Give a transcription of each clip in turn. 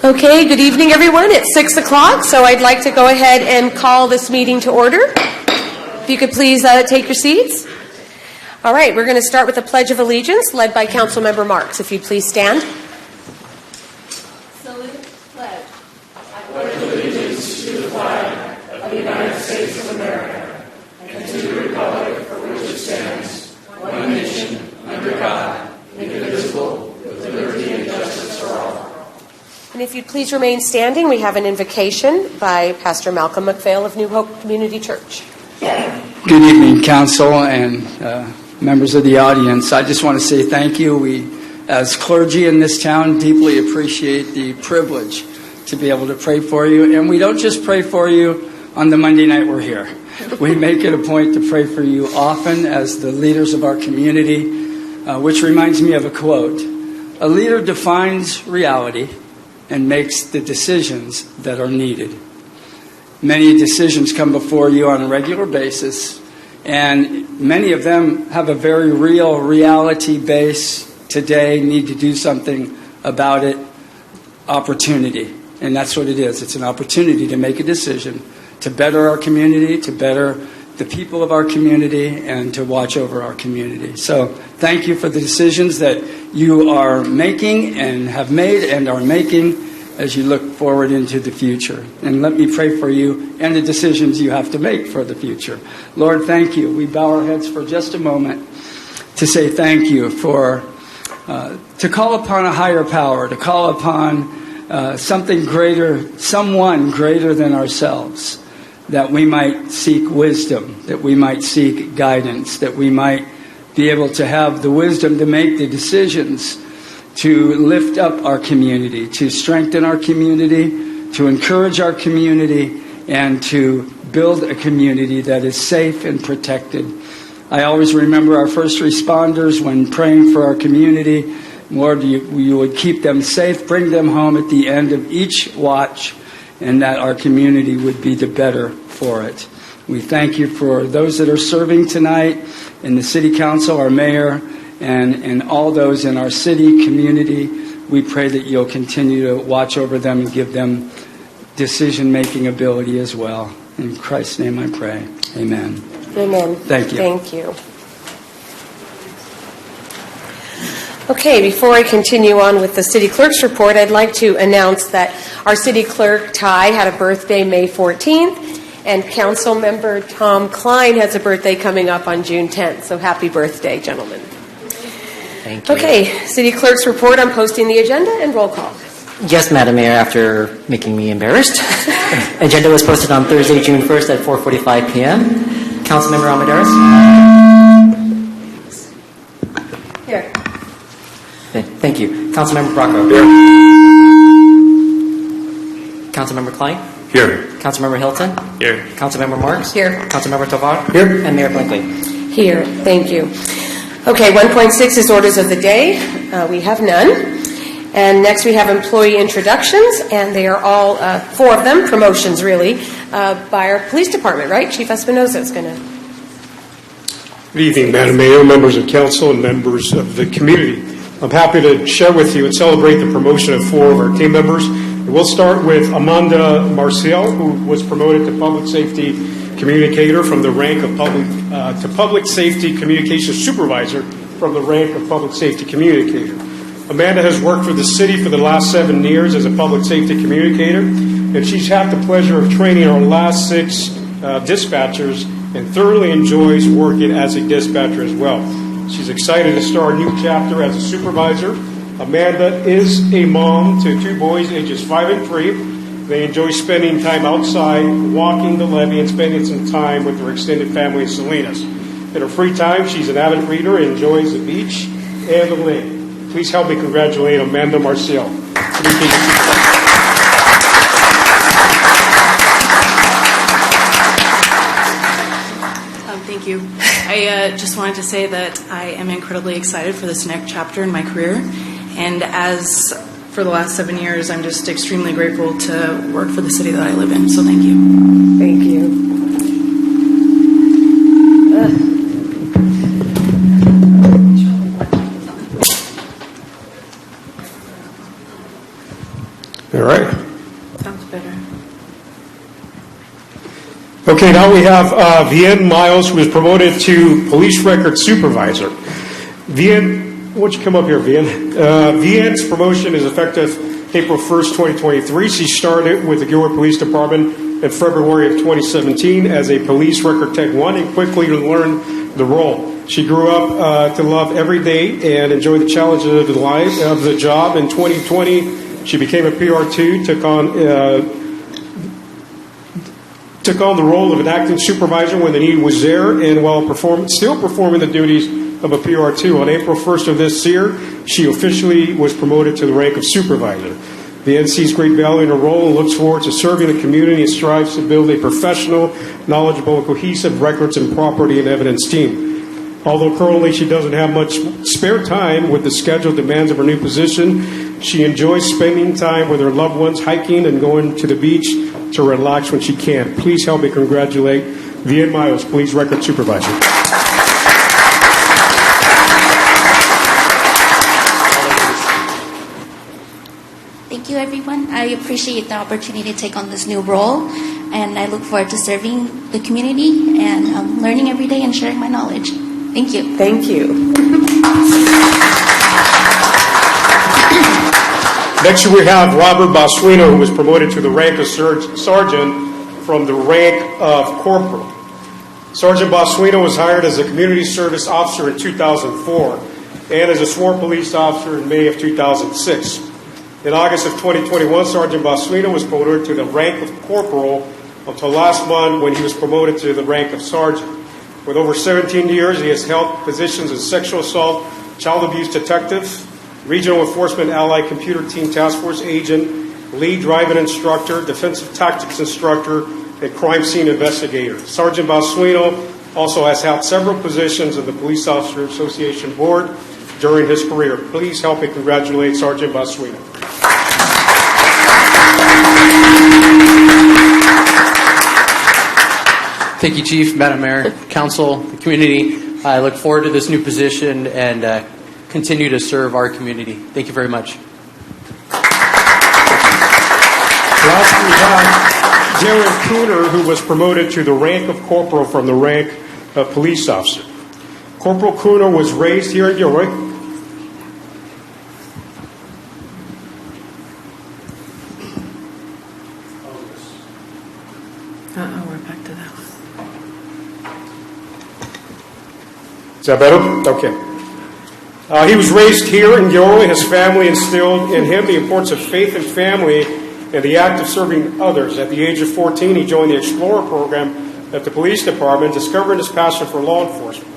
Okay, good evening, everyone. It's 6 o'clock, so I'd like to go ahead and call this meeting to order. If you could please take your seats. All right, we're going to start with the Pledge of Allegiance, led by Councilmember Marks. If you'd please stand. Salute, pledge. I pledge allegiance to the flag of the United States of America and to the republic for which it stands, one nation, under God, indivisible, with liberty and justice for all. And if you'd please remain standing, we have an invocation by Pastor Malcolm McPhail of New Hope Community Church. Good evening, Council and members of the audience. I just want to say thank you. We, as clergy in this town, deeply appreciate the privilege to be able to pray for you. And we don't just pray for you on the Monday night we're here. We make it a point to pray for you often as the leaders of our community, which reminds me of a quote. A leader defines reality and makes the decisions that are needed. Many decisions come before you on a regular basis, and many of them have a very real reality base. Today, need to do something about it. Opportunity. And that's what it is. It's an opportunity to make a decision to better our community, to better the people of our community, and to watch over our community. So thank you for the decisions that you are making and have made and are making as you look forward into the future. And let me pray for you and the decisions you have to make for the future. Lord, thank you. We bow our heads for just a moment to say thank you for, to call upon a higher power, to call upon something greater, someone greater than ourselves, that we might seek wisdom, that we might seek guidance, that we might be able to have the wisdom to make the decisions to lift up our community, to strengthen our community, to encourage our community, and to build a community that is safe and protected. I always remember our first responders when praying for our community. Lord, you would keep them safe, bring them home at the end of each watch, and that our community would be the better for it. We thank you for those that are serving tonight in the City Council, our mayor, and all those in our city community. We pray that you'll continue to watch over them and give them decision-making ability as well. In Christ's name I pray. Amen. Amen. Thank you. Thank you. Okay, before I continue on with the City Clerk's report, I'd like to announce that our City Clerk, Ty, had a birthday May 14th, and Council Member Tom Klein has a birthday coming up on June 10th. So happy birthday, gentlemen. Thank you. Okay, City Clerk's report on posting the agenda and roll call. Yes, Madam Mayor, after making me embarrassed. Agenda was posted on Thursday, June 1st at 4:45 p.m. Councilmember Almedares? Here. Thank you. Councilmember Bracco? Here. Councilmember Klein? Here. Councilmember Hilton? Here. Councilmember Marks? Here. Councilmember Tovar? Here. And Mayor Blinkley? Here. Thank you. Okay, 1.6 is orders of the day. We have none. And next we have employee introductions, and they are all, four of them, promotions really, by our police department, right? Chief Espinoza is going to. Good evening, Madam Mayor, members of council, and members of the community. I'm happy to share with you and celebrate the promotion of four of our team members. We'll start with Amanda Marcial, who was promoted to Public Safety Communicator from the rank of Public Safety Communications Supervisor from the rank of Public Safety Communicator. Amanda has worked for the city for the last 7 years as a public safety communicator, and she's had the pleasure of training our last 6 dispatchers and thoroughly enjoys working as a dispatcher as well. She's excited to start a new chapter as a supervisor. Amanda is a mom to 2 boys, ages 5 and 3. They enjoy spending time outside, walking the levee, and spending some time with their extended family in Salinas. In her free time, she's an avid reader and enjoys the beach and the lake. Please help me congratulate Amanda Marcial. Thank you. I just wanted to say that I am incredibly excited for this next chapter in my career. And as for the last 7 years, I'm just extremely grateful to work for the city that I live in. So thank you. Thank you. All right. Sounds better. Okay, now we have Vienne Miles, who was promoted to police record supervisor. Vienne, why don't you come up here, Vienne? Vienne's promotion is effective April 1st, 2023. She started with the Gilroy Police Department in February of 2017 as a police record tech 1 and quickly learned the role. She grew up to love every day and enjoy the challenges of the job. In 2020, she became a PR2, took on the role of an acting supervisor when the need was there, and while still performing the duties of a PR2. On April 1st of this year, she officially was promoted to the rank of supervisor. The NC's great value in her role and looks forward to serving the community and strives to build a professional, knowledgeable, and cohesive records and property and evidence team. Although currently she doesn't have much spare time with the scheduled demands of her new position, she enjoys spending time with her loved ones, hiking and going to the beach to relax when she can. Please help me congratulate Vienne Miles, Police Record Supervisor. Thank you, everyone. I appreciate the opportunity to take on this new role, and I look forward to serving the community and learning every day and sharing my knowledge. Thank you. Thank you. Next, we have Robert Basuino, who was promoted to the rank of sergeant from the rank of corporal. Sergeant Basuino was hired as a community service officer in 2004 and as a sworn police officer in May of 2006. In August of 2021, Sergeant Basuino was promoted to the rank of corporal until last month when he was promoted to the rank of sergeant. With over 17 years, he has held positions as sexual assault, child abuse detective, Regional Enforcement Allied Computer Team Task Force agent, lead driving instructor, defensive tactics instructor, and crime scene investigator. Sergeant Basuino also has held several positions in the Police Officer Association Board during his career. Please help me congratulate Sergeant Basuino. Thank you, Chief, Madam Mayor, Council, the community. I look forward to this new position and continue to serve our community. Thank you very much. Last we have Jared Cooner, who was promoted to the rank of corporal from the rank of police officer. Corporal Cooner was raised here in Gilroy. We're back to that one. Is that better? Okay. He was raised here in Gilroy. His family instilled in him the importance of faith and family and the act of serving others. At the age of 14, he joined the Explorer program at the police department, discovering his passion for law enforcement.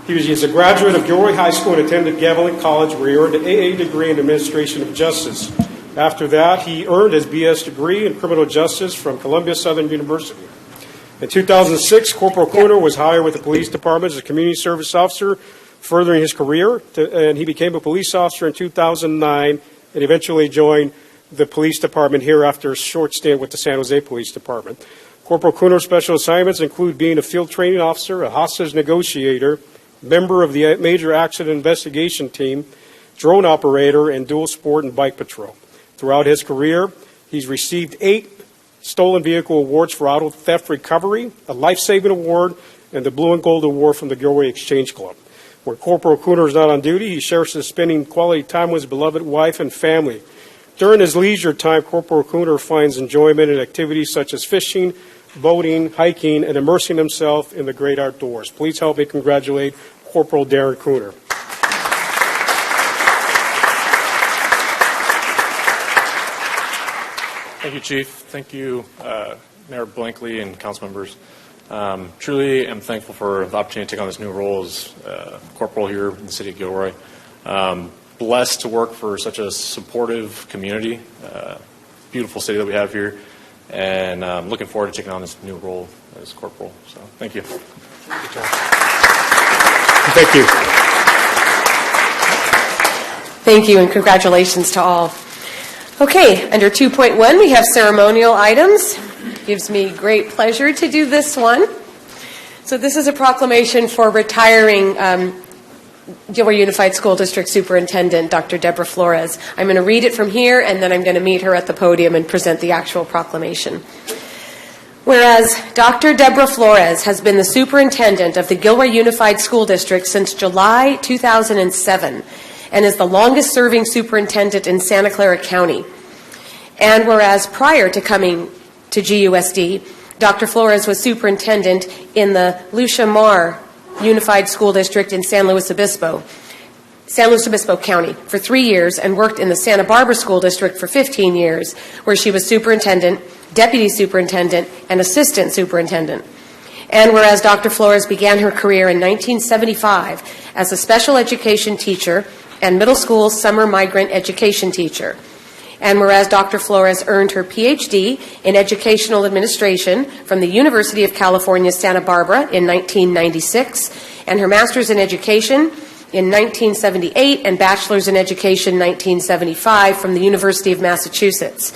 He is a graduate of Gilroy High School and attended Gavilan College, where he earned an AA degree in Administration of Justice. After that, he earned his BS degree in Criminal Justice from Columbia Southern University. In 2006, Corporal Cooner was hired with the police department as a community service officer, furthering his career, and he became a police officer in 2009 and eventually joined the police department here after a short stint with the San Jose Police Department. Corporal Cooner's special assignments include being a field training officer, a hostage negotiator, member of the major accident investigation team, drone operator, and dual sport and bike patrol. Throughout his career, he's received 8 stolen vehicle awards for auto theft recovery, a life-saving award, and the Blue and Gold Award from the Gilroy Exchange Club. Where Corporal Cooner is not on duty, he cherishes spending quality time with his beloved wife and family. During his leisure time, Corporal Cooner finds enjoyment in activities such as fishing, boating, hiking, and immersing himself in the great outdoors. Please help me congratulate Corporal Darren Cooner. Thank you, Chief. Thank you, Mayor Blankley and council members. Truly am thankful for the opportunity to take on this new role as corporal here in the city of Gilroy. Blessed to work for such a supportive community, beautiful city that we have here, and looking forward to taking on this new role as corporal. So, thank you. Thank you. Thank you, and congratulations to all. Okay, under 2.1, we have ceremonial items. Gives me great pleasure to do this one. So this is a proclamation for retiring Gilroy Unified School District Superintendent, Dr. Deborah Flores. I'm going to read it from here, and then I'm going to meet her at the podium and present the actual proclamation. Whereas Dr. Deborah Flores has been the superintendent of the Gilroy Unified School District since July 2007 and is the longest-serving superintendent in Santa Clara County. And whereas prior to coming to GUSD, Dr. Flores was superintendent in the Lucia Mar Unified School District in San Luis Obispo County for 3 years and worked in the Santa Barbara School District for 15 years, where she was superintendent, deputy superintendent, and assistant superintendent. And whereas Dr. Flores began her career in 1975 as a special education teacher and middle school summer migrant education teacher. And whereas Dr. Flores earned her PhD in educational administration from the University of California, Santa Barbara in 1996, and her master's in education in 1978 and bachelor's in education 1975 from the University of Massachusetts.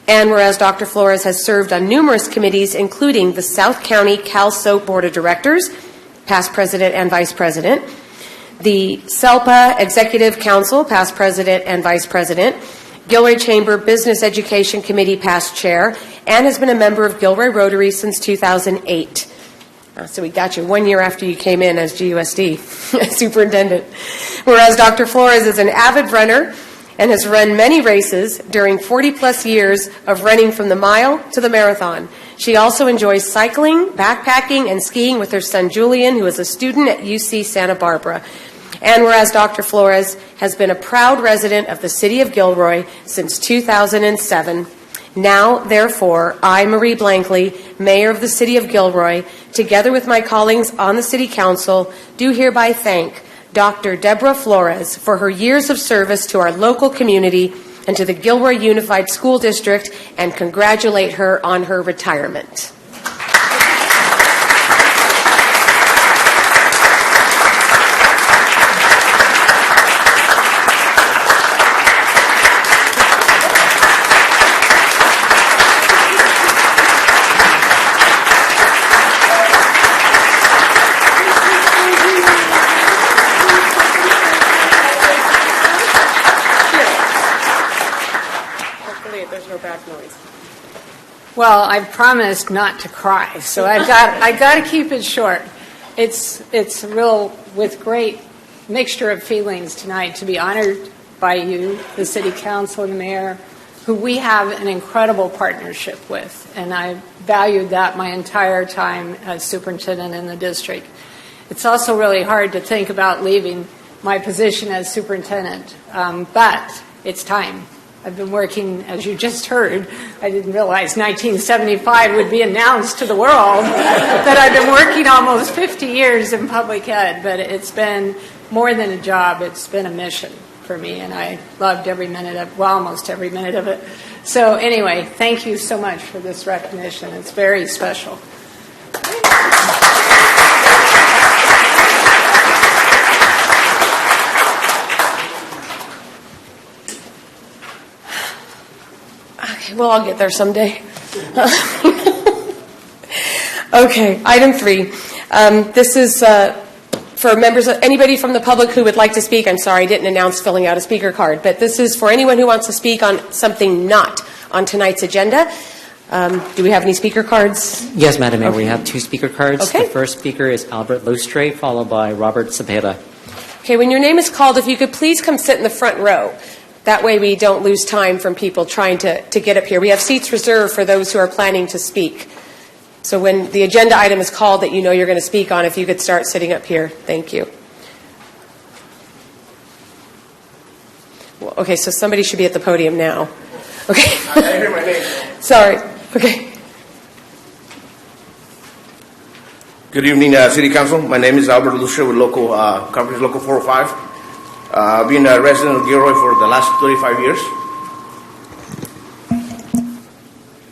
And whereas Dr. Flores has served on numerous committees, including the South County CalSOAP Board of Directors, past president and vice president, the SELPA Executive Council, past president and vice president, Gilroy Chamber Business Education Committee past chair, and has been a member of Gilroy Rotary since 2008. So we got you 1 year after you came in as GUSD superintendent. Whereas Dr. Flores is an avid runner and has run many races during 40-plus years of running from the mile to the marathon. She also enjoys cycling, backpacking, and skiing with her son Julian, who is a student at UC Santa Barbara. And whereas Dr. Flores has been a proud resident of the city of Gilroy since 2007, now, therefore, I, Marie Blankley, Mayor of the city of Gilroy, together with my colleagues on the City Council, do hereby thank Dr. Deborah Flores for her years of service to our local community and to the Gilroy Unified School District and congratulate her on her retirement. Well, I promised not to cry, so I got to keep it short. It's real with great mixture of feelings tonight to be honored by you, the City Council and the Mayor, who we have an incredible partnership with, and I valued that my entire time as superintendent in the district. It's also really hard to think about leaving my position as superintendent, but it's time. I've been working, as you just heard, I didn't realize 1975 would be announced to the world, that I've been working almost 50 years in public ed, but it's been more than a job, it's been a mission for me, and I loved every minute of, well, almost every minute of it. So anyway, thank you so much for this recognition. It's very special. Well, I'll get there someday. Okay, item 3. This is for members, anybody from the public who would like to speak. I'm sorry, I didn't announce filling out a speaker card, but this is for anyone who wants to speak on something not on tonight's agenda. Do we have any speaker cards? Yes, Madam Mayor, we have 2 speaker cards. Okay. The first speaker is Albert Lustre, followed by Robert Cepeda. Okay, when your name is called, if you could please come sit in the front row. That way we don't lose time from people trying to get up here. We have seats reserved for those who are planning to speak. So when the agenda item is called that you know you're going to speak on, if you could start sitting up here. Thank you. Well, okay, so somebody should be at the podium now. Okay. I hear my name. Sorry. Okay. Good evening, City Council. My name is Albert Lustre with local Companies Local 405. I've been a resident of Gilroy for the last 35 years.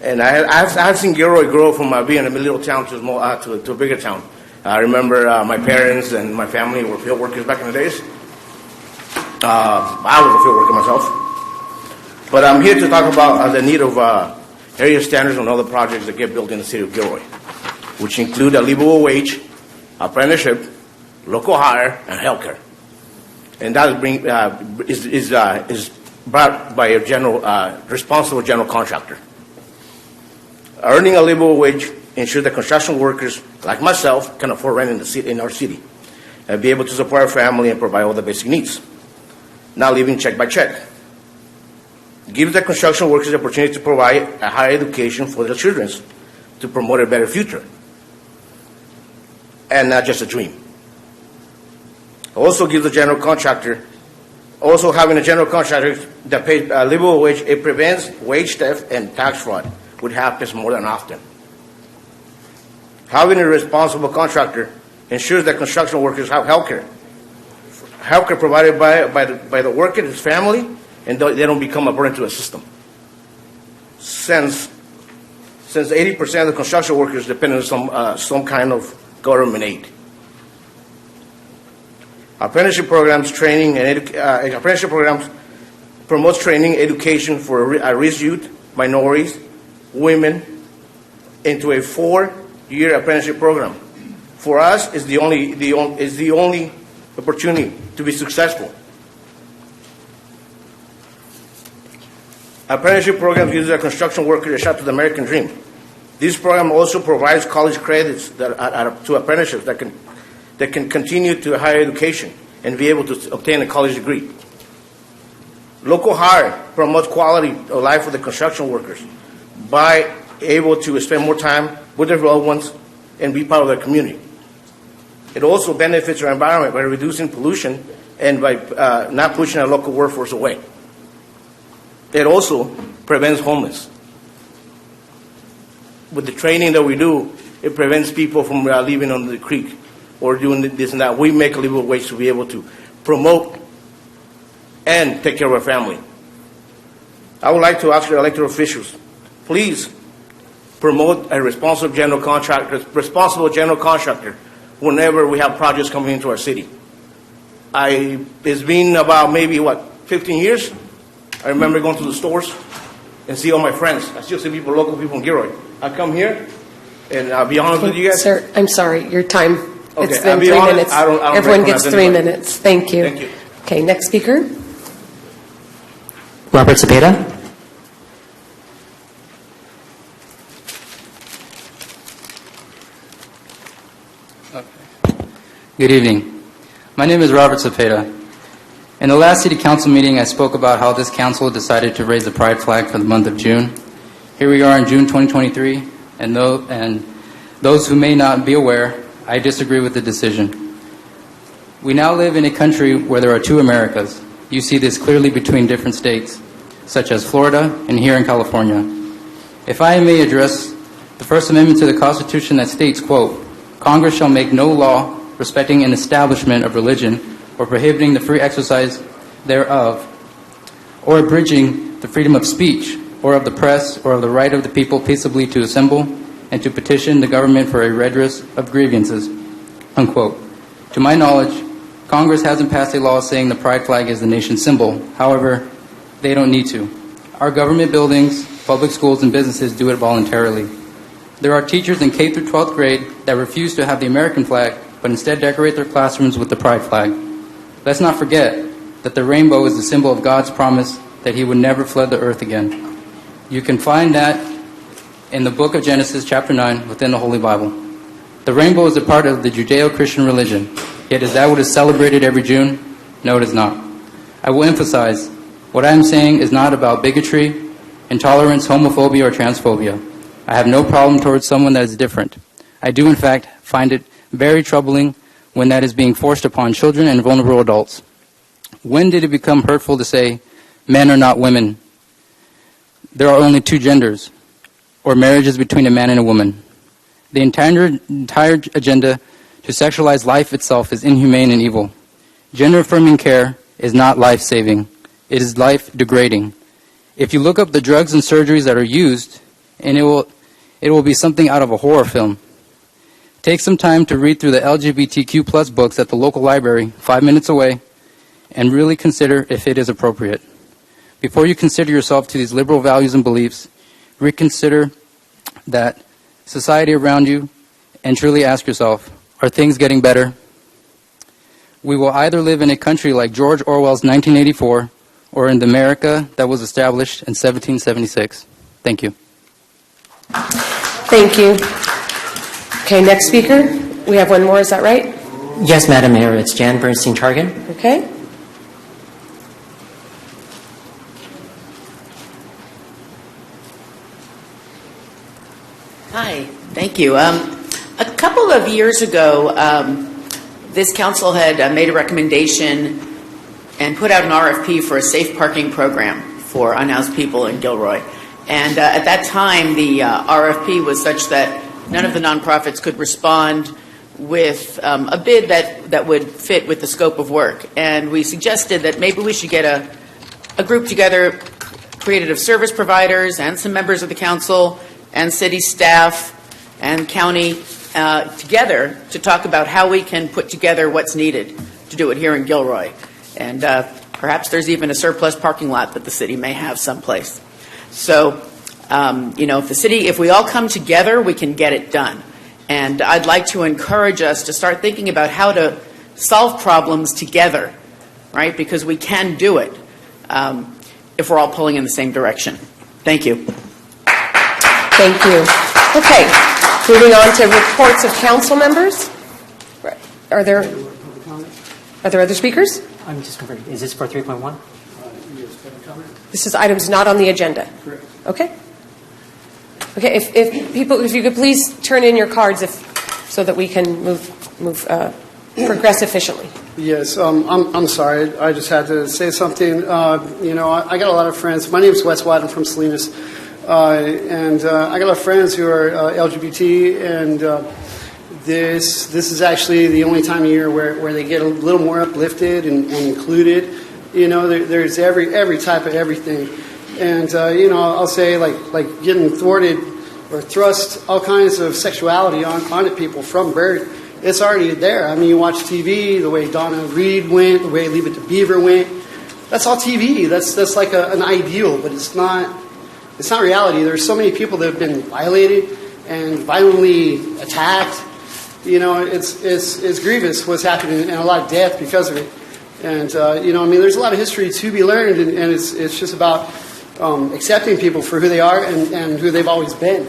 And I've seen Gilroy grow from being a little town to a bigger town. I remember my parents and my family were field workers back in the days. I was a field worker myself. But I'm here to talk about the need of area standards on other projects that get built in the city of Gilroy, which include a livable wage, apprenticeship, local hire, and healthcare. and that is brought by a responsible general contractor. Earning a livable wage ensures that construction workers like myself can afford rent in our city and be able to support our family and provide all the basic needs, not living check by check. Gives the construction workers the opportunity to provide a higher education for their children to promote a better future and not just a dream. Also gives the general contractor, also having a general contractor that pays a livable wage, it prevents wage theft and tax fraud, which happens more than often. Having a responsible contractor ensures that construction workers have health care provided by the worker and his family, and they don't become a burden to the system. Since 80% of the construction workers depend on some kind of government aid. Apprenticeship programs promotes training, education for at-risk youth, minorities, women, into a 4-year apprenticeship program. For us, is the only opportunity to be successful. Apprenticeship programs gives a construction worker a shot to the American dream. This program also provides college credits to apprenticeships that can continue to higher education and be able to obtain a college degree. Local hire promotes quality of life for the construction workers by able to spend more time with their loved ones and be part of their community. It also benefits our environment by reducing pollution and by not pushing our local workforce away. It also prevents homelessness. With the training that we do, it prevents people from living on the creek or doing this and that. We make a livable wage to be able to promote and take care of our family. I would like to ask our elected officials, please promote a responsible general contractor whenever we have projects coming into our city. It's been about maybe, 15 years? I remember going to the stores and see all my friends. I still see local people from Gilroy. I come here, and I'll be honest with you guys. Sir, I'm sorry, your time. Okay, It's been I'll be 3 honest, minutes. I don't Everyone gets recognize 3 anybody. minutes. Thank you. Thank you. Okay, next speaker. Robert Cepeda. Good evening. My name is Robert Cepeda. In the last City Council meeting, I spoke about how this council decided to raise the pride flag for the month of June. Here we are in June 2023, and those who may not be aware, I disagree with the decision. We now live in a country where there are two Americas. You see this clearly between different states, such as Florida and here in California. If I may address the First Amendment to the Constitution that states, quote, Congress shall make no law respecting an establishment of religion or prohibiting the free exercise thereof, or abridging the freedom of speech, or of the press, or of the right of the people peaceably to assemble and to petition the government for a redress of grievances, unquote. To my knowledge, Congress hasn't passed a law saying the pride flag is the nation's symbol. However, they don't need to. Our government buildings, public schools, and businesses do it voluntarily. There are teachers in K through 12th grade that refuse to have the American flag, but instead decorate their classrooms with the pride flag. Let's not forget that the rainbow is the symbol of God's promise that He would never flood the earth again. You can find that in the book of Genesis, chapter 9, within the Holy Bible. The rainbow is a part of the Judeo-Christian religion. Yet is that what is celebrated every June? No, it is not. I will emphasize, what I am saying is not about bigotry, intolerance, homophobia, or transphobia. I have no problem towards someone that is different. I do, in fact, find it very troubling when that is being forced upon children and vulnerable adults. When did it become hurtful to say, men are not women? There are only two genders, or marriages between a man and a woman. The entire agenda to sexualize life itself is inhumane and evil. Gender-affirming care is not life-saving. It is life-degrading. If you look up the drugs and surgeries that are used, and it will be something out of a horror film. Take some time to read through the LGBTQ plus books at the local library 5 minutes away and really consider if it is appropriate. Before you consider yourself to these liberal values and beliefs, reconsider that society around you and truly ask yourself, are things getting better? We will either live in a country like George Orwell's 1984 or in the America that was established in 1776. Thank you. Thank you. Okay, next speaker. We have one more, is that right? Yes, Madam Mayor, it's Jan Bernstein-Targan. Okay. Hi, thank you. A couple of years ago, this council had made a recommendation and put out an RFP for a safe parking program for unhoused people in Gilroy. And at that time, the RFP was such that none of the nonprofits could respond with a bid that would fit with the scope of work. And we suggested that maybe we should get a group together created of service providers and some members of the council and city staff and county together to talk about how we can put together what's needed to do it here in Gilroy. And perhaps there's even a surplus parking lot that the city may have someplace. So, if we all come together, we can get it done. And I'd like to encourage us to start thinking about how to solve problems together, right? Because we can do it if we're all pulling in the same direction. Thank you. Thank you. Okay, moving on to reports of council members. Are there other speakers? I'm just confirming. Is this for 3.1? This is items not on the agenda. Correct. Okay. Okay. If you could please turn in your cards, so that we can progress efficiently. Yes, I'm sorry. I just had to say something. I got a lot of friends. My name is Wes White. I'm from Salinas, and I got a lot of friends who are LGBT, and this is actually the only time of year where they get a little more uplifted and included. There's every type of everything. And, I'll say like getting thwarted or thrust all kinds of sexuality onto people from birth. It's already there. I mean, you watch TV, the way Donna Reed went, the way Leave It to Beaver went. That's all TV. That's like an ideal, but it's not reality. There's so many people that have been violated and violently attacked. It's grievous what's happening, and a lot of death because of it. And, there's a lot of history to be learned, and it's just about accepting people for who they are and who they've always been.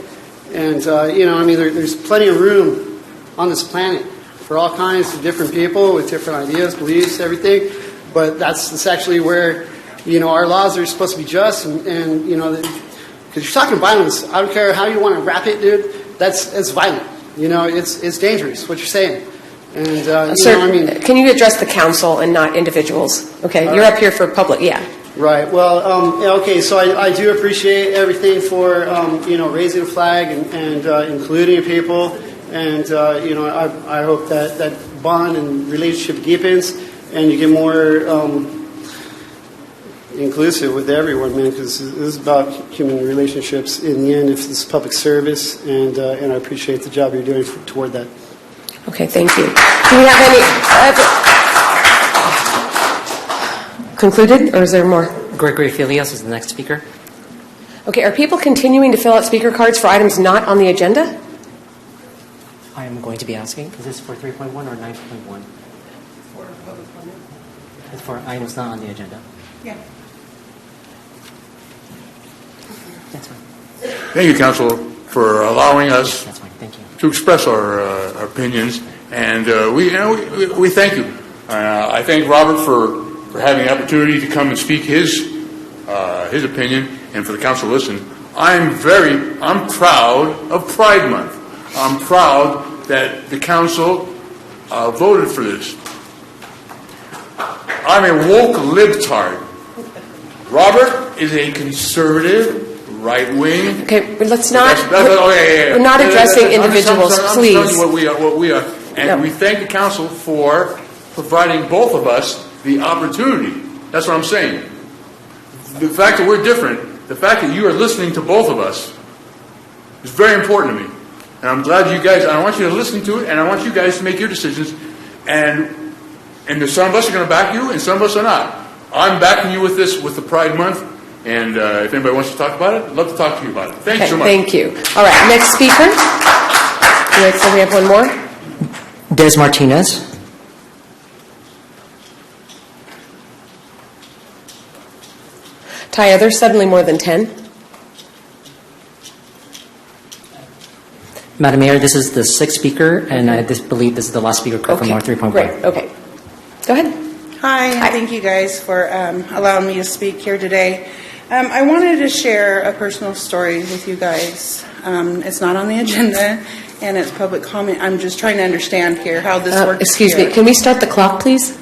And, there's plenty of room on this planet for all kinds of different people with different ideas, beliefs, everything. But that's actually where, our laws are supposed to be just. And because you're talking violence, I don't care how you want to wrap it, dude, it's violent. It's dangerous, what you're saying. And, Sir, can you address the council and not individuals? Okay, you're up here for public, yeah. Right. Well, okay. So I do appreciate everything for raising a flag and including people, and I hope that bond and relationship deepens, and you get more inclusive with everyone, man. Because this is about human relationships in the end. If this is public service, and I appreciate the job you're doing toward that. Okay. Thank you. Do we have any? Concluded, or is there more? Gregory Filios is the next speaker. Okay, are people continuing to fill out speaker cards for items not on the agenda? I am going to be asking, is this for 3.1 or 9.1? It's for items not on the agenda. Yeah. That's fine. Thank you, Council, for allowing us That's fine. Thank you. to express our opinions, and we thank you. I thank Robert for having the opportunity to come and speak his opinion, and for the council to listen. I'm proud of Pride Month. I'm proud that the council voted for this. I'm a woke libtard. Robert is a conservative, right-wing. Okay, but let's not. Yeah. We're not addressing individuals, please. I'm telling you what we are, and we thank the council for providing both of us the opportunity. That's what I'm saying. The fact that we're different, the fact that you are listening to both of us, is very important to me. And I'm glad you guys, I want you to listen to it, and I want you guys to make your decisions. And some of us are going to back you, and some of us are not. I'm backing you with this, with the Pride Month. And if anybody wants to talk about it, I'd love to talk to you about it. Thank you so much. Thank you. All right, next speaker. So we have one more. Des Martinez. Ty, are there suddenly more than 10? Madam Mayor, this is the sixth speaker, and I believe this is the last speaker from our 3.1. Great, okay. Go ahead. Hi, and thank you guys for allowing me to speak here today. I wanted to share a personal story with you guys. It's not on the agenda, and it's public comment. I'm just trying to understand here how this works. Excuse me, can we start the clock, please?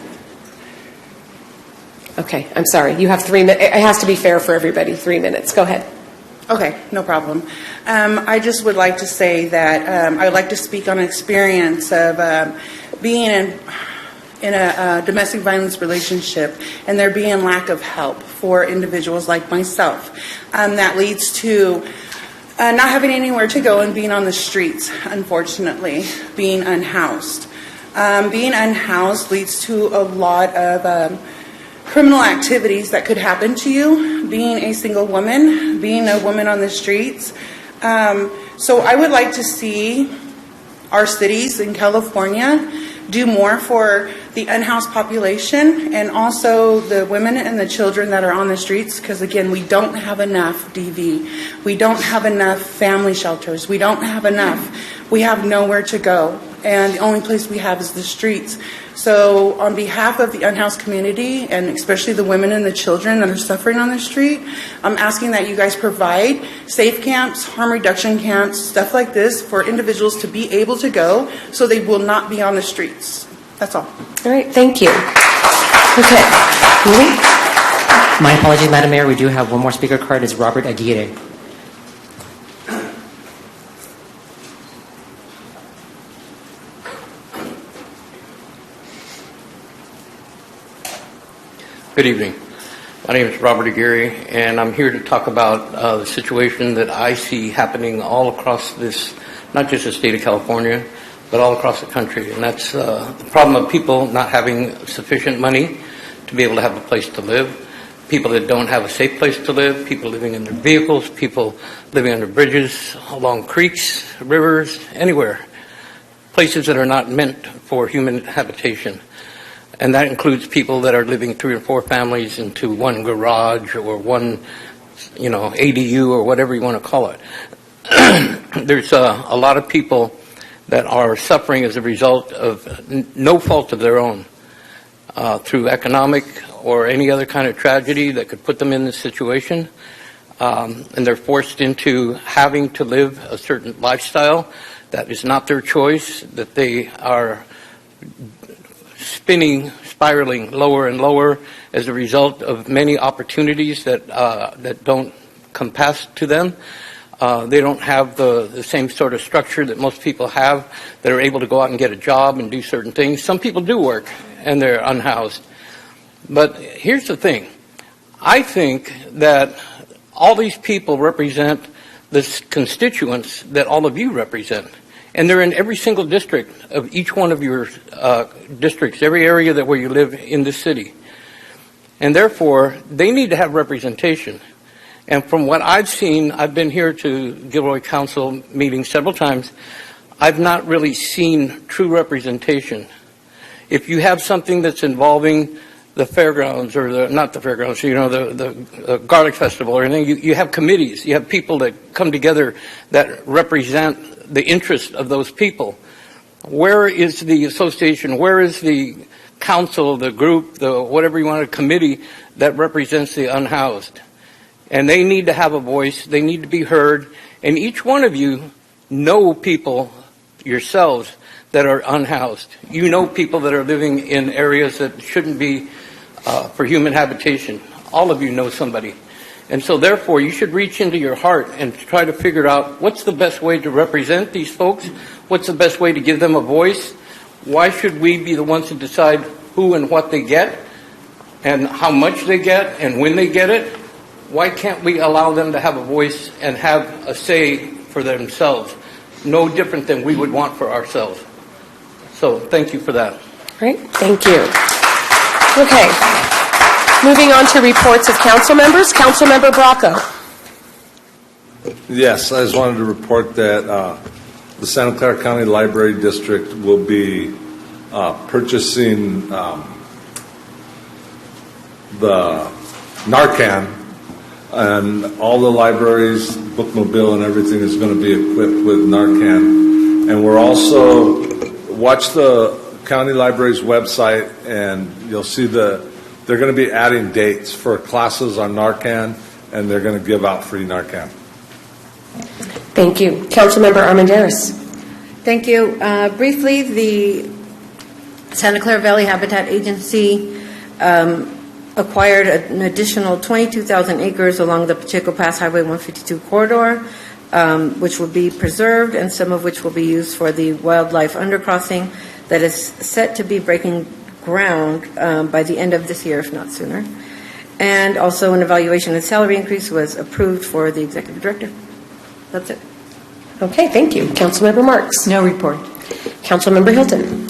Okay, I'm sorry. You have 3 minutes. It has to be fair for everybody. 3 minutes. Go ahead. Okay, no problem. I just would like to say that I would like to speak on an experience of being in a domestic violence relationship and there being lack of help for individuals like myself. That leads to not having anywhere to go and being on the streets, unfortunately, being unhoused. Being unhoused leads to a lot of criminal activities that could happen to you, being a single woman, being a woman on the streets. So I would like to see our cities in California do more for the unhoused population and also the women and the children that are on the streets, because again, we don't have enough DV. We don't have enough family shelters. We don't have enough. We have nowhere to go, and the only place we have is the streets. So on behalf of the unhoused community, and especially the women and the children that are suffering on the street, I'm asking that you guys provide safe camps, harm reduction camps, stuff like this for individuals to be able to go so they will not be on the streets. That's all. All right, thank you. Okay. My apologies, Madam Mayor. We do have one more speaker card. It's Robert Aguirre. Good evening. My name is Robert Aguirre, and I'm here to talk about the situation that I see happening all across this, not just the state of California, but all across the country. And that's the problem of people not having sufficient money to be able to have a place to live, people that don't have a safe place to live, people living in their vehicles, people living under bridges, along creeks, rivers, anywhere, places that are not meant for human habitation. And that includes people that are living 3 or 4 families into one garage or one, ADU or whatever you want to call it. There's a lot of people that are suffering as a result of no fault of their own, through economic or any other kind of tragedy that could put them in this situation. And they're forced into having to live a certain lifestyle that is not their choice, that they are spiraling lower and lower as a result of many opportunities that don't come past to them. They don't have the same sort of structure that most people have that are able to go out and get a job and do certain things. Some people do work and they're unhoused. But here's the thing. I think that all these people represent the constituents that all of you represent. And they're in every single district of each one of your districts, every area where you live in this city. And therefore, they need to have representation. And from what I've seen, I've been here to Gilroy Council meetings several times, I've not really seen true representation. If you have something that's involving the fairgrounds or not the fairgrounds, the garlic festival or anything, you have committees, you have people that come together that represent the interest of those people. Where is the association? Where is the council, the group, the whatever you want, a committee that represents the unhoused? And they need to have a voice. They need to be heard. And each one of you know people yourselves that are unhoused. You know people that are living in areas that shouldn't be for human habitation. All of you know somebody. And so therefore, you should reach into your heart and try to figure out what's the best way to represent these folks, what's the best way to give them a voice, why should we be the ones to decide who and what they get, and how much they get, and when they get it. Why can't we allow them to have a voice and have a say for themselves, no different than we would want for ourselves? So thank you for that. Great, thank you. Okay. Moving on to reports of council members. Councilmember Bracco. Yes, I just wanted to report that the Santa Clara County Library District will be purchasing the Narcan and all the libraries, bookmobile and everything is going to be equipped with Narcan. And we're also, watch the county library's website, and you'll see they're going to be adding dates for classes on Narcan, and they're going to give out free Narcan. Thank you. Councilmember Armendariz. Thank you. Briefly, the Santa Clara Valley Habitat Agency acquired an additional 22,000 acres along the Pacheco Pass Highway 152 corridor, which will be preserved and some of which will be used for the wildlife undercrossing that is set to be breaking ground by the end of this year, if not sooner. And also an evaluation and salary increase was approved for the executive director. That's it. Okay, thank you. Councilmember Marks. No report. Councilmember Hilton.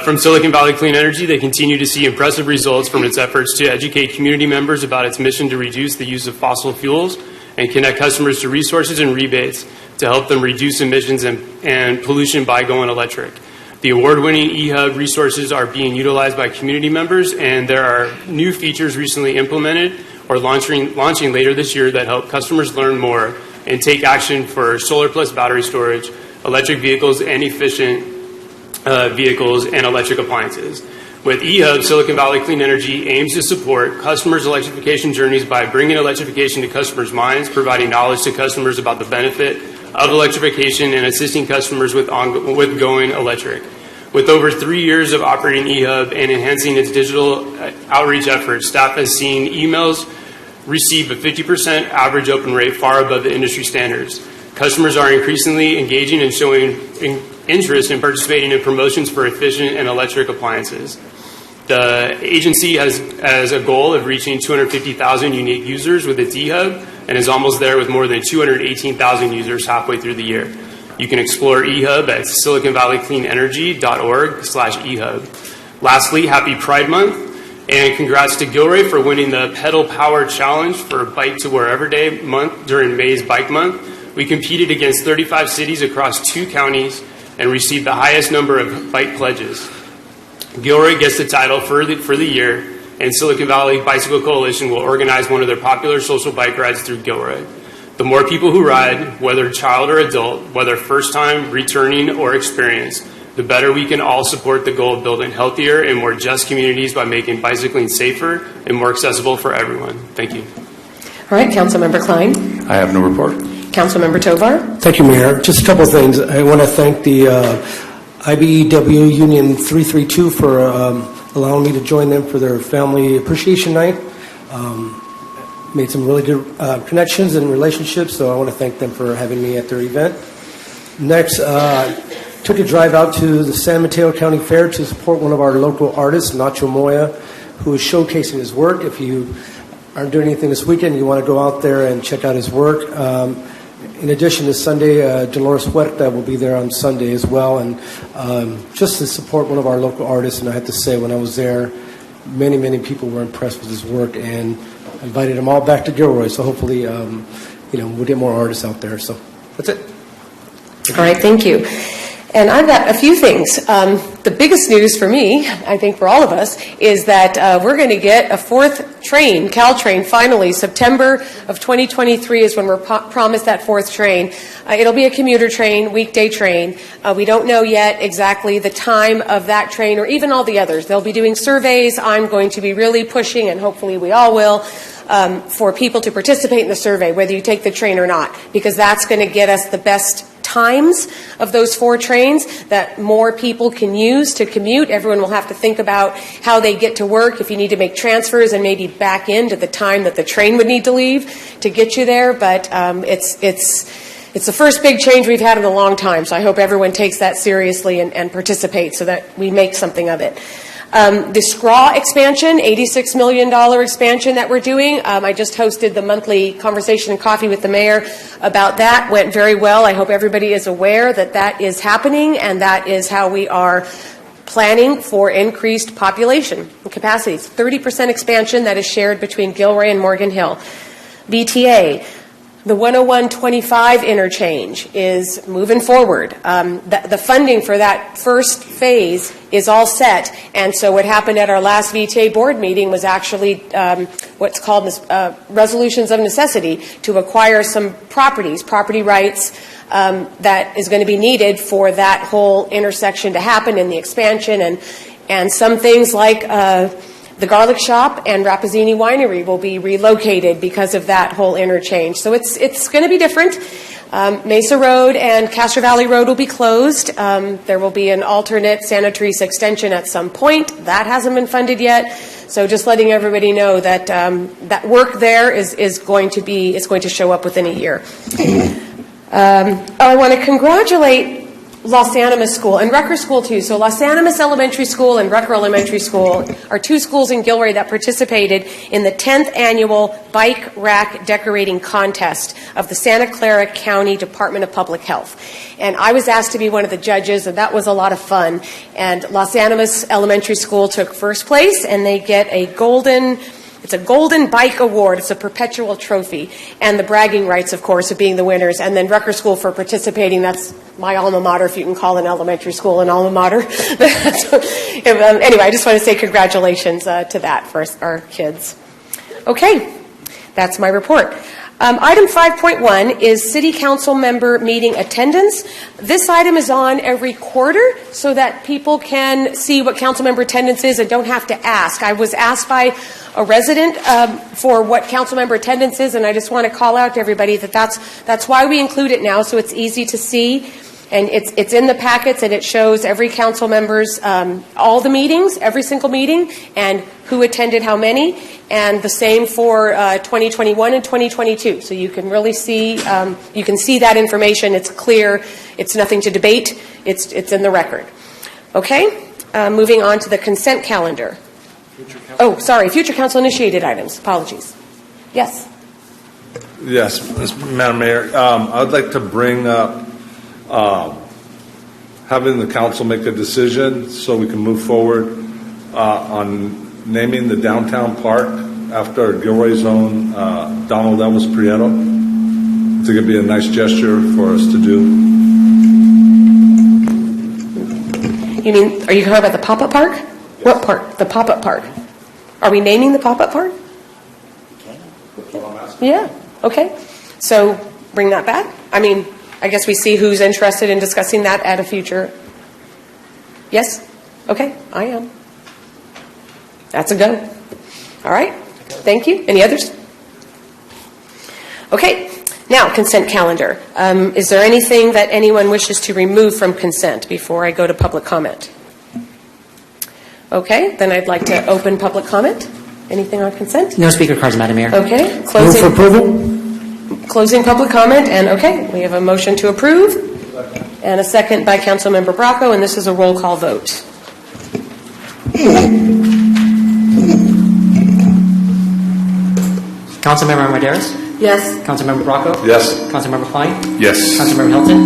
From Silicon Valley Clean Energy, they continue to see impressive results from its efforts to educate community members about its mission to reduce the use of fossil fuels and connect customers to resources and rebates to help them reduce emissions and pollution by going electric. The award-winning eHub resources are being utilized by community members, and there are new features recently implemented or launching later this year that help customers learn more and take action for solar plus battery storage, electric vehicles, and efficient vehicles and electric appliances. With eHub, Silicon Valley Clean Energy aims to support customers' electrification journeys by bringing electrification to customers' minds, providing knowledge to customers about the benefit of electrification, and assisting customers with going electric. With over 3 years of operating eHub and enhancing its digital outreach efforts, staff has seen emails receive a 50% average open rate, far above the industry standards. Customers are increasingly engaging and showing interest in participating in promotions for efficient and electric appliances. The agency has a goal of reaching 250,000 unique users with its eHub and is almost there with more than 218,000 users halfway through the year. You can explore eHub at siliconvalleycleanenergy.org/eHub. Lastly, happy Pride Month, and congrats to Gilroy for winning the Pedal Power Challenge for Bike to Wherever Day month during May's Bike Month. We competed against 35 cities across 2 counties and received the highest number of bike pledges. Gilroy gets the title for the year, and Silicon Valley Bicycle Coalition will organize one of their popular social bike rides through Gilroy. The more people who ride, whether child or adult, whether first time, returning, or experienced, the better we can all support the goal of building healthier and more just communities by making bicycling safer and more accessible for everyone. Thank you. All right, Councilmember Klein. I have no report. Councilmember Tovar. Thank you, Mayor. Just a couple of things. I want to thank the IBEW Union 332 for allowing me to join them for their Family Appreciation Night. Made some really good connections and relationships, so I want to thank them for having me at their event. Next, took a drive out to the San Mateo County Fair to support one of our local artists, Nacho Moya, who is showcasing his work. If you aren't doing anything this weekend, you want to go out there and check out his work. In addition, this Sunday, Dolores Huerta will be there on Sunday as well, and just to support one of our local artists. And I have to say, when I was there, many, many people were impressed with his work and invited them all back to Gilroy. So hopefully, we'll get more artists out there. So that's it. All right, thank you. And I've got a few things. The biggest news for me, I think for all of us, is that we're going to get a 4th train, Caltrain, finally. September of 2023 is when we're promised that 4th train. It'll be a commuter train, weekday train. We don't know yet exactly the time of that train or even all the others. They'll be doing surveys. I'm going to be really pushing, and hopefully we all will, for people to participate in the survey, whether you take the train or not, because that's going to get us the best times of those 4 trains that more people can use to commute. Everyone will have to think about how they get to work, if you need to make transfers and maybe back into the time that the train would need to leave to get you there. But it's the first big change we've had in a long time, so I hope everyone takes that seriously and participates so that we make something of it. The SCRAW expansion, $86 million expansion that we're doing. I just hosted the monthly conversation and coffee with the mayor about that. Went very well. I hope everybody is aware that that is happening, and that is how we are planning for increased population and capacity. It's 30% expansion that is shared between Gilroy and Morgan Hill. VTA. The 10125 interchange is moving forward. The funding for that first phase is all set, and so what happened at our last VTA board meeting was actually what's called resolutions of necessity to acquire some property rights that is going to be needed for that whole intersection to happen in the expansion, and some things like the Garlic Shop and Rappazzini Winery will be relocated because of that whole interchange. So it's going to be different. Mesa Road and Castro Valley Road will be closed. There will be an alternate Santa Teresa extension at some point. That hasn't been funded yet. So just letting everybody know that that work there is going to show up within a year. I want to congratulate Los Animas School and Rucker School too. So Los Animas Elementary School and Rucker Elementary School are two schools in Gilroy that participated in the 10th annual Bike Rack Decorating Contest of the Santa Clara County Department of Public Health. And I was asked to be one of the judges, and that was a lot of fun. And Los Animas Elementary School took first place, and they get a golden bike award. It's a perpetual trophy. And the bragging rights, of course, of being the winners. And then Rucker School for participating. That's my alma mater, if you can call an elementary school an alma mater. Anyway, I just want to say congratulations to that for our kids. Okay, that's my report. Item 5.1 is City Council member meeting attendance. This item is on every quarter so that people can see what council member attendance is and don't have to ask. I was asked by a resident for what council member attendance is, and I just want to call out to everybody that that's why we include it now, so it's easy to see. And it's in the packets, and it shows every council member's, all the meetings, every single meeting, and who attended how many, and the same for 2021 and 2022. So you can really see, you can see that information. It's clear. It's nothing to debate. It's in the record. Okay? Moving on to the consent calendar. Oh, sorry, future council initiated items. Apologies. Yes. Yes, Madam Mayor. I would like to bring up having the council make a decision so we can move forward on naming the downtown park after Gilroy's own Donald Elvis Prieto. It's going to be a nice gesture for us to do. You mean, are you talking about the pop-up park? What park? The pop-up park. Are we naming the pop-up park? Yeah. Okay. So bring that back. I mean, I guess we see who's interested in discussing that at a future. Yes? Okay, I am. That's a go. All right. Thank you. Any others? Okay. Now, consent calendar. Is there anything that anyone wishes to remove from consent before I go to public comment? Okay, then I'd like to open public comment. Anything on consent? No speaker cards, Madam Mayor. Okay. Move for approval. Closing public comment, and okay, we have a motion to approve and a second by Councilmember Bracco, and this is a roll call vote. Councilmember Maderas? Yes. Councilmember Bracco? Yes. Councilmember Klein? Yes. Councilmember Hilton?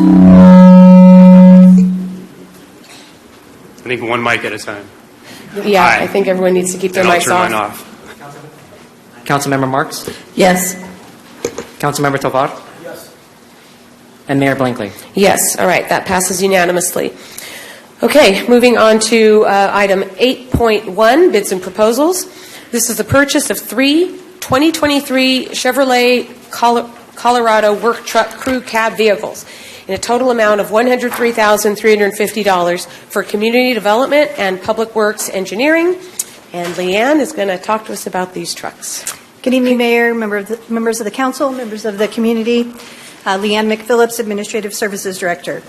I think one mic at a time. Yeah, I think everyone needs to keep their And I'll mics turn off. mine off. Councilmember Marks? Yes. Councilmember Tovar? Yes. And Mayor Blankley? Yes. All right, that passes unanimously. Okay, moving on to item 8.1, bids and proposals. This is the purchase of 3 2023 Chevrolet Colorado work truck crew cab vehicles in a total amount of $103,350 for community development and public works engineering. And Leanne is going to talk to us about these trucks. Good evening, Mayor, members of the council, members of the community. Leanne McPhillips, Administrative Services Director.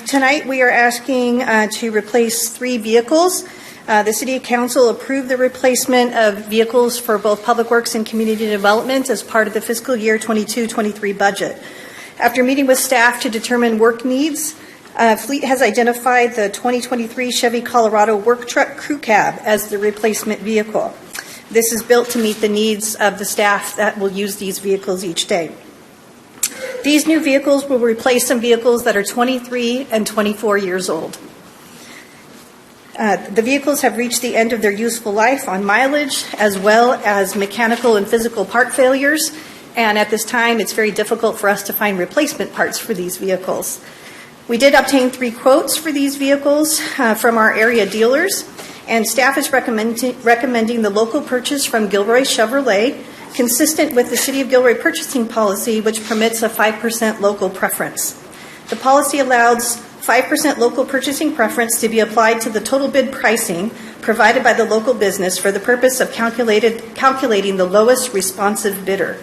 Tonight we are asking to replace 3 vehicles. The City Council approved the replacement of vehicles for both Public Works and Community Development as part of the fiscal year 22-23 budget. After meeting with staff to determine work needs, Fleet has identified the 2023 Chevy Colorado work truck crew cab as the replacement vehicle. This is built to meet the needs of the staff that will use these vehicles each day. These new vehicles will replace some vehicles that are 23 and 24 years old. The vehicles have reached the end of their useful life on mileage, as well as mechanical and physical part failures, and at this time, it's very difficult for us to find replacement parts for these vehicles. We did obtain 3 quotes for these vehicles from our area dealers, and staff is recommending the local purchase from Gilroy Chevrolet, consistent with the City of Gilroy purchasing policy, which permits a 5% local preference. The policy allows 5% local purchasing preference to be applied to the total bid pricing provided by the local business for the purpose of calculating the lowest responsive bidder.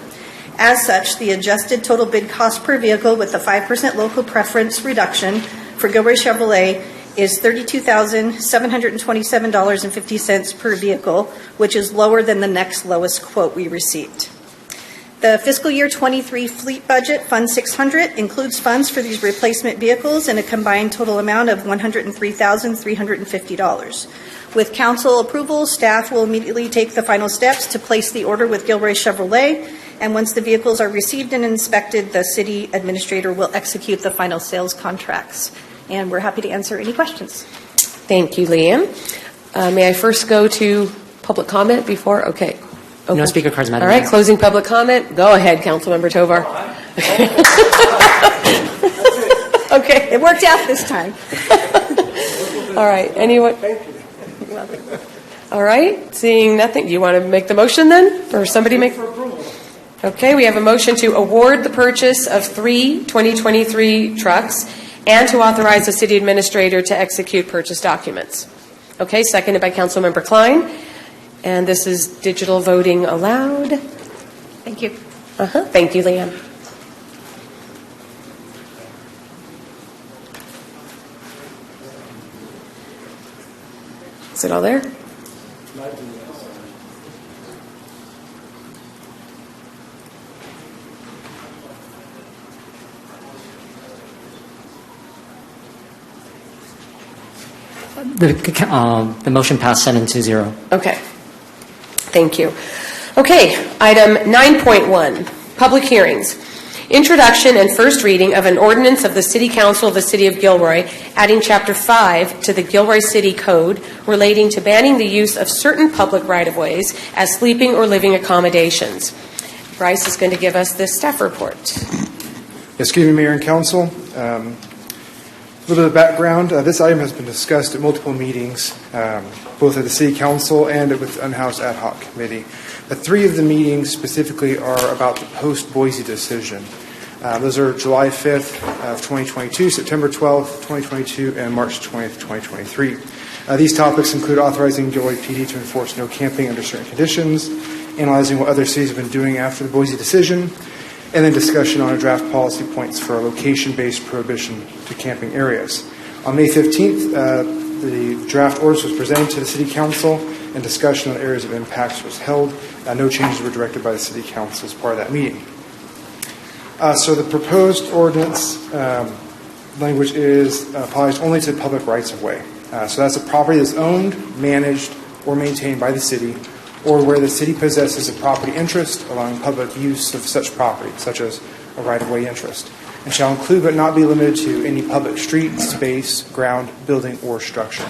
As such, the adjusted total bid cost per vehicle with the 5% local preference reduction for Gilroy Chevrolet is $32,727.50 per vehicle, which is lower than the next lowest quote we received. The fiscal year 23 fleet budget, Fund 600, includes funds for these replacement vehicles in a combined total amount of $103,350. With council approval, staff will immediately take the final steps to place the order with Gilroy Chevrolet, and once the vehicles are received and inspected, the city administrator will execute the final sales contracts. And we're happy to answer any questions. Thank you, Leanne. May I first go to public comment before? Okay. No speaker cards, Madam All right, Mayor. closing public comment. Go ahead, Councilmember Tovar. Okay. It worked out this time. All right. Anyone? All right. Seeing nothing. Do you want to make the motion then? Or somebody make? Okay. We have a motion to award the purchase of 3 2023 trucks and to authorize the city administrator to execute purchase documents. Okay. Seconded by Councilmember Klein. And this is digital voting allowed. Thank you. Thank you, Leanne. Is it all there? The motion passed 7-0. Okay. Thank you. Okay, item 9.1, public hearings. Introduction and first reading of an ordinance of the City Council of the City of Gilroy, adding Chapter 5 to the Gilroy City Code relating to banning the use of certain public right-of-ways as sleeping or living accommodations. Bryce is going to give us this staff report. Yes, good evening, Mayor and Council. A little bit of background. This item has been discussed at multiple meetings, both at the City Council and with the Unhoused Ad Hoc Committee. The 3 of the meetings specifically are about the post-Boise decision. Those are July 5th of 2022, September 12th, 2022, and March 20th, 2023. These topics include authorizing Gilroy PD to enforce no camping under certain conditions, analyzing what other cities have been doing after the Boise decision, and then discussion on a draft policy points for a location-based prohibition to camping areas. On May 15th, the draft orders was presented to the City Council, and discussion on areas of impacts was held. No changes were directed by the City Council as part of that meeting. So the proposed ordinance language applies only to public rights-of-way. So that's a property that's owned, managed, or maintained by the city, or where the city possesses a property interest allowing public use of such property, such as a right-of-way interest, and shall include but not be limited to any public street, space, ground, building, or structure.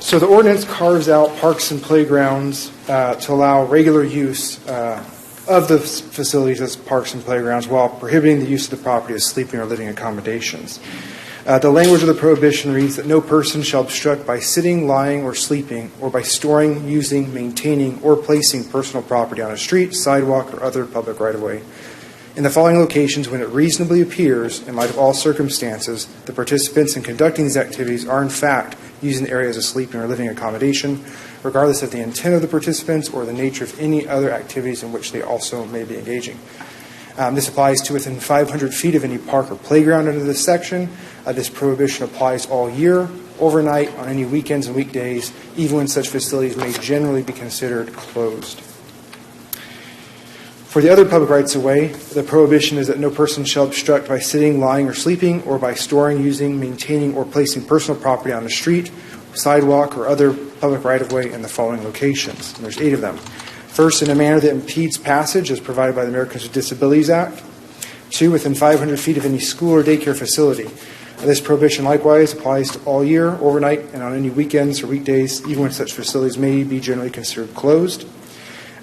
So the ordinance carves out parks and playgrounds to allow regular use of the facilities as parks and playgrounds while prohibiting the use of the property as sleeping or living accommodations. The language of the prohibition reads that no person shall obstruct by sitting, lying, or sleeping, or by storing, using, maintaining, or placing personal property on a street, sidewalk, or other public right-of-way in the following locations when it reasonably appears, in light of all circumstances, the participants in conducting these activities are in fact using the area as a sleeping or living accommodation, regardless of the intent of the participants or the nature of any other activities in which they also may be engaging. This applies to within 500 feet of any park or playground under this section. This prohibition applies all year, overnight, on any weekends and weekdays, even when such facilities may generally be considered closed. For the other public rights-of-way, the prohibition is that no person shall obstruct by sitting, lying, or sleeping, or by storing, using, maintaining, or placing personal property on a street, sidewalk, or other public right-of-way in the following locations. And there's 8 of them. First, in a manner that impedes passage as provided by the Americans with Disabilities Act. 2, within 500 feet of any school or daycare facility. This prohibition likewise applies to all year, overnight, and on any weekends or weekdays, even when such facilities may be generally considered closed.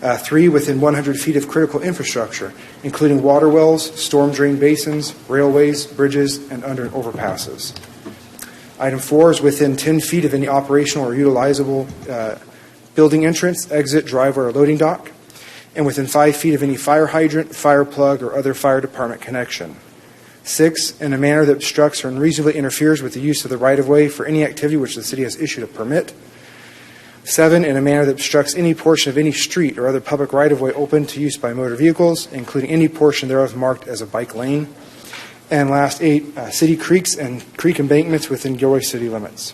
3, within 100 feet of critical infrastructure, including water wells, storm drain basins, railways, bridges, and under and overpasses. Item 4 is within 10 feet of any operational or utilizable building entrance, exit, driveway, or loading dock, and within 5 feet of any fire hydrant, fire plug, or other fire department connection. 6, in a manner that obstructs or unreasonably interferes with the use of the right-of-way for any activity which the city has issued a permit. 7, in a manner that obstructs any portion of any street or other public right-of-way open to use by motor vehicles, including any portion thereof marked as a bike lane. And last, 8, city creeks and creek embankments within Gilroy city limits.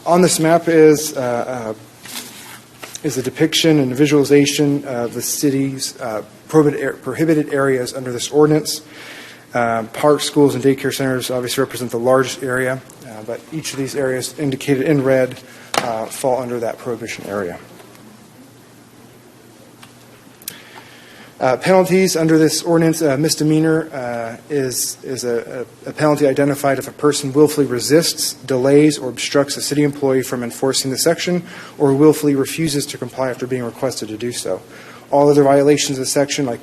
On this map is a depiction and a visualization of the city's prohibited areas under this ordinance. Parks, schools, and daycare centers obviously represent the largest area, but each of these areas indicated in red fall under that prohibition area. Penalties under this ordinance, misdemeanor is a penalty identified if a person willfully resists, delays, or obstructs a city employee from enforcing the section, or willfully refuses to comply after being requested to do so. All other violations of the section, like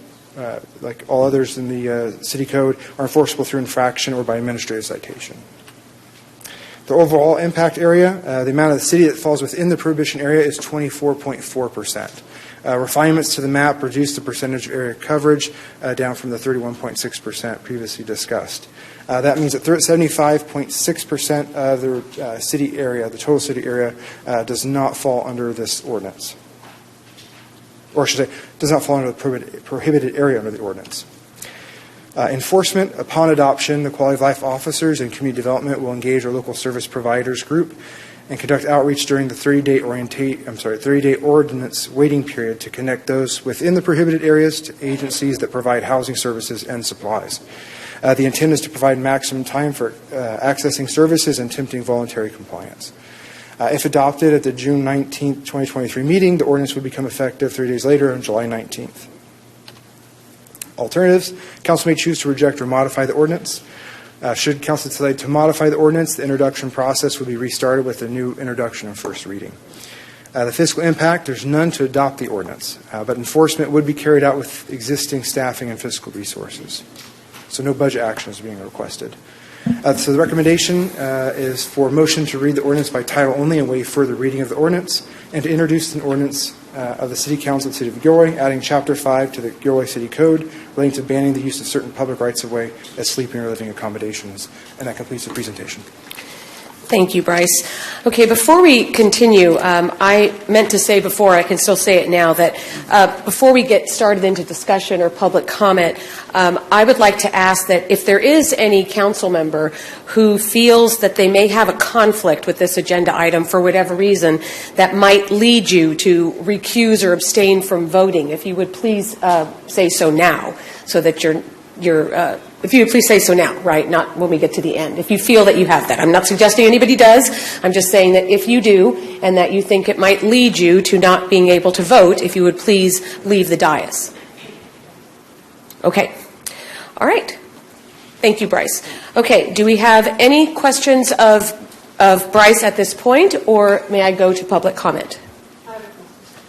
all others in the city code, are enforceable through infraction or by administrative citation. The overall impact area, the amount of the city that falls within the prohibition area, is 24.4%. Refinements to the map reduce the percentage of area coverage down from the 31.6% previously discussed. That means that 75.6% of the city area, the total city area, does not fall under this ordinance. Or I should say, does not fall under the prohibited area under the ordinance. Enforcement, upon adoption, the quality of life officers and community development will engage our local service providers group and conduct outreach during the 30-day ordinance waiting period to connect those within the prohibited areas to agencies that provide housing services and supplies. The intent is to provide maximum time for accessing services and attempting voluntary compliance. If adopted at the June 19, 2023 meeting, the ordinance would become effective 3 days later on July 19th. Alternatives, council may choose to reject or modify the ordinance. Should council decide to modify the ordinance, the introduction process would be restarted with a new introduction and first reading. The fiscal impact, there's none to adopt the ordinance, but enforcement would be carried out with existing staffing and fiscal resources. So no budget action is being requested. So the recommendation is for motion to read the ordinance by title only and waive further reading of the ordinance, and to introduce an ordinance of the City Council of the City of Gilroy, adding Chapter 5 to the Gilroy City Code relating to banning the use of certain public rights-of-way as sleeping or living accommodations. And that completes the presentation. Thank you, Bryce. Okay, before we continue, I meant to say before, I can still say it now, that before we get started into discussion or public comment, I would like to ask that if there is any council member who feels that they may have a conflict with this agenda item for whatever reason that might lead you to recuse or abstain from voting, if you would please say so now, so that if you would please say so now, right, not when we get to the end. If you feel that you have that. I'm not suggesting anybody does. I'm just saying that if you do and that you think it might lead you to not being able to vote, if you would please leave the dais. Okay. All right. Thank you, Bryce. Okay. Do we have any questions of Bryce at this point, or may I go to public comment?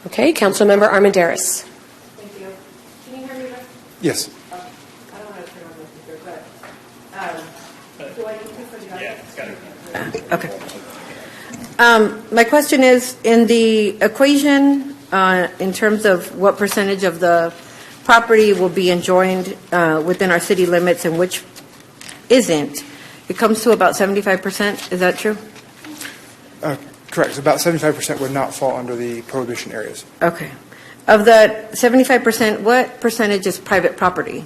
Okay. Councilmember Armendariz. Thank you. Can you hear me? Yes. Okay. My question is, in the equation, in terms of what percentage of the property will be enjoined within our city limits and which isn't, it comes to about 75%. Is that true? Correct. So about 75% would not fall under the prohibition areas. Okay. Of that 75%, what percentage is private property?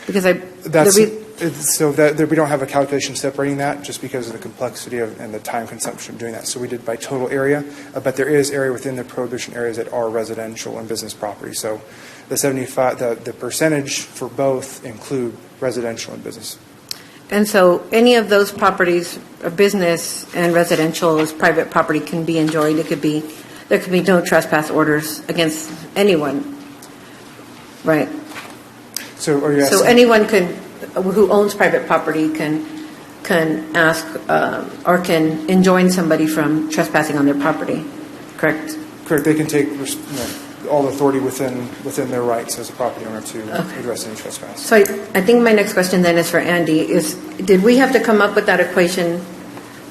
Because we don't have a calculation separating that just because of the complexity and the time consumption of doing that. So we did by total area, but there is area within the prohibition areas that are residential and business property. So the 75, the percentage for both include residential and business. And so any of those properties, business and residential as private property, can be enjoined. There could be no trespass orders against anyone, right? So are you asking? So anyone who owns private property can ask or can enjoin somebody from trespassing on their property, correct? Correct. They can take all authority within their rights as a property owner to address any trespass. So I think my next question then is for Andy. Did we have to come up with that equation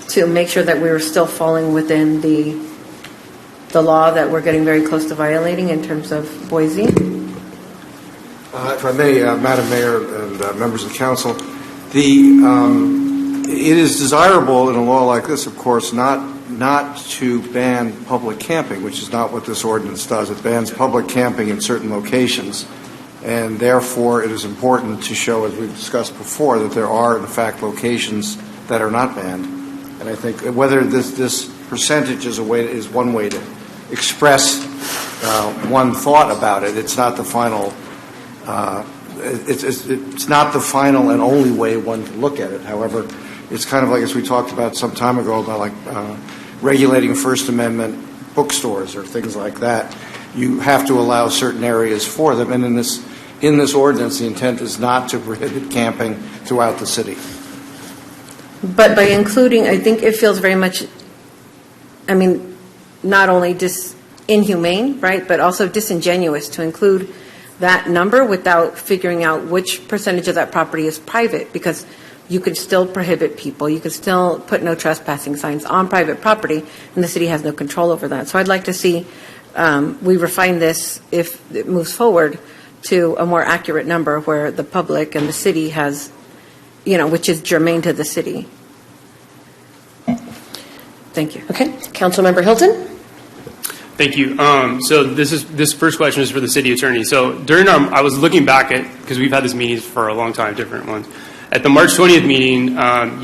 to make sure that we were still falling within the law that we're getting very close to violating in terms of Boise? If I may, Madam Mayor and members of the council, it is desirable in a law like this, of course, not to ban public camping, which is not what this ordinance does. It bans public camping in certain locations, and therefore it is important to show, as we've discussed before, that there are, in fact, locations that are not banned. And I think whether this percentage is one way to express one thought about it, it's not the final. It's not the final and only way one can look at it. However, it's kind of like, as we talked about some time ago, about regulating First Amendment bookstores or things like that. You have to allow certain areas for them, and in this ordinance, the intent is not to prohibit camping throughout the city. But by including, I think it feels very much, not only just inhumane, right, but also disingenuous to include that number without figuring out which percentage of that property is private, because you could still prohibit people. You could still put no trespassing signs on private property, and the city has no control over that. So I'd like to see we refine this, if it moves forward, to a more accurate number where the public and the city has, which is germane to the city. Thank you. Okay. Councilmember Hilton? Thank you. So this first question is for the city attorney. So I was looking back because we've had this meeting for a long time, different ones. At the March 20th meeting,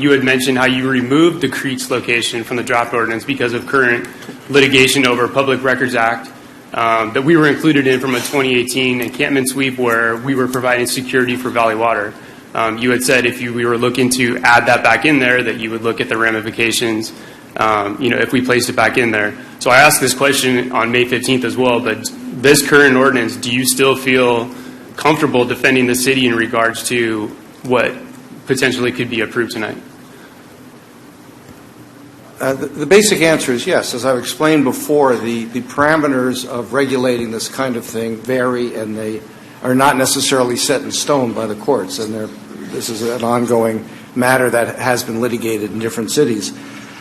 you had mentioned how you removed the Creeks location from the draft ordinance because of current litigation over Public Records Act that we were included in from a 2018 encampment sweep where we were providing security for Valley Water. You had said if we were looking to add that back in there, that you would look at the ramifications, if we placed it back in there. So I asked this question on May 15th as well, but this current ordinance, do you still feel comfortable defending the city in regards to what potentially could be approved tonight? The basic answer is yes. As I've explained before, the parameters of regulating this kind of thing vary, and they are not necessarily set in stone by the courts. And this is an ongoing matter that has been litigated in different cities.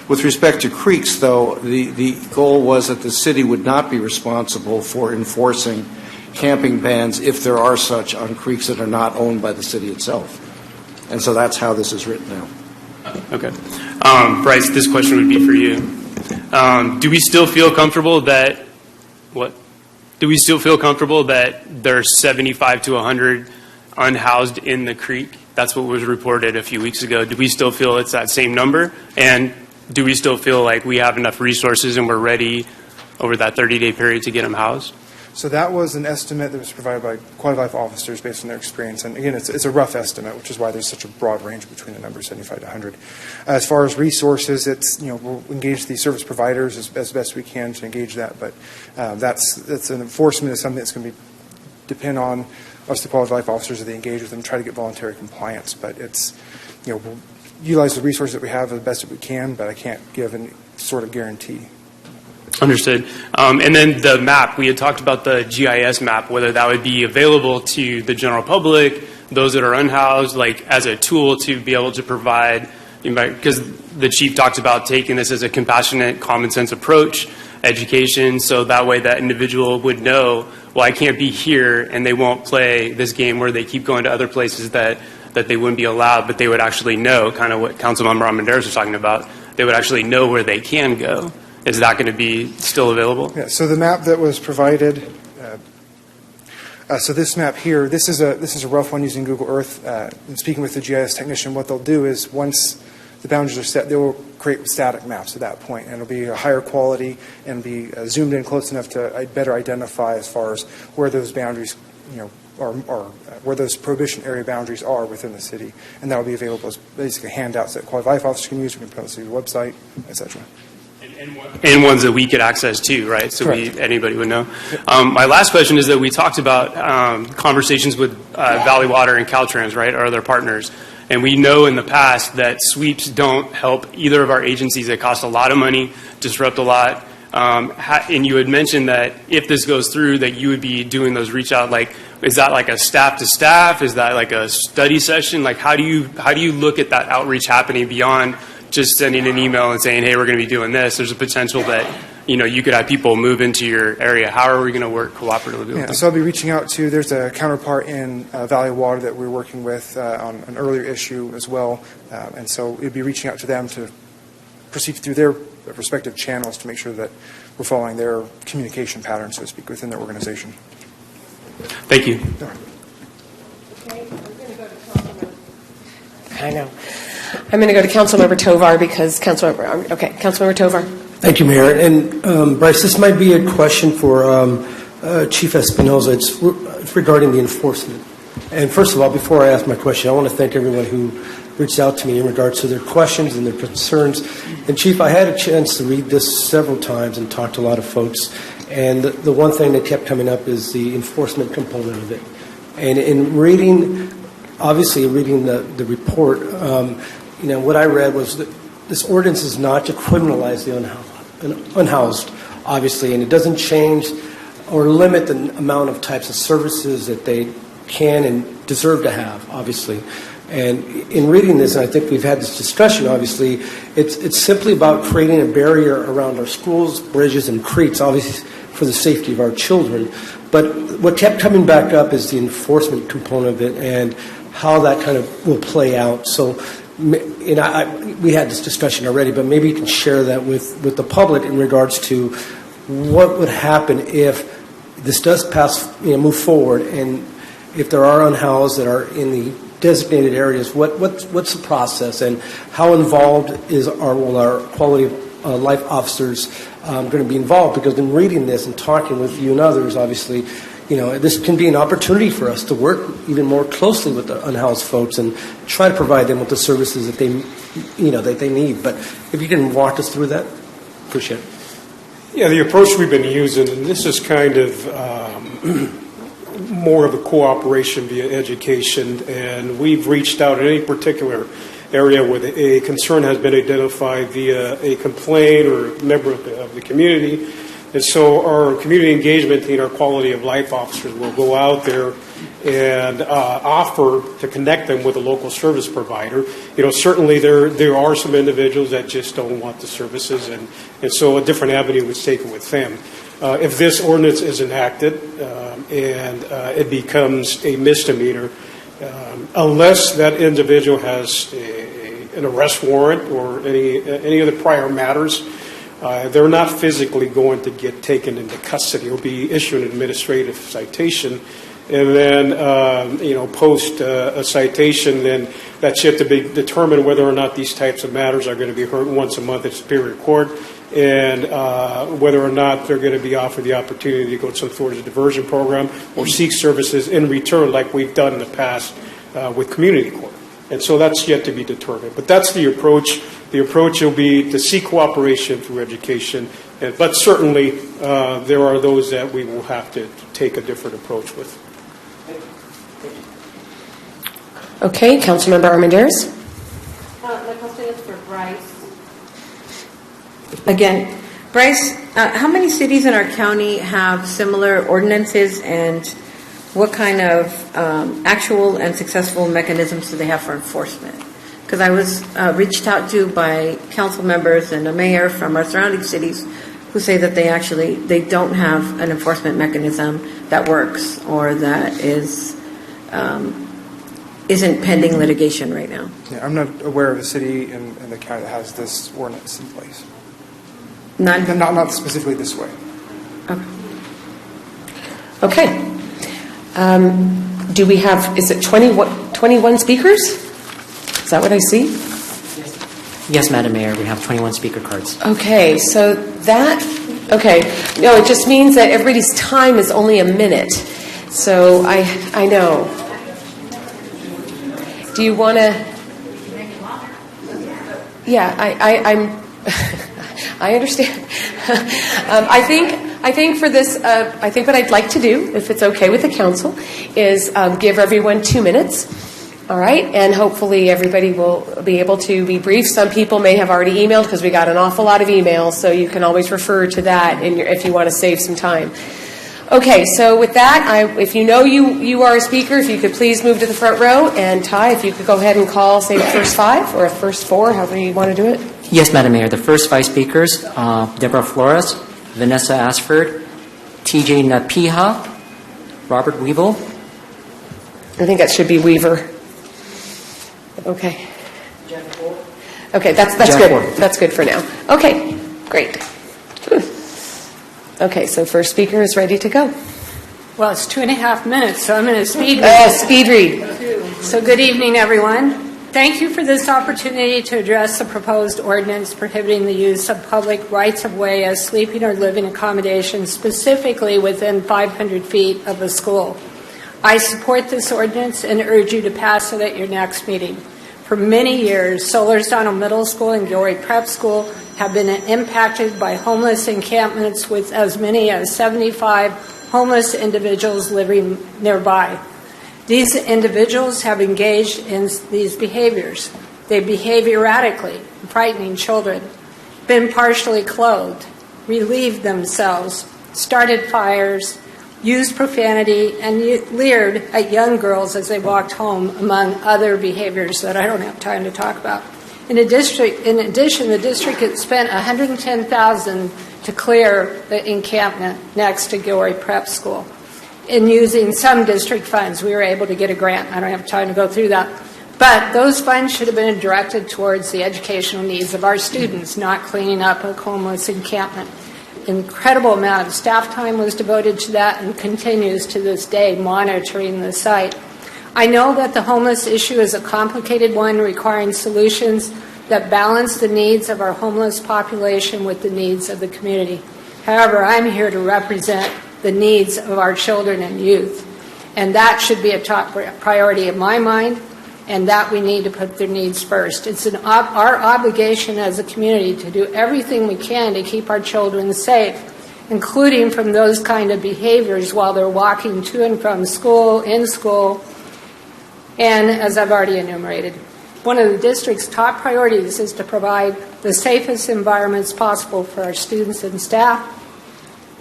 With respect to creeks, though, the goal was that the city would not be responsible for enforcing camping bans if there are such on creeks that are not owned by the city itself. And so that's how this is written now. Okay. Bryce, this question would be for you. Do we still feel comfortable that there's 75 to 100 unhoused in the creek? That's what was reported a few weeks ago. Do we still feel it's that same number? And do we still feel like we have enough resources and we're ready over that 30-day period to get them housed? So that was an estimate that was provided by quality life officers based on their experience. And again, it's a rough estimate, which is why there's such a broad range between the numbers 75 to 100. As far as resources, we'll engage the service providers as best we can to engage that. But that's an enforcement is something that's going to depend on us, the quality life officers, as they engage with them, try to get voluntary compliance. But we'll utilize the resources that we have as best that we can, but I can't give any sort of guarantee. Understood. And then the map, we had talked about the GIS map, whether that would be available to the general public, those that are unhoused, like as a tool to be able to provide, because the chief talked about taking this as a compassionate, common sense approach, education, so that way that individual would know, well, I can't be here, and they won't play this game where they keep going to other places that they wouldn't be allowed, but they would actually know, kind of what Councilmember Armendariz was talking about, they would actually know where they can go. Is that going to be still available? Yeah, so the map that was provided, so this map here, this is a rough one using Google Earth. And speaking with the GIS technician, what they'll do is once the boundaries are set, they will create static maps at that point, and it'll be a higher quality and be zoomed in close enough to better identify as far as where those boundaries, are where those prohibition area boundaries are within the city, and that will be available as basically handouts that quality life officers can use. We can put on the city website, etc. And ones that we could access too, right? So anybody would know. My last question is that we talked about conversations with Valley Water and Caltrans, right, our other partners. And we know in the past that sweeps don't help either of our agencies. They cost a lot of money, disrupt a lot. And you had mentioned that if this goes through, that you would be doing those reach out. Like, is that like a staff to staff? Is that like a study session? Like, how do you look at that outreach happening beyond just sending an email and saying, hey, we're going to be doing this? There's a potential that you could have people move into your area. How are we going to work cooperatively with them? So I'll be reaching out to, there's a counterpart in Valley Water that we're working with on an earlier issue as well. And so we'll be reaching out to them to proceed through their respective channels to make sure that we're following their communication patterns, so to speak, within their organization. Thank you. I know. I'm going to go to Councilmember Tovar because Councilmember Tovar. Thank you, Mayor. And Bryce, this might be a question for Chief Espinoza. It's regarding the enforcement. And first of all, before I ask my question, I want to thank everyone who reached out to me in regards to their questions and their concerns. And Chief, I had a chance to read this several times and talk to a lot of folks. And the one thing that kept coming up is the enforcement component of it. And in reading, obviously reading the report, what I read was that this ordinance is not to criminalize the unhoused, obviously, and it doesn't change or limit the amount of types of services that they can and deserve to have, obviously. And in reading this, and I think we've had this discussion, obviously, it's simply about creating a barrier around our schools, bridges, and creeks, obviously for the safety of our children. But what kept coming back up is the enforcement component of it and how that kind of will play out. So we had this discussion already, but maybe you can share that with the public in regards to what would happen if this does move forward, and if there are unhoused that are in the designated areas, what's the process, and how involved will our quality of life officers going to be involved? Because in reading this and talking with you and others, obviously, this can be an opportunity for us to work even more closely with the unhoused folks and try to provide them with the services that they need. But if you can walk us through that, appreciate it. Yeah, the approach we've been using, and this is kind of more of a cooperation via education, and we've reached out in any particular area where a concern has been identified via a complaint or a member of the community. And so our community engagement team, our quality of life officers, will go out there and offer to connect them with a local service provider. Certainly there are some individuals that just don't want the services, and so a different avenue was taken with them. If this ordinance is enacted and it becomes a misdemeanor, unless that individual has an arrest warrant or any other prior matters, they're not physically going to get taken into custody. It'll be issued an administrative citation, and then post a citation, then that's yet to be determined whether or not these types of matters are going to be heard once a month at Superior Court, and whether or not they're going to be offered the opportunity to go to some sort of diversion program or seek services in return, like we've done in the past with community court. And so that's yet to be determined. But that's the approach. The approach will be to seek cooperation through education. But certainly there are those that we will have to take a different approach with. Okay, Councilmember Armendariz. My question is for Bryce. Again, Bryce, how many cities in our county have similar ordinances, and what kind of actual and successful mechanisms do they have for enforcement? Because I was reached out to by council members and a mayor from our surrounding cities who say that they don't have an enforcement mechanism that works or that isn't pending litigation right now. Yeah, I'm not aware of a city in the county that has this ordinance in place. None? Not specifically this way. Okay. Do we have, is it 21 speakers? Is that what I see? Yes, Madam Mayor, we have 21 speaker cards. Okay, so no, it just means that everybody's time is only a minute. So I know. Do you want to? Yeah, I'm. I understand. I think for this, I think what I'd like to do, if it's okay with the council, is give everyone 2 minutes, All right, and hopefully everybody will be able to be brief. Some people may have already emailed because we got an awful lot of emails, so you can always refer to that if you want to save some time. Okay, so with that, if you know you are a speaker, if you could please move to the front row, and Ty, if you could go ahead and call, say, the first 5 or the first 4, however you want to do it. Yes, Madam Mayor. The first 5 speakers, Deborah Flores, Vanessa Ashford, TJ Napiha, Robert Weevil. I think that should be Weaver. Okay. Okay, that's good. Ford. That's good for now. Okay, great. Okay, so first speaker is ready to go. Well, it's 2.5 minutes, so I'm going to speed read. Speed read. So good evening, everyone. Thank you for this opportunity to address the proposed ordinance prohibiting the use of public rights-of-way as sleeping or living accommodations, specifically within 500 feet of a school. I support this ordinance and urge you to pass it at your next meeting. For many years, Solers Donald Middle School and Gilroy Prep School have been impacted by homeless encampments with as many as 75 homeless individuals living nearby. These individuals have engaged in these behaviors. They behave erratically, frightening children, been partially clothed, relieved themselves, started fires, used profanity, and leered at young girls as they walked home, among other behaviors that I don't have time to talk about. In addition, the district had spent $110,000 to clear the encampment next to Gilroy Prep School. In using some district funds, we were able to get a grant. I don't have time to go through that. But those funds should have been directed towards the educational needs of our students, not cleaning up a homeless encampment. Incredible amount of staff time was devoted to that and continues to this day monitoring the site. I know that the homeless issue is a complicated one requiring solutions that balance the needs of our homeless population with the needs of the community. However, I'm here to represent the needs of our children and youth, and that should be a top priority in my mind, and that we need to put their needs first. It's our obligation as a community to do everything we can to keep our children safe, including from those kind of behaviors while they're walking to and from school, in school, and as I've already enumerated. One of the district's top priorities is to provide the safest environments possible for our students and staff.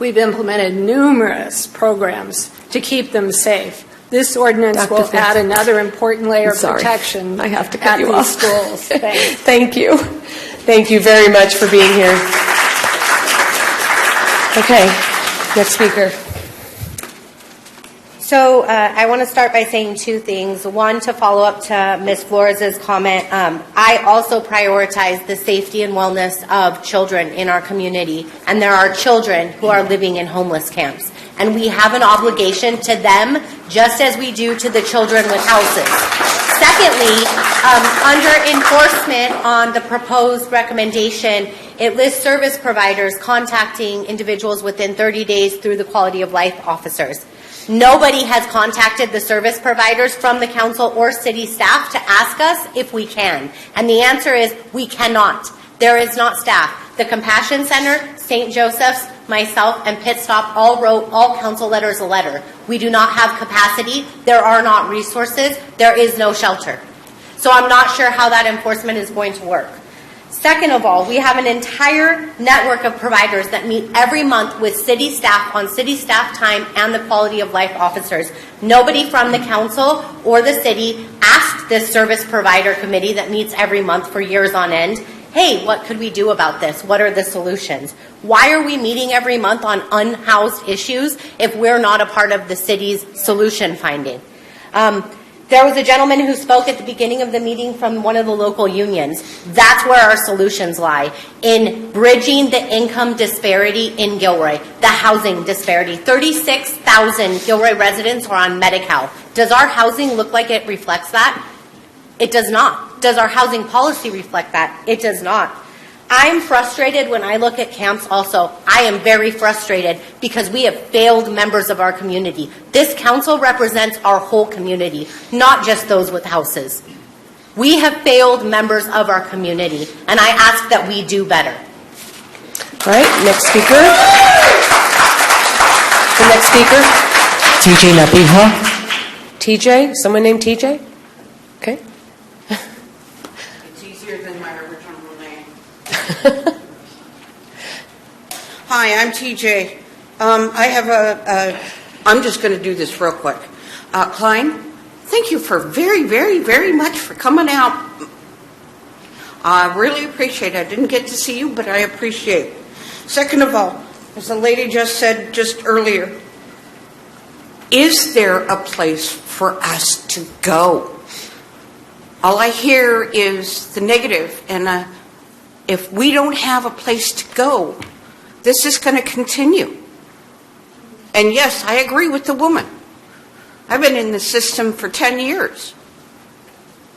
We've implemented numerous programs to keep them safe. This ordinance will add another important layer of protection I have to cut at you these off. schools. Thanks. Thank you. Thank you very much for being here. Okay, next speaker. So I want to start by saying 2 things. One, to follow up to Ms. Flores' comment, I also prioritize the safety and wellness of children in our community. And there are children who are living in homeless camps. And we have an obligation to them just as we do to the children with houses. Secondly, under enforcement on the proposed recommendation, it lists service providers contacting individuals within 30 days through the quality of life officers. Nobody has contacted the service providers from the council or city staff to ask us if we can. And the answer is we cannot. There is not staff. The Compassion Center, St. Joseph's, myself, and Pit Stop all wrote all council letters a letter. We do not have capacity. There are not resources. There is no shelter. So I'm not sure how that enforcement is going to work. Second of all, we have an entire network of providers that meet every month with city staff on city staff time and the quality of life officers. Nobody from the council or the city asked this service provider committee that meets every month for years on end, hey, what could we do about this? What are the solutions? Why are we meeting every month on unhoused issues if we're not a part of the city's solution finding? There was a gentleman who spoke at the beginning of the meeting from one of the local unions. That's where our solutions lie, in bridging the income disparity in Gilroy, the housing disparity. 36,000 Gilroy residents are on Medi-Cal. Does our housing look like it reflects that? It does not. Does our housing policy reflect that? It does not. I'm frustrated when I look at camps also. I am very frustrated because we have failed members of our community. This council represents our whole community, not just those with houses. We have failed members of our community, and I ask that we do better. All right, next speaker. The next speaker. TJ Napiha. TJ? Someone named TJ? Hi, I'm TJ. I'm just going to do this real quick. Klein, thank you for very, very, very much for coming out. I really appreciate it. I didn't get to see you, but I appreciate it. Second of all, as the lady just said just earlier, is there a place for us to go? All I hear is the negative, and if we don't have a place to go, this is going to continue. And yes, I agree with the woman. I've been in the system for 10 years.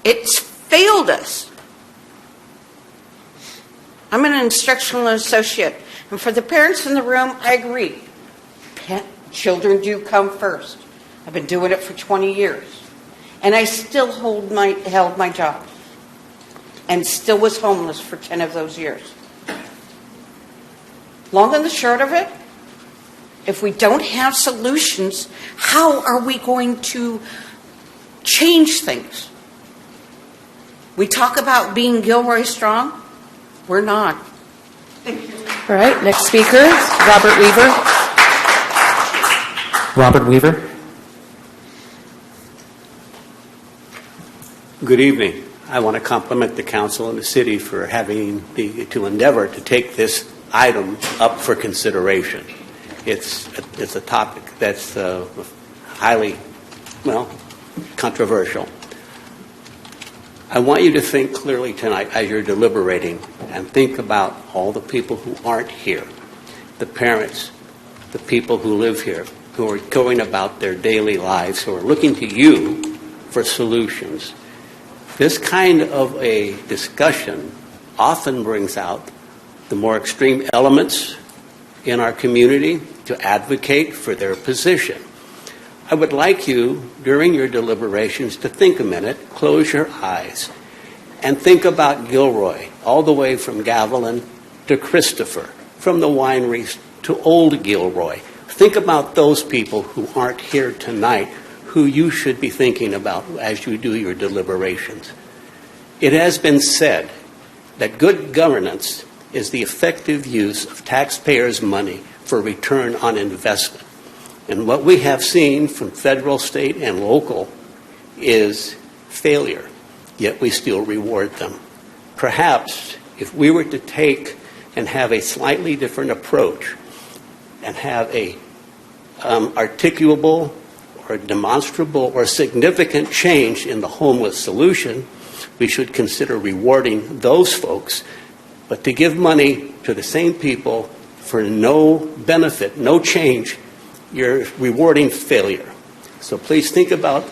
It's failed us. I'm an instructional associate, and for the parents in the room, I agree. Children do come first. I've been doing it for 20 years. And I still held my job and still was homeless for 10 of those years. Long and the short of it, if we don't have solutions, how are we going to change things? We talk about being Gilroy strong. We're not. All right, next speaker, Robert Weaver. Robert Weaver. Good evening. I want to compliment the council and the city for having to endeavor to take this item up for consideration. It's a topic that's highly, controversial. I want you to think clearly tonight as you're deliberating and think about all the people who aren't here, the parents, the people who live here, who are going about their daily lives, who are looking to you for solutions. This kind of a discussion often brings out the more extreme elements in our community to advocate for their position. I would like you, during your deliberations, to think a minute, close your eyes, and think about Gilroy, all the way from Gavilan to Christopher, from the wineries to Old Gilroy. Think about those people who aren't here tonight, who you should be thinking about as you do your deliberations. It has been said that good governance is the effective use of taxpayers' money for return on investment. And what we have seen from federal, state, and local is failure, yet we still reward them. Perhaps if we were to take and have a slightly different approach and have a articulable or demonstrable or significant change in the homeless solution, we should consider rewarding those folks. But to give money to the same people for no benefit, no change, you're rewarding failure. So please think about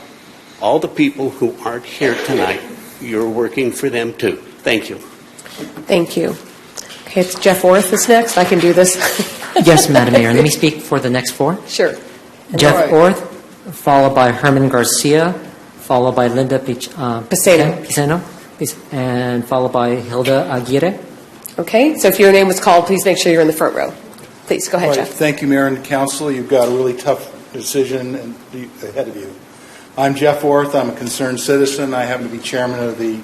all the people who aren't here tonight. You're working for them too. Thank you. Thank you. Okay, it's Jeff Orth is next. I can do this. Yes, Madam Mayor. Let me speak for the next four. Sure. Jeff Orth, followed by Herman Garcia, followed by Linda Piceno, and followed by Hilda Aguirre. Okay, so if your name was called, please make sure you're in the front row. Please, go ahead, Right. Jeff. Thank you, Mayor and Council. You've got a really tough decision ahead of you. I'm Jeff Orth. I'm a concerned citizen. I happen to be chairman of the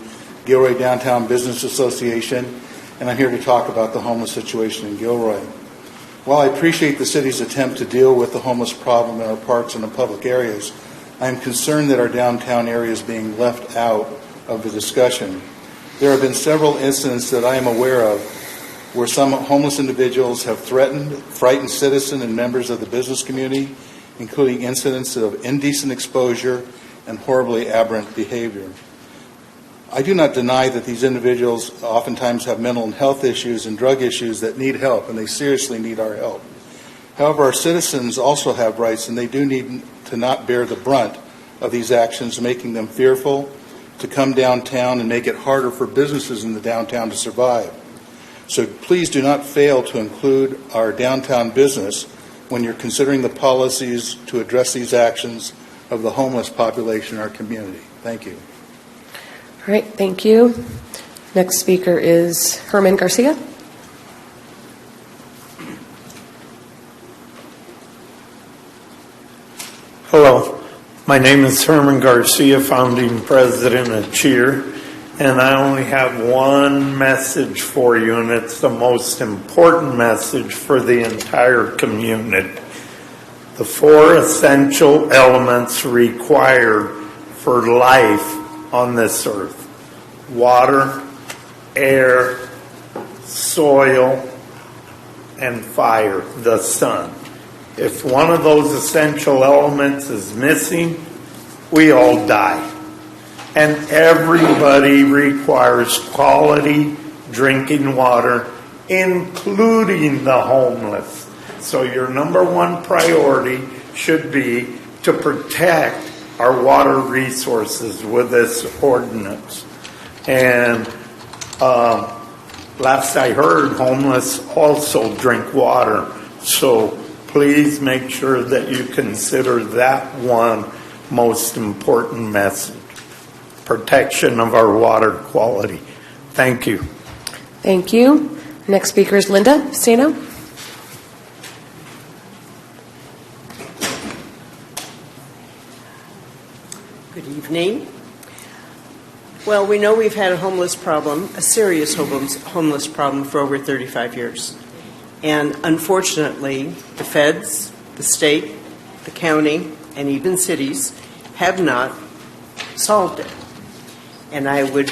Gilroy Downtown Business Association, and I'm here to talk about the homeless situation in Gilroy. While I appreciate the city's attempt to deal with the homeless problem in our parks and the public areas, I am concerned that our downtown area is being left out of the discussion. There have been several incidents that I am aware of where some homeless individuals have frightened citizens and members of the business community, including incidents of indecent exposure and horribly aberrant behavior. I do not deny that these individuals oftentimes have mental health issues and drug issues that need help, and they seriously need our help. However, our citizens also have rights, and they do need to not bear the brunt of these actions, making them fearful to come downtown and make it harder for businesses in the downtown to survive. So please do not fail to include our downtown business when you're considering the policies to address these actions of the homeless population in our community. Thank you. All right, thank you. Next speaker is Herman Garcia. Hello, my name is Herman Garcia, founding president of CHEER, And I only have one message for you, and it's the most important message for the entire community. The 4 essential elements required for life on this earth: water, air, soil, and fire, the sun. If one of those essential elements is missing, we all die. And everybody requires quality drinking water, including the homeless. So your number one priority should be to protect our water resources with this ordinance. And last I heard, homeless also drink water. So please make sure that you consider that one most important message: protection of our water quality. Thank you. Thank you. Next speaker is Linda Pisano. Good evening. Well, we know we've had a homeless problem, a serious homeless problem for over 35 years. And unfortunately, the feds, the state, the county, and even cities have not solved it. And I would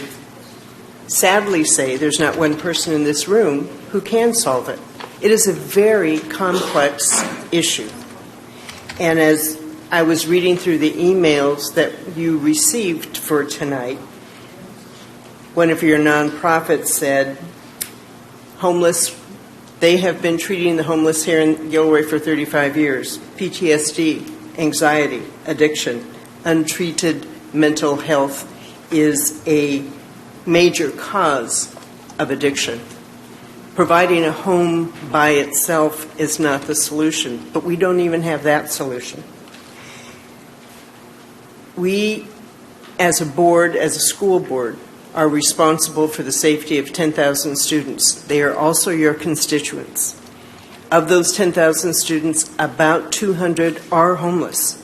sadly say there's not one person in this room who can solve it. It is a very complex issue. And as I was reading through the emails that you received for tonight, one of your nonprofits said, they have been treating the homeless here in Gilroy for 35 years. PTSD, anxiety, addiction, untreated mental health is a major cause of addiction. Providing a home by itself is not the solution, but we don't even have that solution. We, as a board, as a school board, are responsible for the safety of 10,000 students. They are also your constituents. Of those 10,000 students, about 200 are homeless.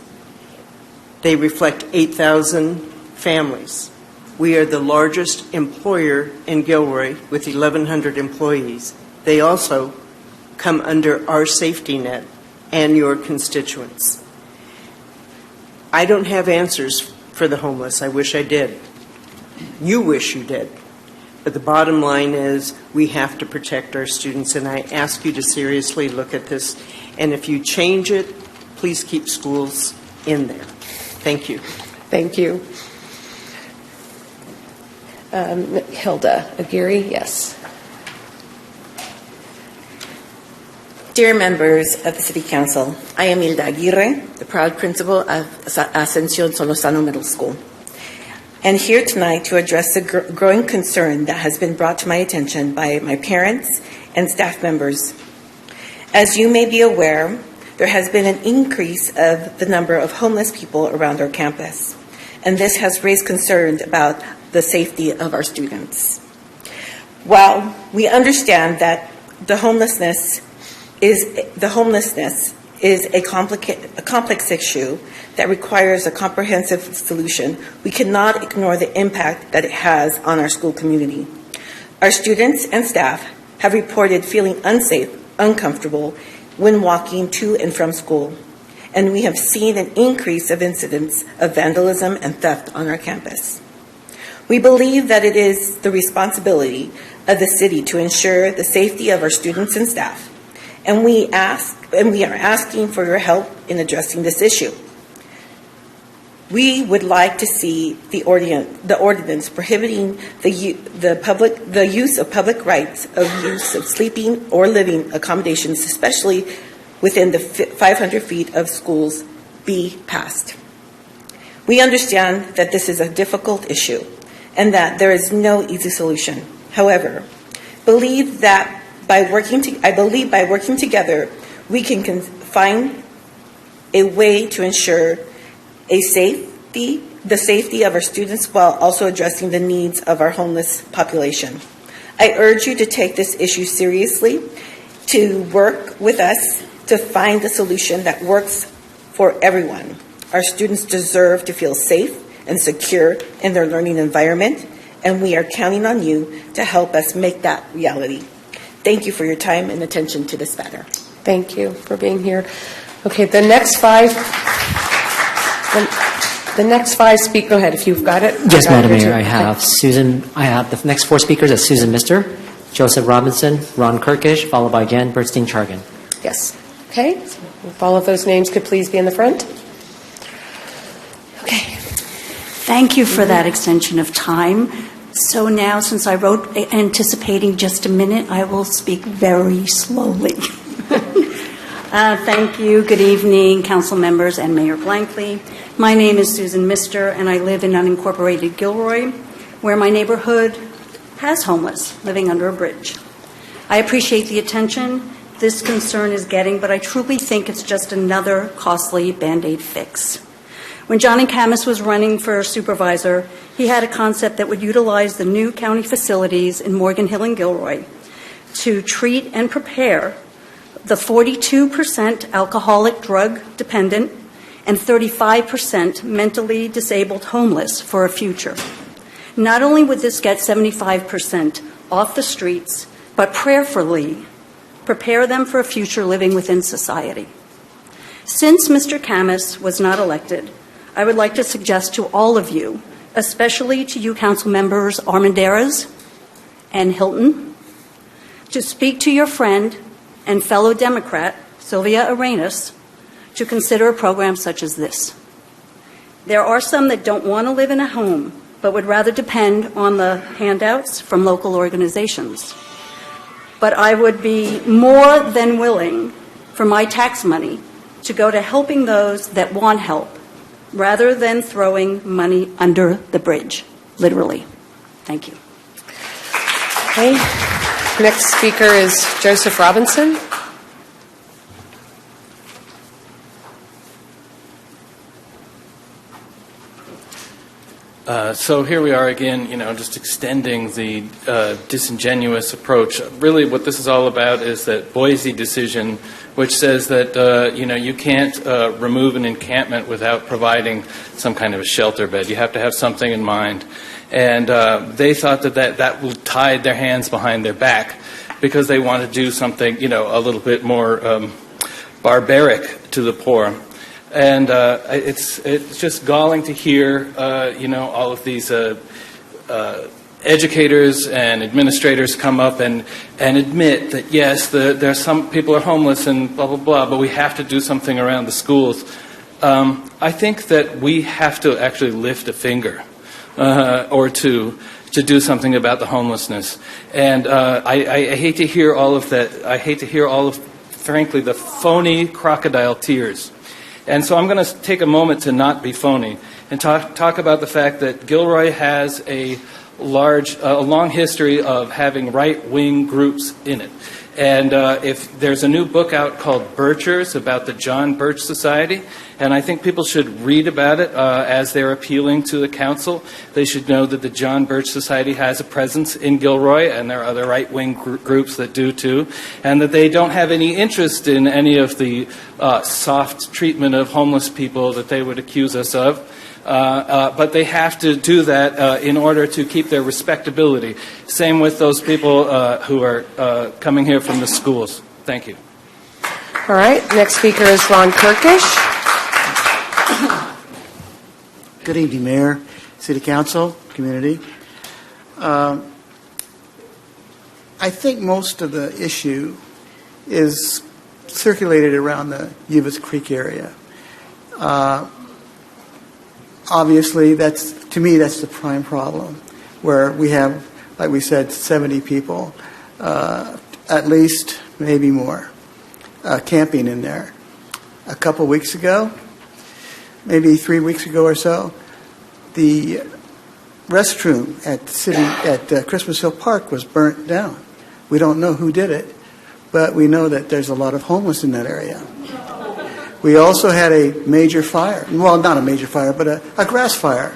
They reflect 8,000 families. We are the largest employer in Gilroy with 1,100 employees. They also come under our safety net and your constituents. I don't have answers for the homeless. I wish I did. You wish you did. But the bottom line is we have to protect our students, and I ask you to seriously look at this. And if you change it, please keep schools in there. Thank you. Thank you. Hilda Aguirre, yes. Dear members of the City Council, I am Hilda Aguirre, the proud principal of Ascension Solosano Middle School, and here tonight to address the growing concern that has been brought to my attention by my parents and staff members. As you may be aware, there has been an increase of the number of homeless people around our campus, and this has raised concerns about the safety of our students. While we understand that the homelessness is a complex issue that requires a comprehensive solution, we cannot ignore the impact that it has on our school community. Our students and staff have reported feeling unsafe, uncomfortable when walking to and from school, and we have seen an increase of incidents of vandalism and theft on our campus. We believe that it is the responsibility of the city to ensure the safety of our students and staff, and we are asking for your help in addressing this issue. We would like to see the ordinance prohibiting the use of public rights of use of sleeping or living accommodations, especially within the 500 feet of schools, be passed. We understand that this is a difficult issue and that there is no easy solution. However, I believe by working together, we can find a way to ensure the safety of our students while also addressing the needs of our homeless population. I urge you to take this issue seriously, to work with us to find a solution that works for everyone. Our students deserve to feel safe and secure in their learning environment, and we are counting on you to help us make that reality. Thank you for your time and attention to this matter. Thank you for being here. Okay, the next five speak. Go ahead if you've got it. Yes, I got Madam it Mayor, too. I have Susan. I have the next 4 speakers as Susan Mister, Joseph Robinson, Ron Kirkish, followed by Jan Bernstein-Chargan. Yes. Okay. If all of those names could please be in the front. Okay. Thank you for that extension of time. So now, since I wrote anticipating just a minute, I will speak very slowly. Thank you. Good evening, council members and Mayor Blankley. My name is Susan Mister, and I live in unincorporated Gilroy, where my neighborhood has homeless living under a bridge. I appreciate the attention this concern is getting, but I truly think it's just another costly Band-Aid fix. When Johnny Camus was running for supervisor, he had a concept that would utilize the new county facilities in Morgan Hill and Gilroy to treat and prepare the 42% alcoholic drug dependent and 35% mentally disabled homeless for a future. Not only would this get 75% off the streets, but prayerfully prepare them for a future living within society. Since Mr. Camus was not elected, I would like to suggest to all of you, especially to you council members Armendaris and Hilton, to speak to your friend and fellow Democrat, Sylvia Arenas, to consider a program such as this. There are some that don't want to live in a home, but would rather depend on the handouts from local organizations. But I would be more than willing for my tax money to go to helping those that want help, rather than throwing money under the bridge, literally. Thank you. Okay. Next speaker is Joseph Robinson. So here we are again, just extending the disingenuous approach. Really what this is all about is that Boise decision, which says that, you can't remove an encampment without providing some kind of a shelter bed. You have to have something in mind. And they thought that would tie their hands behind their back because they want to do something, a little bit more barbaric to the poor. And it's just galling to hear, all of these educators and administrators come up and admit that, yes, there are some people are homeless and blah, blah, blah, but we have to do something around the schools. I think that we have to actually lift a finger or two to do something about the homelessness. And I hate to hear all of that. I hate to hear all of, frankly, the phony crocodile tears. And so I'm going to take a moment to not be phony and talk about the fact that Gilroy has a long history of having right-wing groups in it. And if there's a new book out called Birchers about the John Birch Society, and I think people should read about it as they're appealing to the council. They should know that the John Birch Society has a presence in Gilroy, and there are other right-wing groups that do too, and that they don't have any interest in any of the soft treatment of homeless people that they would accuse us of. But they have to do that in order to keep their respectability. Same with those people who are coming here from the schools. Thank you. All right. Next speaker is Ron Kirkish. Good evening, Mayor, City Council, community. I think most of the issue is circulated around the Yuvas Creek area. Obviously, to me, that's the prime problem, where we have, like we said, 70 people, at least, maybe more, camping in there. A couple weeks ago, maybe 3 weeks ago or so, the restroom at Christmas Hill Park was burnt down. We don't know who did it, but we know that there's a lot of homeless in that area. We also had a major fire. Well, not a major fire, but a grass fire.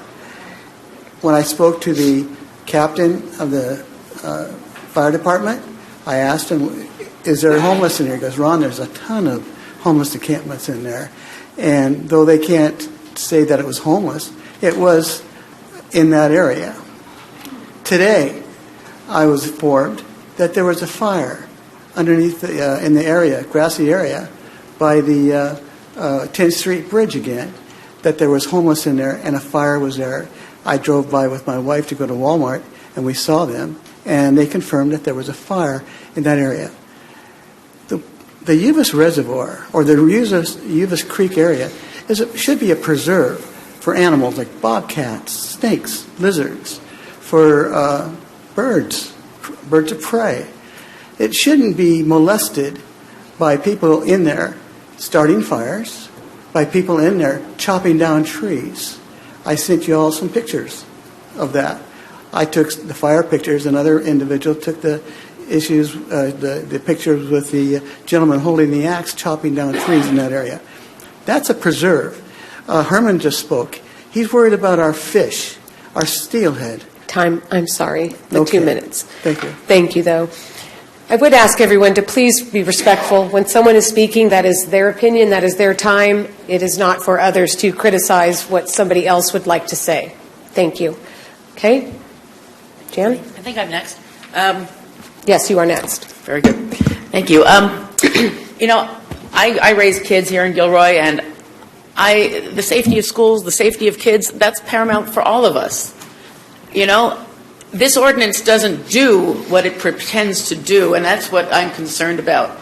When I spoke to the captain of the fire department, I asked him, is there homeless in here? He goes, Ron, there's a ton of homeless encampments in there. And though they can't say that it was homeless, it was in that area. Today, I was informed that there was a fire underneath in the area, grassy area, by the 10th Street Bridge again, that there was homeless in there and a fire was there. I drove by with my wife to go to Walmart, and we saw them, and they confirmed that there was a fire in that area. The Uvis Reservoir, or the Uvis Creek area, should be a preserve for animals like bobcats, snakes, lizards, for birds of prey. It shouldn't be molested by people in there starting fires, by people in there chopping down trees. I sent you all some pictures of that. I took the fire pictures. Another individual took the pictures with the gentleman holding the axe chopping down trees in that area. That's a preserve. Herman just spoke. He's worried about our fish, our steelhead. Time, I'm sorry, the Okay. 2 minutes. Thank you. Thank you, though. I would ask everyone to please be respectful. When someone is speaking, that is their opinion, that is their time. It is not for others to criticize what somebody else would like to say. Thank you. Okay? Jan? I think I'm next. Yes, you are next. Very good. Thank you. I raise kids here in Gilroy, and the safety of schools, the safety of kids, that's paramount for all of us. This ordinance doesn't do what it pretends to do, and that's what I'm concerned about.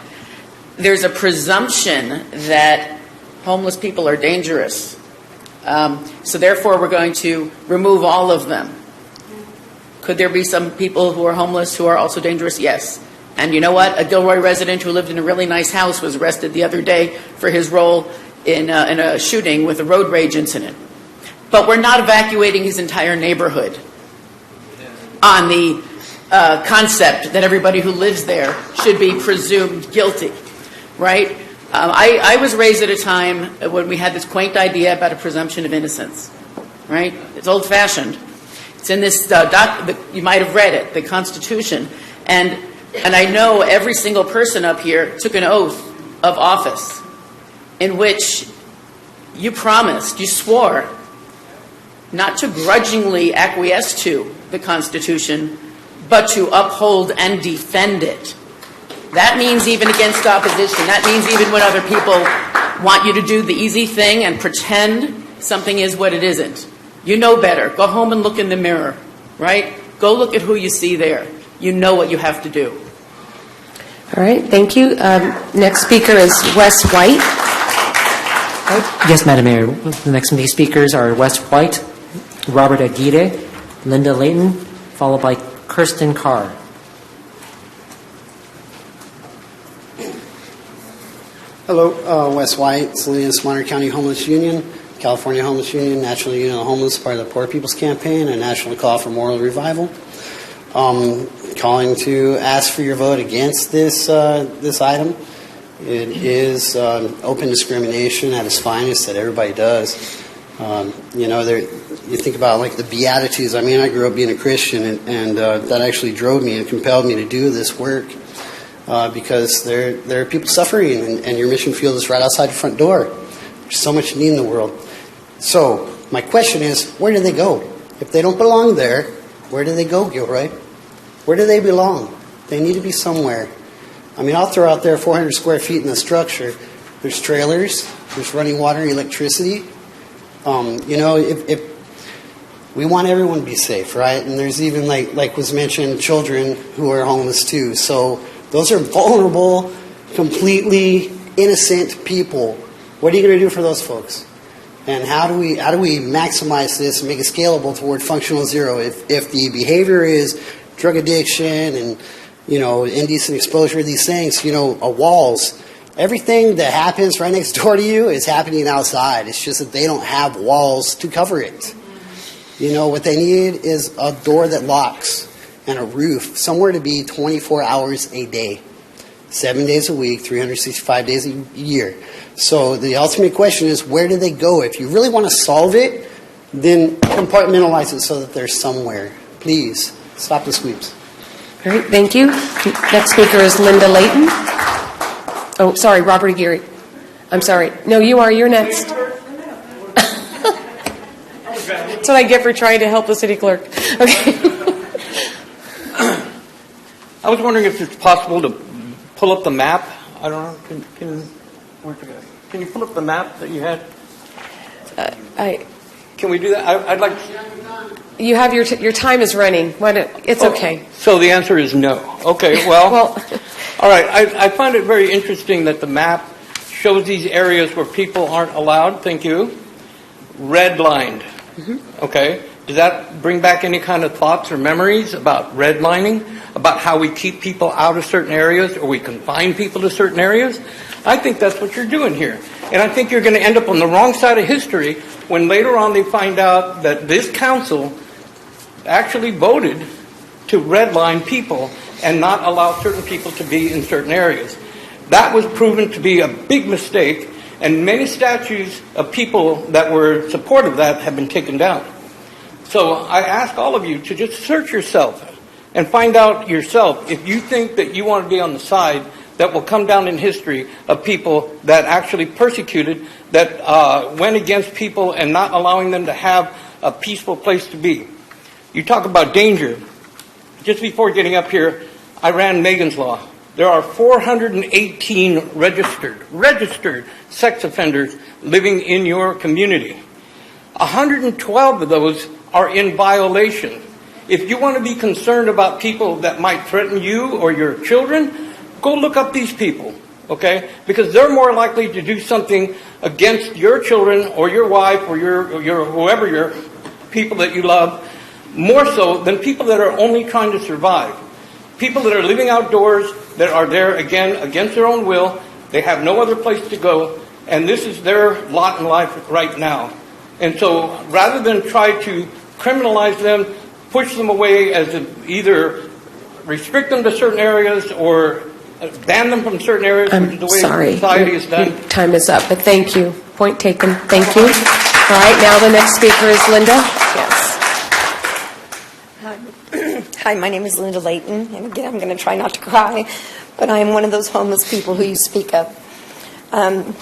There's a presumption that homeless people are dangerous. So therefore, we're going to remove all of them. Could there be some people who are homeless who are also dangerous? Yes. And you know what? A Gilroy resident who lived in a really nice house was arrested the other day for his role in a shooting with a road rage incident. But we're not evacuating his entire neighborhood on the concept that everybody who lives there should be presumed guilty, right? I was raised at a time when we had this quaint idea about a presumption of innocence, right? It's old-fashioned. It's in this you might have read it, the Constitution, and I know every single person up here took an oath of office in which you promised, you swore not to grudgingly acquiesce to the Constitution, but to uphold and defend it. That means even against opposition. That means even when other people want you to do the easy thing and pretend something is what it isn't. You know better. Go home and look in the mirror, right? Go look at who you see there. You know what you have to do. All right, thank you. Next speaker is Wes White. Yes, Madam Mayor. The next speakers are Wes White, Robert Aguirre, Linda Layton, followed by Kirsten Carr. Hello, Wes White, Salinas Monterey County Homeless Union, California Homeless Union, National Union of the Homeless, part of the Poor People's Campaign, and National Call for Moral Revival. Calling to ask for your vote against this item. It is open discrimination at its finest that everybody does. You think about like the Beatitudes. I mean, I grew up being a Christian, and that actually drove me and compelled me to do this work because there are people suffering, and your mission field is right outside your front door. There's so much need in the world. So my question is, where do they go? If they don't belong there, where do they go, Gilroy? Where do they belong? They need to be somewhere. I mean, I'll throw out there 400 square feet in the structure. There's trailers, there's running water, electricity. If we want everyone to be safe, right? And there's even, like was mentioned, children who are homeless too. So those are vulnerable, completely innocent people. What are you going to do for those folks? And how do we maximize this and make it scalable toward functional zero? If the behavior is drug addiction and indecent exposure to these things, walls. Everything that happens right next door to you is happening outside. It's just that they don't have walls to cover it. What they need is a door that locks and a roof, somewhere to be 24 hours a day, 7 days a week, 365 days a year. So the ultimate question is, where do they go? If you really want to solve it, then compartmentalize it so that they're somewhere. Please, stop the sweeps. All right, thank you. Next speaker is Linda Layton. Oh, sorry, Robert Aguirre. I'm sorry. No, you are. You're next. That's what I get for trying to help the city clerk. Okay. I was wondering if it's possible to pull up the map. I don't know. Can you pull up the map that you had? Can we do that? I'd like. You have your time is running. It's okay. So the answer is no. Okay. Well. All right. I find it very interesting that the map shows these areas where people aren't allowed. Thank you. Redlined. Okay. Does that bring back any kind of thoughts or memories about redlining, about how we keep people out of certain areas or we confine people to certain areas? I think that's what you're doing here. And I think you're going to end up on the wrong side of history when later on they find out that this council actually voted to redline people and not allow certain people to be in certain areas. That was proven to be a big mistake, and many statues of people that were supportive of that have been taken down. So I ask all of you to just search yourself and find out yourself if you think that you want to be on the side that will come down in history of people that actually persecuted, that went against people and not allowing them to have a peaceful place to be. You talk about danger. Just before getting up here, I ran Megan's Law. There are 418 registered sex offenders living in your community. 112 of those are in violation. If you want to be concerned about people that might threaten you or your children, go look up these people, okay? Because they're more likely to do something against your children or your wife or your whoever your people that you love, more so than people that are only trying to survive. People that are living outdoors, that are there, again, against their own will. They have no other place to go, and this is their lot in life right now. And so rather than try to criminalize them, push them away as either restrict them to certain areas or ban them from certain areas, which is the way society is done. Time is up, but thank you. Point taken. Thank you. All right, now the next speaker is Linda. Yes. Hi, my name is Linda Layton, and again, I'm going to try not to cry, but I am one of those homeless people who you speak of. I'm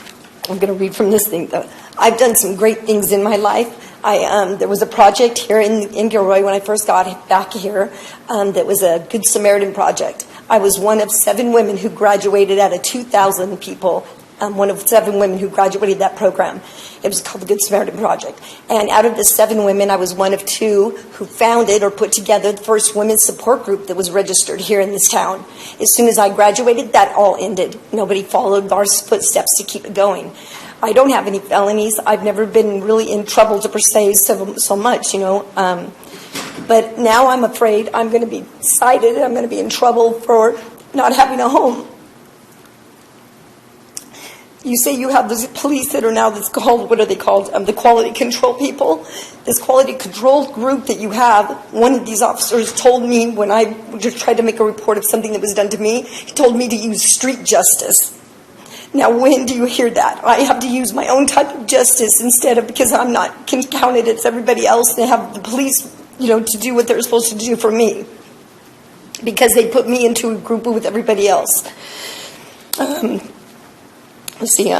going to read from this thing, though. I've done some great things in my life. There was a project here in Gilroy when I first got back here that was a Good Samaritan project. I was one of 7 women who graduated out of 2,000 people. One of 7 women who graduated that program. It was called the Good Samaritan Project. And out of the 7 women, I was one of 2 who founded or put together the first women's support group that was registered here in this town. As soon as I graduated, that all ended. Nobody followed our footsteps to keep it going. I don't have any felonies. I've never been really in trouble to per se so much, you know. But now I'm afraid I'm going to be cited. I'm going to be in trouble for not having a home. You say you have the police that are now that's called, what are they called? The quality control people. This quality control group that you have, one of these officers told me when I just tried to make a report of something that was done to me, he told me to use street justice. Now, when do you hear that? I have to use my own type of justice instead of, because I'm not counted as everybody else, and have the police, you know, to do what they're supposed to do for me. Because they put me into a group with everybody else. Let's see.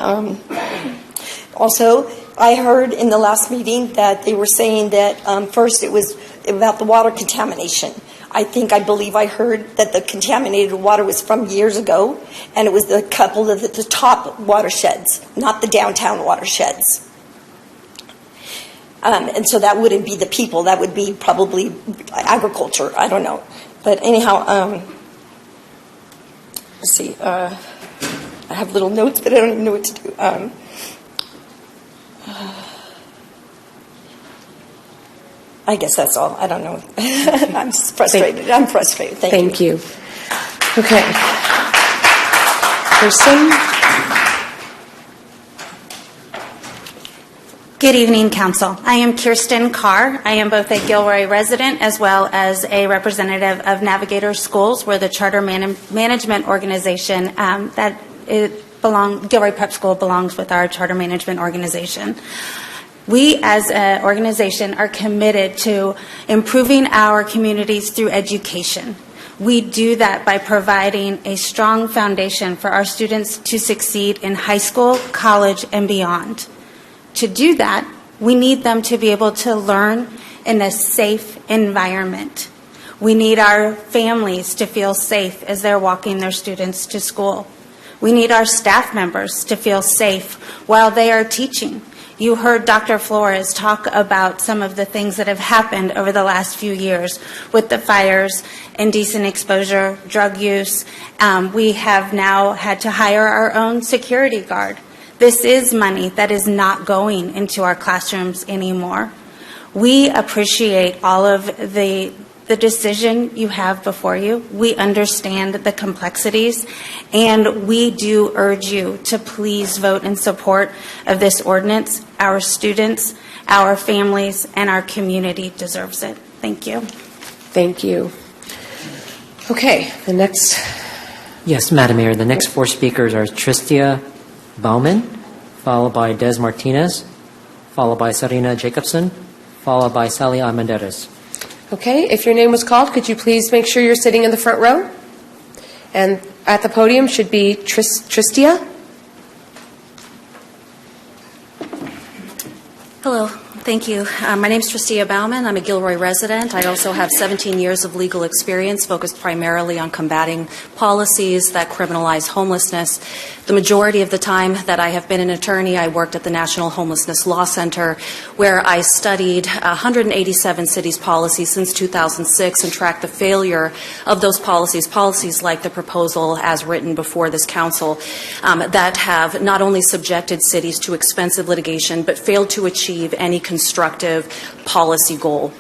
Also, I heard in the last meeting that they were saying that first it was about the water contamination. I believe I heard that the contaminated water was from years ago, and it was the couple of the top watersheds, not the downtown watersheds. And so that wouldn't be the people. That would be probably agriculture. I don't know. But anyhow, let's see. I have little notes, but I don't even know what to do. I guess that's all. I don't know. I'm frustrated. I'm frustrated. Thank you. Okay. Kirsten? Good evening, Council. I am Kirsten Carr. I am both a Gilroy resident as well as a representative of Navigator Schools. We're the charter management organization Gilroy Prep School belongs with our charter management organization. We as an organization are committed to improving our communities through education. We do that by providing a strong foundation for our students to succeed in high school, college, and beyond. To do that, we need them to be able to learn in a safe environment. We need our families to feel safe as they're walking their students to school. We need our staff members to feel safe while they are teaching. You heard Dr. Flores talk about some of the things that have happened over the last few years with the fires, indecent exposure, drug use. We have now had to hire our own security guard. This is money that is not going into our classrooms anymore. We appreciate all of the decision you have before you. We understand the complexities, and we do urge you to please vote in support of this ordinance. Our students, our families, and our community deserves it. Thank you. Thank you. Okay, the next. Yes, Madam Mayor. The next 4 speakers are Tristia Baumann, followed by Des Martinez, followed by Serena Jacobson, followed by Sally Almendarez. Okay, if your name was called, could you please make sure you're sitting in the front row? And at the podium should be Tristia. Hello, thank you. My name is Tristia Baumann. I'm a Gilroy resident. I also have 17 years of legal experience focused primarily on combating policies that criminalize homelessness. The majority of the time that I have been an attorney, I worked at the National Homelessness Law Center, where I studied 187 cities' policies since 2006 and tracked the failure of those policies like the proposal as written before this council, that have not only subjected cities to expensive litigation, but failed to achieve any constructive policy goal.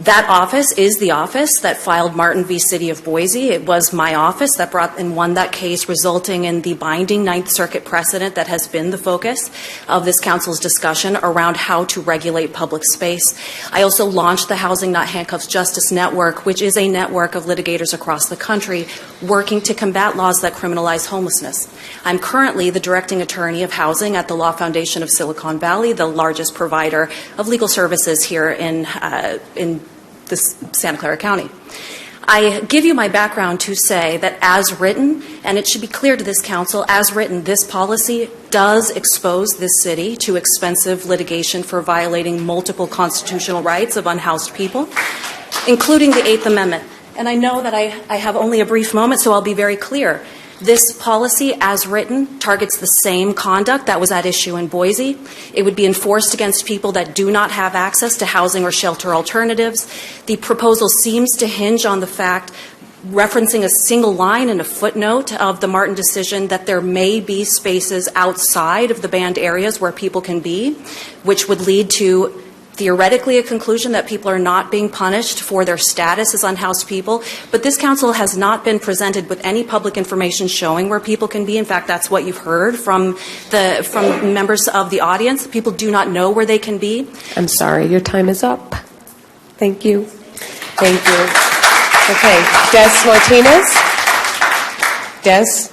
That office is the office that filed Martin v. City of Boise. It was my office that brought and won that case, resulting in the binding Ninth Circuit precedent that has been the focus of this council's discussion around how to regulate public space. I also launched the Housing Not Handcuffs Justice Network, which is a network of litigators across the country working to combat laws that criminalize homelessness. I'm currently the directing attorney of housing at the Law Foundation of Silicon Valley, the largest provider of legal services here in Santa Clara County. I give you my background to say that as written, and it should be clear to this council, as written, this policy does expose this city to expensive litigation for violating multiple constitutional rights of unhoused people, including the Eighth Amendment. And I know that I have only a brief moment, so I'll be very clear. This policy, as written, targets the same conduct that was at issue in Boise. It would be enforced against people that do not have access to housing or shelter alternatives. The proposal seems to hinge on the fact, referencing a single line in a footnote of the Martin decision, that there may be spaces outside of the banned areas where people can be, which would lead to theoretically a conclusion that people are not being punished for their status as unhoused people. But this council has not been presented with any public information showing where people can be. In fact, that's what you've heard from members of the audience. People do not know where they can be. I'm sorry, your time is up. Thank you. Thank you. Okay, Des Martinez. Des.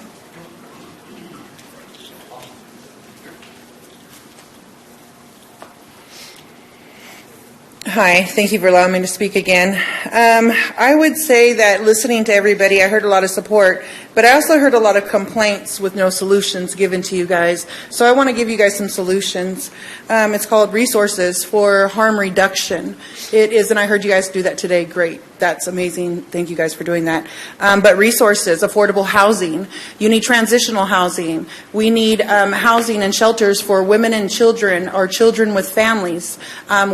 Hi, thank you for allowing me to speak again. I would say that listening to everybody, I heard a lot of support, but I also heard a lot of complaints with no solutions given to you guys. So I want to give you guys some solutions. It's called Resources for Harm Reduction. It is, and I heard you guys do that today. Great. That's amazing. Thank you guys for doing that. But resources, affordable housing. You need transitional housing. We need housing and shelters for women and children or children with families.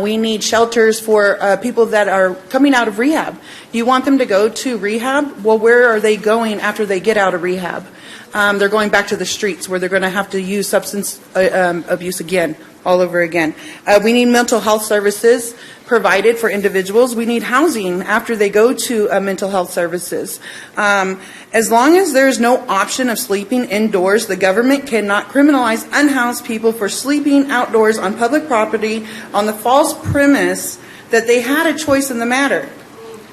We need shelters for people that are coming out of rehab. You want them to go to rehab? Well, where are they going after they get out of rehab? They're going back to the streets where they're going to have to use substance abuse again, all over again. We need mental health services provided for individuals. We need housing after they go to mental health services. As long as there is no option of sleeping indoors, the government cannot criminalize unhoused people for sleeping outdoors on public property on the false premise that they had a choice in the matter.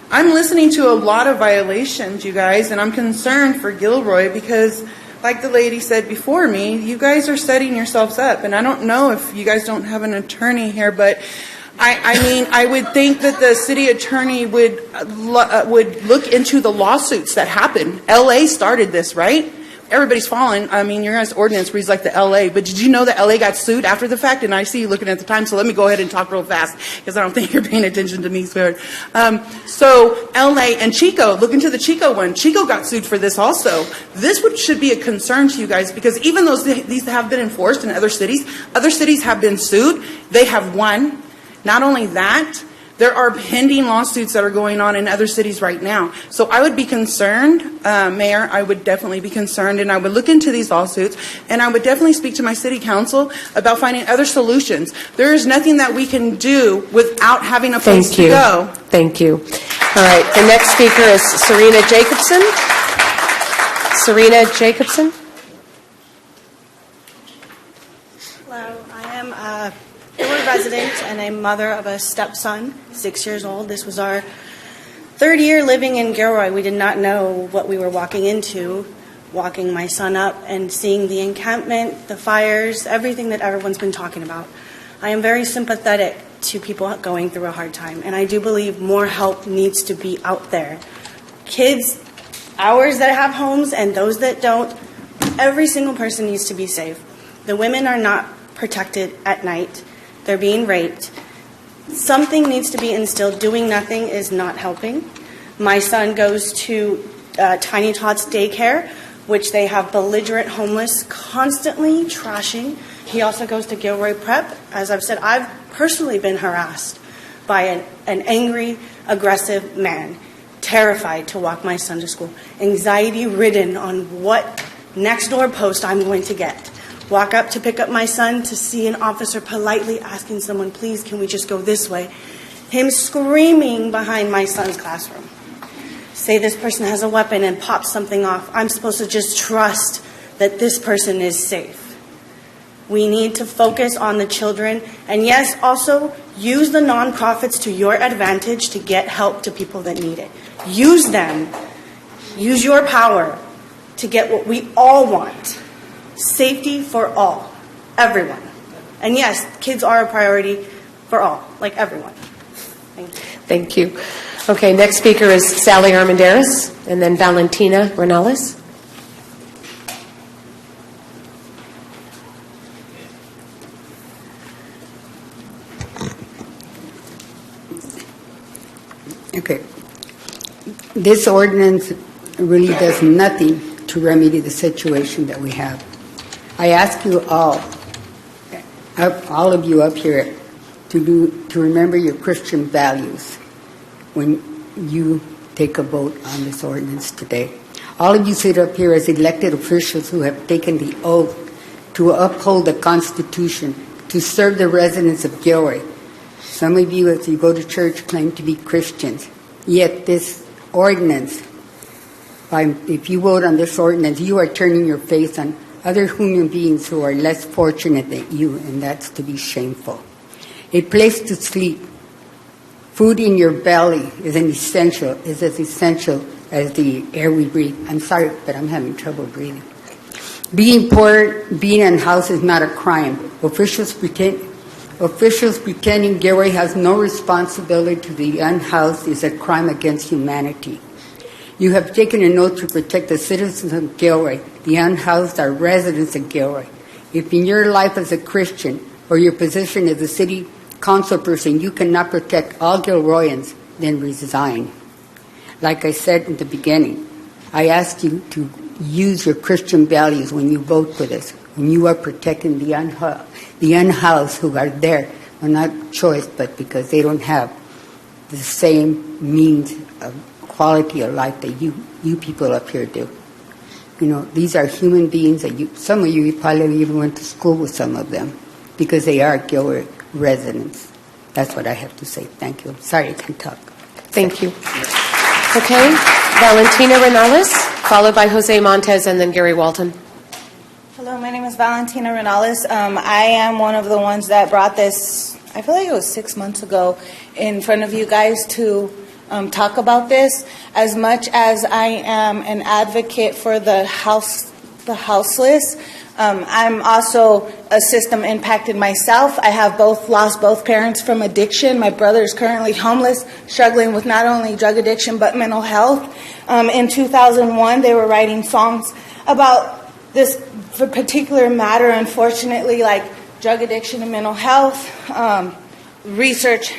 I'm listening to a lot of violations, you guys, and I'm concerned for Gilroy because, like the lady said before me, you guys are setting yourselves up. And I don't know if you guys don't have an attorney here, but I mean, I would think that the city attorney would look into the lawsuits that happen. LA started this, right? everybody's fallen. I mean, your guys' ordinance reads like the LA, but did you know that LA got sued after the fact? And I see you looking at the time, so let me go ahead and talk real fast because I don't think you're paying attention to me, sweetheart. So LA and Chico, look into the Chico one. Chico got sued for this also. This should be a concern to you guys because even though these have been enforced in other cities have been sued. They have won. Not only that, there are pending lawsuits that are going on in other cities right now. So I would be concerned, Mayor, I would definitely be concerned, and I would look into these lawsuits, and I would definitely speak to my city council about finding other solutions. There is nothing that we can do without having a place to go. Thank you. All right, the next speaker is Serena Jacobson. Serena Jacobson. Hello, I am a Gilroy resident and a mother of a stepson, 6 years old. This was our third year living in Gilroy. We did not know what we were walking into, walking my son up and seeing the encampment, the fires, everything that everyone's been talking about. I am very sympathetic to people going through a hard time, and I do believe more help needs to be out there. Kids, ours that have homes and those that don't, every single person needs to be safe. The women are not protected at night. They're being raped. Something needs to be instilled. Doing nothing is not helping. My son goes to Tiny Tots daycare, which they have belligerent homeless constantly trashing. He also goes to Gilroy Prep. As I've said, I've personally been harassed by an angry, aggressive man, terrified to walk my son to school, anxiety-ridden on what next door post I'm going to get. Walk up to pick up my son to see an officer politely asking someone, please, can we just go this way? Him screaming behind my son's classroom. Say this person has a weapon and pop something off. I'm supposed to just trust that this person is safe. We need to focus on the children. And yes, also use the nonprofits to your advantage to get help to people that need it. Use them. Use your power to get what we all want. Safety for all, everyone. And yes, kids are a priority for all, like everyone. Thank you. Thank you. Okay, next speaker is Sally Armendariz, and then Valentina Renales. Okay. This ordinance really does nothing to remedy the situation that we have. I ask you all of you up here, to remember your Christian values when you take a vote on this ordinance today. All of you sit up here as elected officials who have taken the oath to uphold the Constitution, to serve the residents of Gilroy. Some of you, as you go to church, claim to be Christians. Yet this ordinance, if you vote on this ordinance, you are turning your face on other human beings who are less fortunate than you, and that's to be shameful. A place to sleep, food in your belly is as essential as the air we breathe. I'm sorry, but I'm having trouble breathing. Being poor, being unhoused is not a crime. Officials pretending Gilroy has no responsibility to the unhoused is a crime against humanity. You have taken an oath to protect the citizens of Gilroy. The unhoused are residents of Gilroy. If in your life as a Christian or your position as a city council person you cannot protect all Gilroyans, then resign. Like I said in the beginning, I ask you to use your Christian values when you vote for this, when you are protecting the unhoused who are there, well, not choice, but because they don't have the same means of quality of life that you people up here do. You know, these are human beings that some of you probably even went to school with some of them because they are Gilroy residents. That's what I have to say. Thank you. Sorry I can't talk. Thank you. Okay, Valentina Renales, followed by Jose Montez, and then Gary Walton. Hello, my name is Valentina Renales. I am one of the ones that brought this, I feel like it was 6 months ago, in front of you guys to talk about this. As much as I am an advocate for the houseless, I'm also a system impacted myself. I have lost both parents from addiction. My brother is currently homeless, struggling with not only drug addiction but mental health. In 2001, they were writing songs about this particular matter. Unfortunately, like drug addiction and mental health, research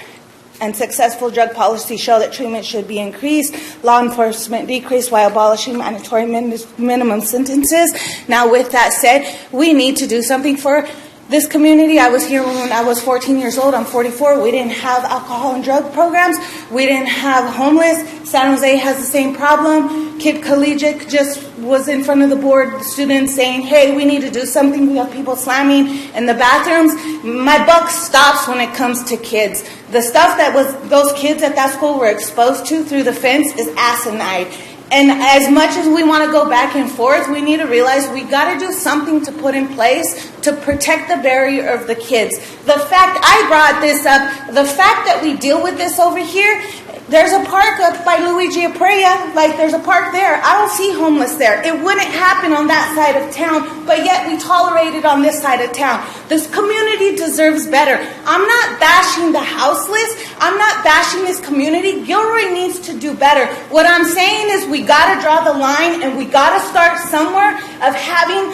and successful drug policy show that treatment should be increased, law enforcement decreased while abolishing mandatory minimum sentences. Now, with that said, we need to do something for this community. I was here when I was 14 years old. I'm 44. We didn't have alcohol and drug programs. We didn't have homeless. San Jose has the same problem. Kid Collegiate just was in front of the board, students saying, hey, we need to do something. We have people slamming in the bathrooms. My buck stops when it comes to kids. The stuff that those kids at that school were exposed to through the fence is asinine. And as much as we want to go back and forth, we need to realize we got to do something to put in place to protect the barrier of the kids. The fact, I brought this up, the fact that we deal with this over here, there's a park up by Luigi Aprea, like there's a park there. I don't see homeless there. It wouldn't happen on that side of town, but yet we tolerate it on this side of town. This community deserves better. I'm not bashing the houseless. I'm not bashing this community. Gilroy needs to do better. What I'm saying is we got to draw the line, and we got to start somewhere of having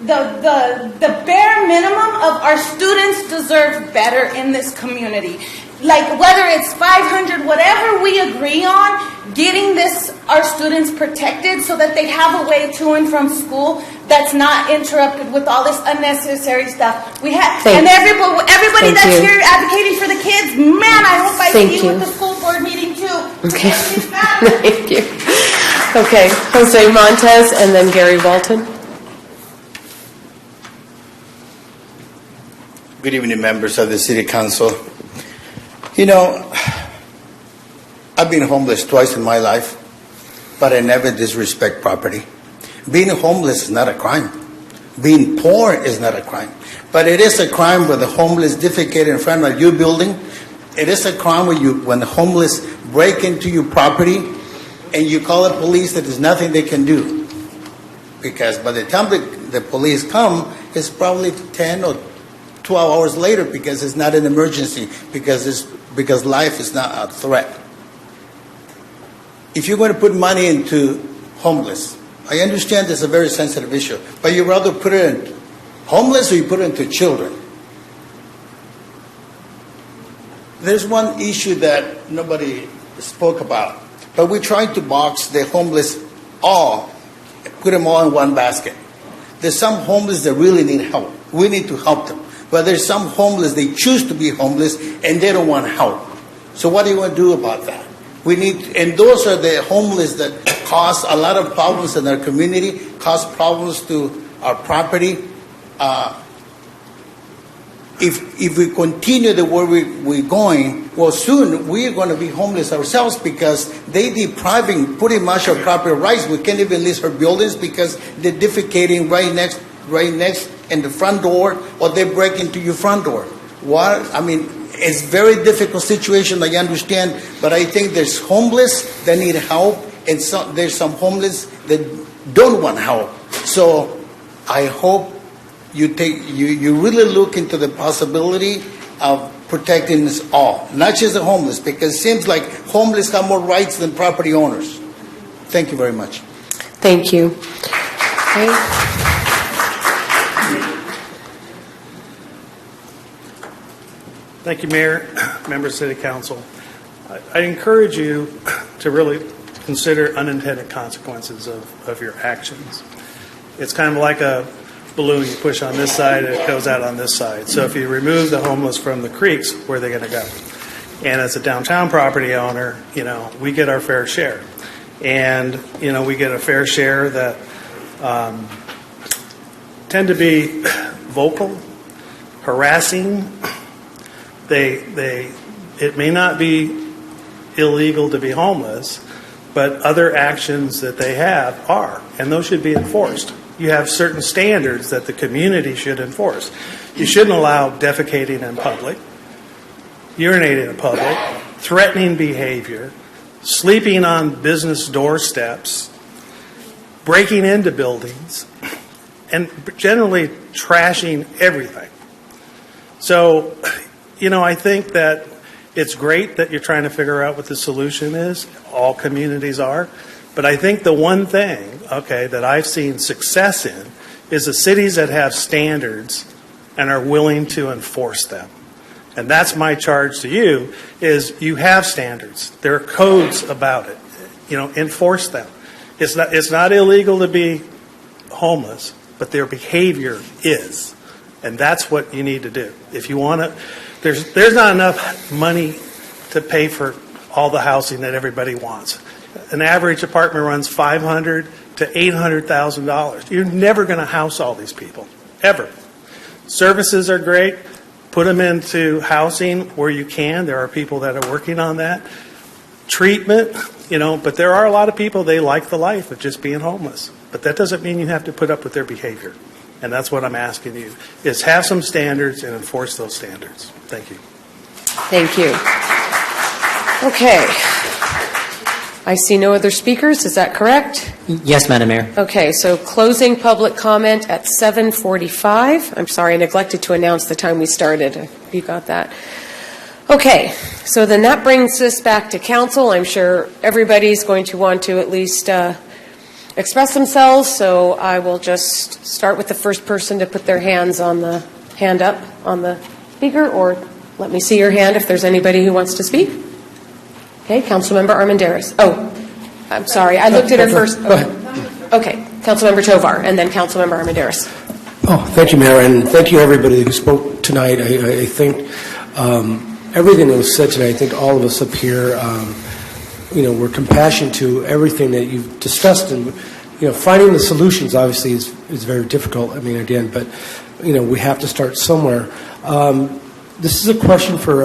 the bare minimum of our students deserve better in this community. Like whether it's 500, whatever we agree on, getting our students protected so that they have a way to and from school that's not interrupted with all this unnecessary stuff. And everybody that's here advocating for the kids, man, I hope I see you at the school board meeting too. Okay. Thank you. Okay, Jose Montez and then Gary Walton. Good evening, members of the City Council. You know, I've been homeless twice in my life, but I never disrespect property. Being homeless is not a crime. Being poor is not a crime. But it is a crime when the homeless defecate in front of your building. It is a crime when the homeless break into your property and you call the police that there's nothing they can do. Because by the time the police come, it's probably 10 or 12 hours later because it's not an emergency, because life is not a threat. If you're going to put money into homeless, I understand it's a very sensitive issue, but you rather put it in homeless or you put it into children? There's one issue that nobody spoke about, but we tried to box the homeless all, put them all in one basket. There's some homeless that really need help. We need to help them. But there's some homeless, they choose to be homeless and they don't want help. So what do you want to do about that? And those are the homeless that cause a lot of problems in our community, cause problems to our property. If we continue the way we're going, well, soon we're going to be homeless ourselves because they depriving pretty much our property rights. We can't even lease our buildings because they're defecating right next in the front door, or they break into your front door. It's a very difficult situation, I understand, but I think there's homeless that need help, and there's some homeless that don't want help. So I hope you really look into the possibility of protecting us all, not just the homeless, because it seems like homeless have more rights than property owners. Thank you very much. Thank you. Okay. Thank you, Mayor, members of City Council. I encourage you to really consider unintended consequences of your actions. It's kind of like a balloon. You push on this side, and it goes out on this side. So if you remove the homeless from the creeks, where are they going to go? And as a downtown property owner, we get our fair share. And, we get a fair share that tend to be vocal, harassing. It may not be illegal to be homeless, but other actions that they have are, and those should be enforced. You have certain standards that the community should enforce. You shouldn't allow defecating in public, urinating in public, threatening behavior, sleeping on business doorsteps, breaking into buildings, and generally trashing everything. So, I think that it's great that you're trying to figure out what the solution is. All communities are. But I think the one thing, okay, that I've seen success in is the cities that have standards and are willing to enforce them. And that's my charge to you, is you have standards. There are codes about it. Enforce them. It's not illegal to be homeless, but their behavior is. And that's what you need to do. If you want to, there's not enough money to pay for all the housing that everybody wants. An average apartment runs $500,000 to $800,000. You're never going to house all these people, ever. Services are great. Put them into housing where you can. There are people that are working on that. Treatment, but there are a lot of people, they like the life of just being homeless. But that doesn't mean you have to put up with their behavior. And that's what I'm asking you, is have some standards and enforce those standards. Thank you. Thank you. Okay. I see no other speakers. Is that correct? Yes, Madam Mayor. Okay, so closing public comment at 7:45. I'm sorry, I neglected to announce the time we started. You got that? Okay, so then that brings us back to council. I'm sure everybody's going to want to at least express themselves, so I will just start with the first person to put their hand up on the speaker, or let me see your hand if there's anybody who wants to speak. Okay, Councilmember Armendariz. Oh, I'm sorry, I looked at her first. Go ahead. Okay, Councilmember Tovar, and then Councilmember Armendariz. Oh, thank you, Mayor, and thank you everybody who spoke tonight. I think everything that was said tonight, I think all of us up here, we're compassionate to everything that you've discussed, and finding the solutions obviously is very difficult. I mean, again, but we have to start somewhere. This is a question for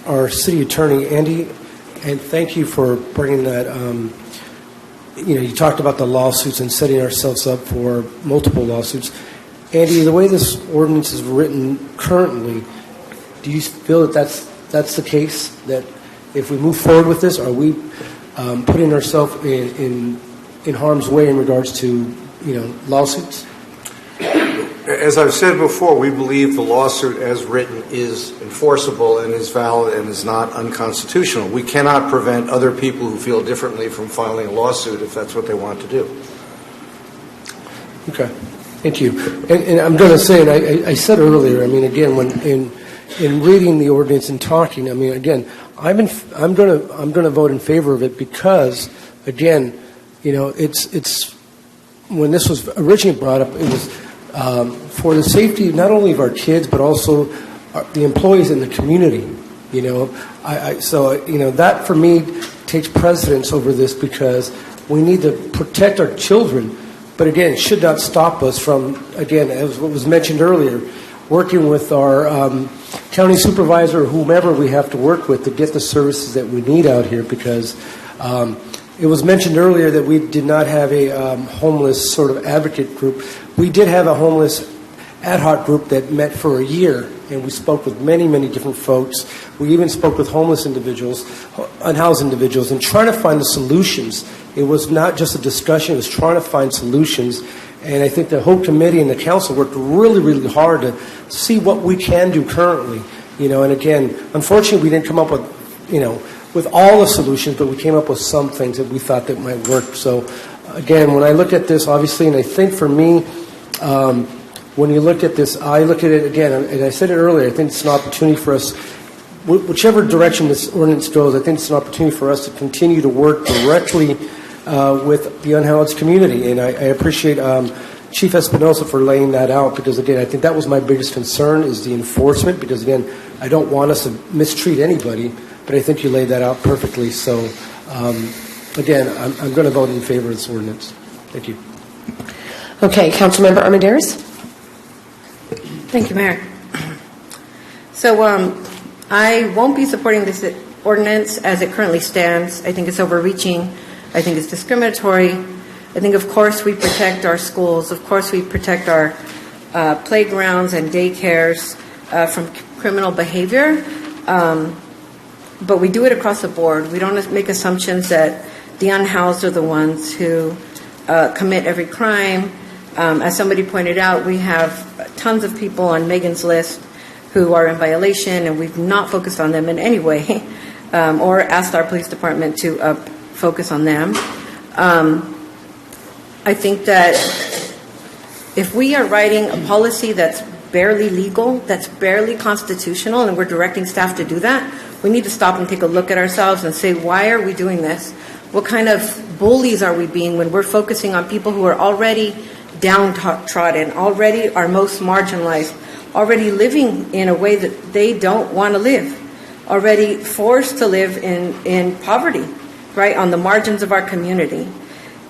our city attorney, Andy, and thank you for bringing that. You talked about the lawsuits and setting ourselves up for multiple lawsuits. Andy, the way this ordinance is written currently, do you feel that that's the case? That if we move forward with this, are we putting ourselves in harm's way in regards to lawsuits? As I've said before, we believe the lawsuit as written is enforceable and is valid and is not unconstitutional. We cannot prevent other people who feel differently from filing a lawsuit if that's what they want to do. Okay, thank you. And I'm going to say, and I said earlier, I mean, again, when in reading the ordinance and talking, I mean, again, I'm going to vote in favor of it because, again, it's when this was originally brought up, it was for the safety not only of our kids but also the employees in the community. So that for me takes precedence over this because we need to protect our children. But again, it should not stop us from, again, as what was mentioned earlier, working with our county supervisor or whomever we have to work with to get the services that we need out here because it was mentioned earlier that we did not have a homeless sort of advocate group. We did have a homeless ad hoc group that met for a year, and we spoke with many, many different folks. We even spoke with homeless individuals, unhoused individuals, and trying to find the solutions. It was not just a discussion, it was trying to find solutions. And I think the whole committee and the council worked really, really hard to see what we can do currently. And again, unfortunately, we didn't come up with all the solutions, but we came up with some things that we thought that might work. So, again, when I look at this, obviously, and I think for me, when you look at this, I look at it again, and I said it earlier, I think it's an opportunity for us, whichever direction this ordinance goes, I think it's an opportunity for us to continue to work directly with the unhoused community. And I appreciate Chief Espinosa for laying that out because, again, I think that was my biggest concern is the enforcement because, again, I don't want us to mistreat anybody, but I think you laid that out perfectly. So, again, I'm going to vote in favor of this ordinance. Thank you. Okay, Councilmember Armendariz. Thank you, Mayor. So I won't be supporting this ordinance as it currently stands. I think it's overreaching. I think it's discriminatory. I think, of course, we protect our schools. Of course, we protect our playgrounds and daycares from criminal behavior. But we do it across the board. We don't make assumptions that the unhoused are the ones who commit every crime. As somebody pointed out, we have tons of people on Megan's list who are in violation, and we've not focused on them in any way or asked our police department to focus on them. I think that if we are writing a policy that's barely legal, that's barely constitutional, and we're directing staff to do that, we need to stop and take a look at ourselves and say, why are we doing this? What kind of bullies are we being when we're focusing on people who are already downtrodden, already are most marginalized, already living in a way that they don't want to live, already forced to live in poverty, right, on the margins of our community.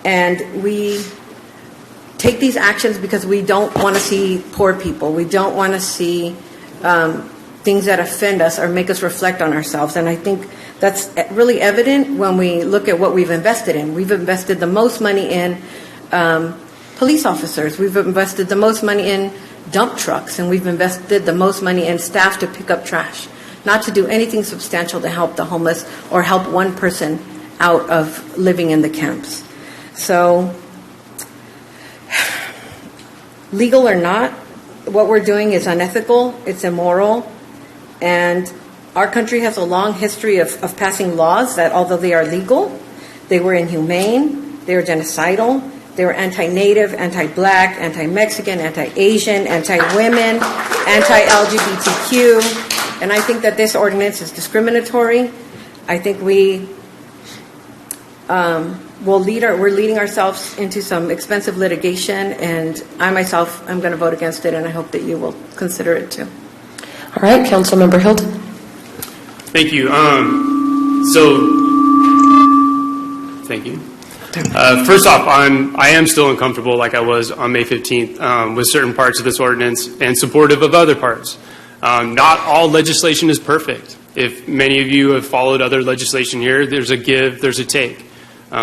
And we take these actions because we don't want to see poor people. We don't want to see things that offend us or make us reflect on ourselves. And I think that's really evident when we look at what we've invested in. We've invested the most money in police officers. We've invested the most money in dump trucks. And we've invested the most money in staff to pick up trash, not to do anything substantial to help the homeless or help one person out of living in the camps. So, legal or not, what we're doing is unethical, it's immoral, and our country has a long history of passing laws that, although they are legal, they were inhumane, they were genocidal, they were anti-Native, anti-Black, anti-Mexican, anti-Asian, anti-women, anti-LGBTQ, and I think that this ordinance is discriminatory. I think we're leading ourselves into some expensive litigation, and I myself am going to vote against it, and I hope that you will consider it too. All right, Councilmember Hilton. Thank you. Thank you. First off, I am still uncomfortable, like I was on May 15th, with certain parts of this ordinance and supportive of other parts. Not all legislation is perfect. If many of you have followed other legislation here, there's a give, there's a take.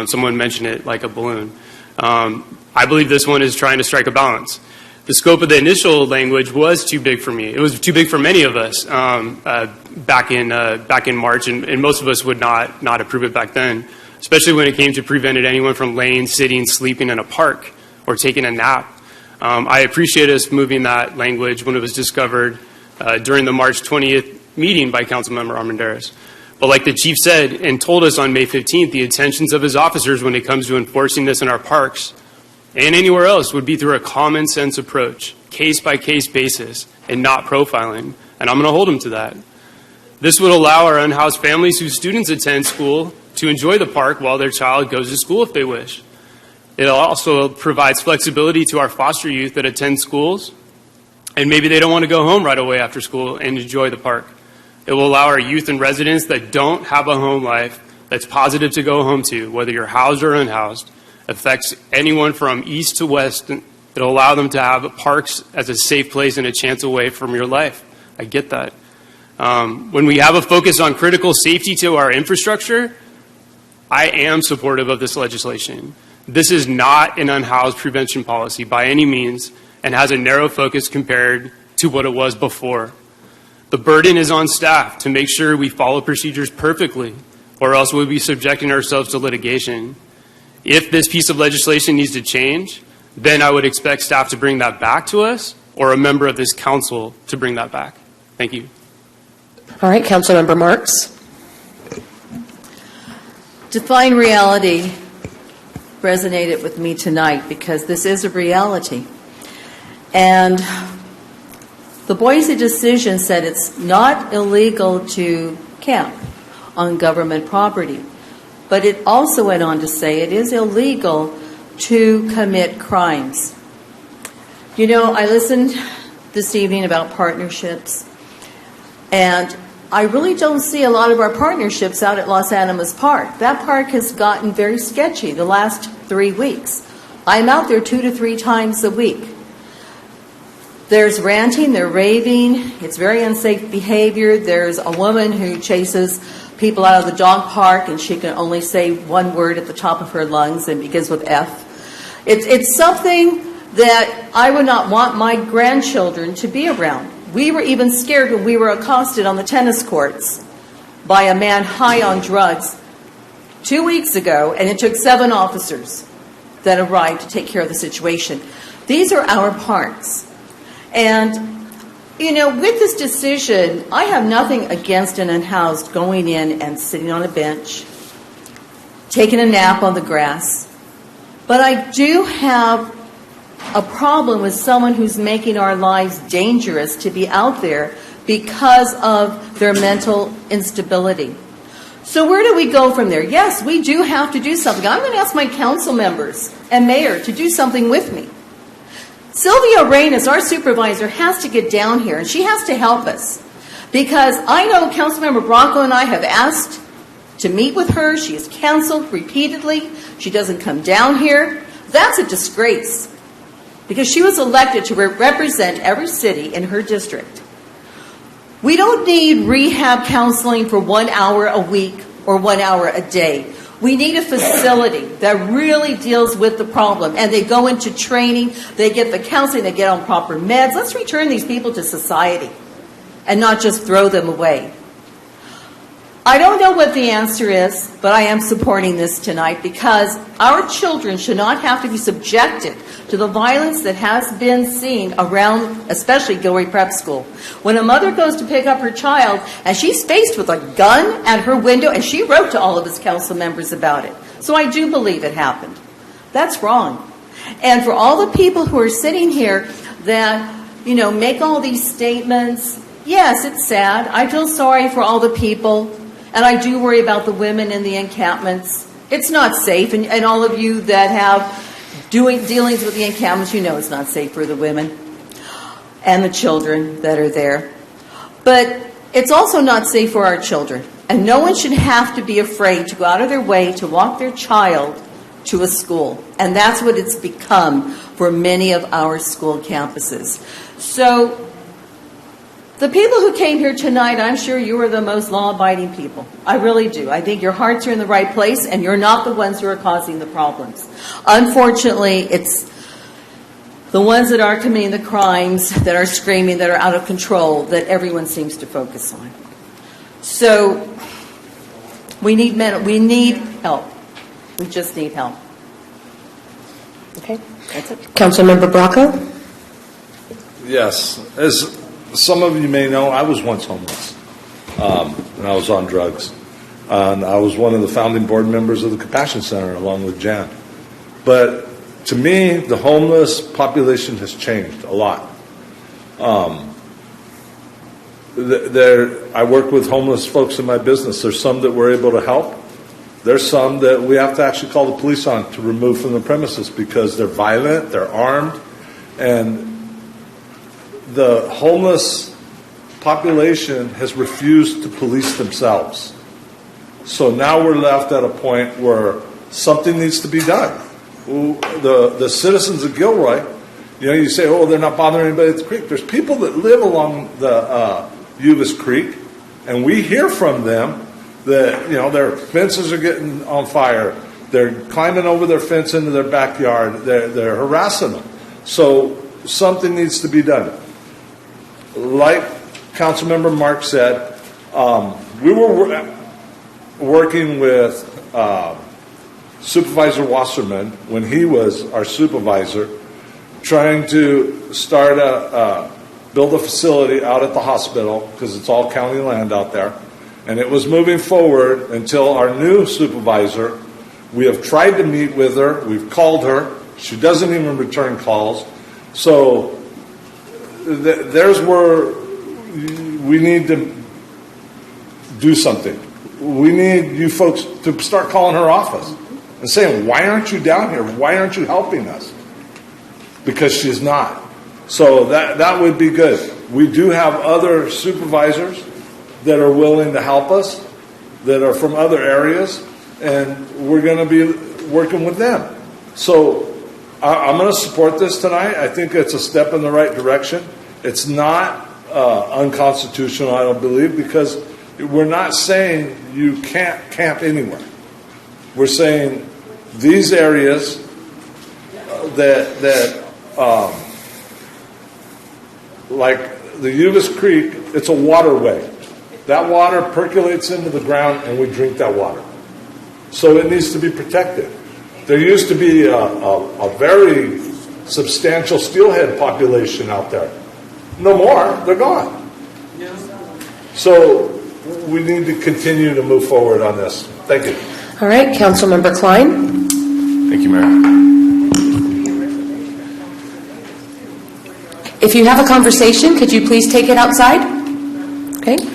Someone mentioned it like a balloon. I believe this one is trying to strike a balance. The scope of the initial language was too big for me. It was too big for many of us back in March, and most of us would not approve it back then, especially when it came to preventing anyone from laying, sitting, sleeping in a park or taking a nap. I appreciate us moving that language when it was discovered during the March 20th meeting by Councilmember Armendariz. But like the chief said and told us on May 15th, the intentions of his officers when it comes to enforcing this in our parks and anywhere else would be through a common sense approach, case-by-case basis, and not profiling. And I'm going to hold them to that. This would allow our unhoused families whose students attend school to enjoy the park while their child goes to school if they wish. It also provides flexibility to our foster youth that attend schools, and maybe they don't want to go home right away after school and enjoy the park. It will allow our youth and residents that don't have a home life that's positive to go home to, whether you're housed or unhoused, affects anyone from east to west. It'll allow them to have parks as a safe place and a chance away from your life. I get that. When we have a focus on critical safety to our infrastructure, I am supportive of this legislation. This is not an unhoused prevention policy by any means and has a narrow focus compared to what it was before. The burden is on staff to make sure we follow procedures perfectly, or else we'll be subjecting ourselves to litigation. If this piece of legislation needs to change, then I would expect staff to bring that back to us, or a member of this council to bring that back. Thank you. All right, Councilmember Marks. Define reality resonated with me tonight because this is a reality. And the Boise decision said it's not illegal to camp on government property, but it also went on to say it is illegal to commit crimes. You know, I listened this evening about partnerships, and I really don't see a lot of our partnerships out at Los Animas Park. That park has gotten very sketchy the last 3 weeks. I'm out there 2 to 3 times a week. There's ranting, they're raving, it's very unsafe behavior. There's a woman who chases people out of the dog park and she can only say one word at the top of her lungs and begins with F. It's something that I would not want my grandchildren to be around. We were even scared when we were accosted on the tennis courts by a man high on drugs 2 weeks ago, and it took 7 officers that arrived to take care of the situation. These are our parks. And, you know, with this decision, I have nothing against an unhoused going in and sitting on a bench, taking a nap on the grass, But I do have a problem with someone who's making our lives dangerous to be out there because of their mental instability. So where do we go from there? Yes, we do have to do something. I'm going to ask my council members and mayor to do something with me. Sylvia Reynes, our supervisor, has to get down here, and she has to help us. Because I know Councilmember Bronco and I have asked to meet with her. She has canceled repeatedly. She doesn't come down here. That's a disgrace. Because she was elected to represent every city in her district. We don't need rehab counseling for 1 hour a week or 1 hour a day. We need a facility that really deals with the problem. And they go into training, they get the counseling, they get on proper meds. Let's return these people to society and not just throw them away. I don't know what the answer is, but I am supporting this tonight because our children should not have to be subjected to the violence that has been seen around, especially Gilroy Prep School. When a mother goes to pick up her child and she's faced with a gun at her window, and she wrote to all of us council members about it. So I do believe it happened. That's wrong. And for all the people who are sitting here that, make all these statements, yes, it's sad. I feel sorry for all the people. And I do worry about the women in the encampments. It's not safe. And all of you that have dealings with the encampments, it's not safe for the women and the children that are there. But it's also not safe for our children. And no one should have to be afraid to go out of their way to walk their child to a school. And that's what it's become for many of our school campuses. So the people who came here tonight, I'm sure you are the most law-abiding people. I really do. I think your hearts are in the right place, and you're not the ones who are causing the problems. Unfortunately, it's the ones that are committing the crimes, that are screaming, that are out of control, that everyone seems to focus on. So we need help. We just need help. Okay, that's it. Councilmember Bracco? Yes. As some of you may know, I was once homeless, and I was on drugs. And I was one of the founding board members of the Compassion Center along with Jan. But to me, the homeless population has changed a lot. I work with homeless folks in my business. There's some that we're able to help. There's some that we have to actually call the police on to remove from the premises because they're violent, they're armed, and the homeless population has refused to police themselves. So now we're left at a point where something needs to be done. The citizens of Gilroy, you say, they're not bothering anybody at the creek. There's people that live along the Uvis Creek, and we hear from them that, their fences are getting on fire. They're climbing over their fence into their backyard. They're harassing them. So something needs to be done. Like Councilmember Mark said, we were working with Supervisor Wasserman when he was our supervisor, trying to start build a facility out at the hospital because it's all county land out there. And it was moving forward until our new supervisor, we have tried to meet with her, we've called her, she doesn't even return calls. So there's where we need to do something. We need you folks to start calling her office and saying, why aren't you down here? Why aren't you helping us? Because she's not. So that would be good. We do have other supervisors that are willing to help us, that are from other areas, and we're going to be working with them. So I'm going to support this tonight. I think it's a step in the right direction. It's not unconstitutional, I don't believe, because we're not saying you can't camp anywhere. We're saying these areas like the Uvis Creek, it's a waterway. That water percolates into the ground and we drink that water. So it needs to be protected. There used to be a very substantial steelhead population out there. No more, they're gone. So we need to continue to move forward on this. Thank you. All right, Councilmember Klein. Thank you, Mayor. If you have a conversation, could you please take it outside? Okay. I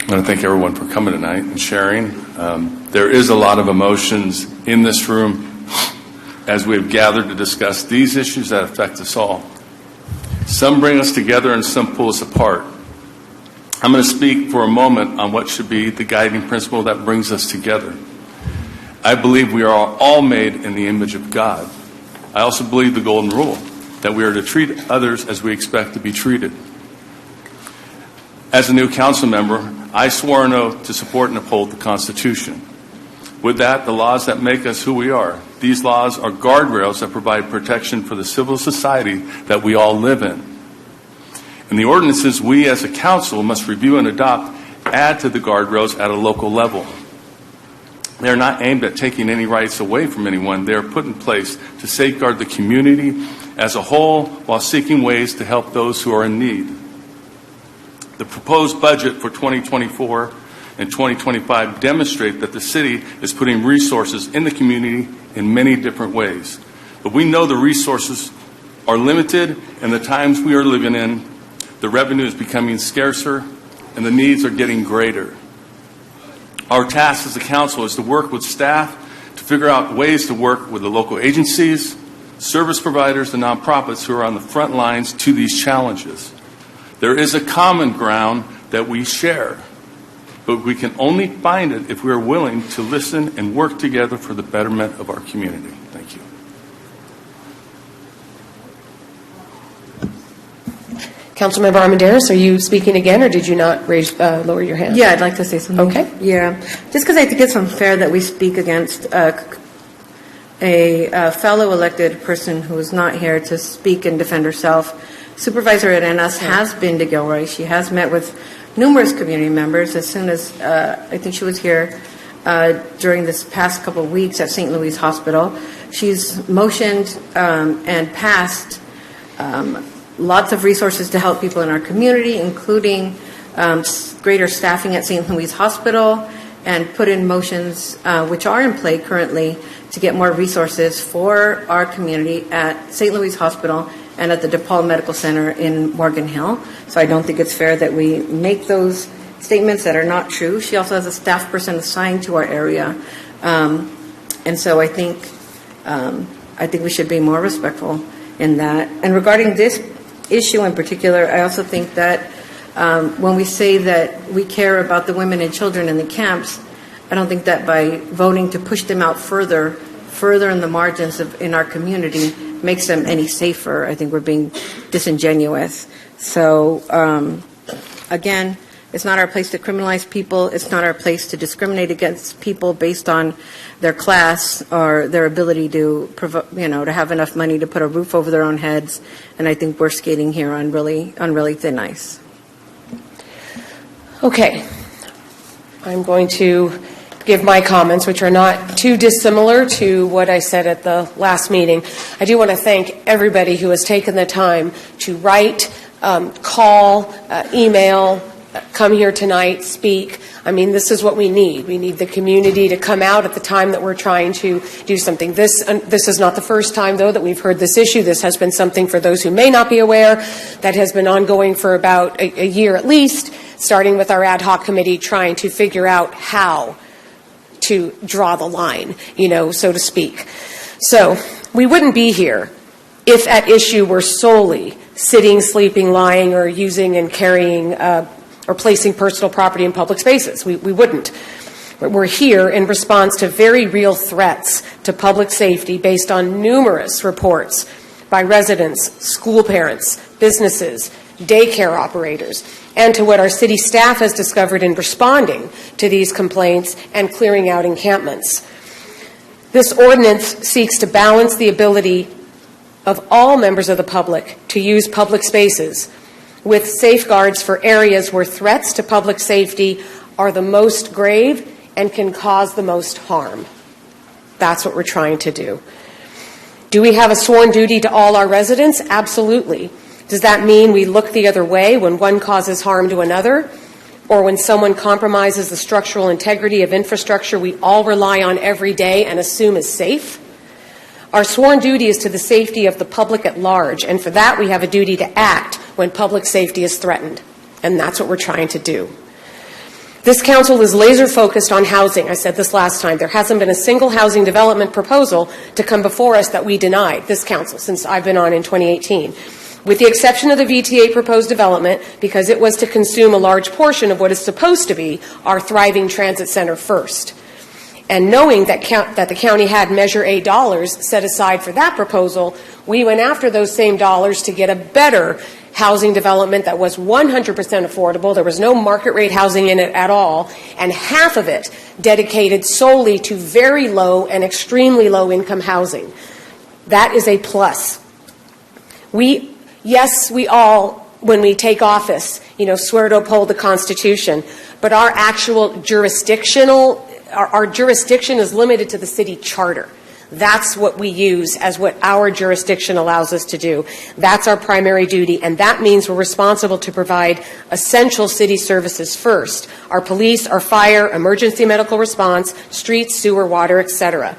want to thank everyone for coming tonight and sharing. There is a lot of emotions in this room as we have gathered to discuss these issues that affect us all. Some bring us together and some pull us apart. I'm going to speak for a moment on what should be the guiding principle that brings us together. I believe we are all made in the image of God. I also believe the golden rule, that we are to treat others as we expect to be treated. As a new council member, I swore an oath to support and uphold the Constitution. With that, the laws that make us who we are. These laws are guardrails that provide protection for the civil society that we all live in. And the ordinances we as a council must review and adopt add to the guardrails at a local level. They are not aimed at taking any rights away from anyone. They are put in place to safeguard the community as a whole while seeking ways to help those who are in need. The proposed budget for 2024 and 2025 demonstrate that the city is putting resources in the community in many different ways. But we know the resources are limited, and the times we are living in, the revenue is becoming scarcer, and the needs are getting greater. Our task as a council is to work with staff to figure out ways to work with the local agencies, service providers, and nonprofits who are on the front lines to these challenges. There is a common ground that we share, but we can only find it if we are willing to listen and work together for the betterment of our community. Thank you. Councilmember Armendariz, are you speaking again, or did you not lower your hand? Yeah, I'd like to say something. Okay. Yeah, just because I think it's unfair that we speak against a fellow elected person who is not here to speak and defend herself. Supervisor Arenas has been to Gilroy. She has met with numerous community members. As soon as I think she was here during this past couple of weeks at St. Louis Hospital, she's motioned and passed lots of resources to help people in our community, including greater staffing at St. Louis Hospital, and put in motions which are in play currently to get more resources for our community at St. Louis Hospital and at the DePaul Medical Center in Morgan Hill. So I don't think it's fair that we make those statements that are not true. She also has a staff person assigned to our area. And so I think we should be more respectful in that. And regarding this issue in particular, I also think that when we say that we care about the women and children in the camps, I don't think that by voting to push them out further in the margins in our community makes them any safer. I think we're being disingenuous. So, again, it's not our place to criminalize people. It's not our place to discriminate against people based on their class or their ability to have enough money to put a roof over their own heads. And I think we're skating here on really thin ice. Okay. I'm going to give my comments, which are not too dissimilar to what I said at the last meeting. I do want to thank everybody who has taken the time to write, call, email, come here tonight, speak. I mean, this is what we need. We need the community to come out at the time that we're trying to do something. This is not the first time, though, that we've heard this issue. This has been something, for those who may not be aware, that has been ongoing for about a year at least, starting with our ad hoc committee trying to figure out how to draw the line, so to speak. So we wouldn't be here if at issue were solely sitting, sleeping, lying, or using and carrying or placing personal property in public spaces. We wouldn't. We're here in response to very real threats to public safety based on numerous reports by residents, school parents, businesses, daycare operators, and to what our city staff has discovered in responding to these complaints and clearing out encampments. This ordinance seeks to balance the ability of all members of the public to use public spaces with safeguards for areas where threats to public safety are the most grave and can cause the most harm. That's what we're trying to do. Do we have a sworn duty to all our residents? Absolutely. Does that mean we look the other way when one causes harm to another, or when someone compromises the structural integrity of infrastructure we all rely on every day and assume is safe? Our sworn duty is to the safety of the public at large, and for that we have a duty to act when public safety is threatened, and that's what we're trying to do. This council is laser focused on housing. I said this last time. There hasn't been a single housing development proposal to come before us that we denied, this council, since I've been on in 2018. With the exception of the VTA proposed development, because it was to consume a large portion of what is supposed to be our thriving transit center first. And knowing that the county had Measure A dollars set aside for that proposal, we went after those same dollars to get a better housing development that was 100% affordable. There was no market rate housing in it at all, and half of it dedicated solely to very low and extremely low income housing. That is a plus. Yes, we all, when we take office, swear to uphold the Constitution, but our actual our jurisdiction is limited to the city charter. That's what we use as what our jurisdiction allows us to do. That's our primary duty, and that means we're responsible to provide essential city services first: our police, our fire, emergency medical response, streets, sewer, water, etc.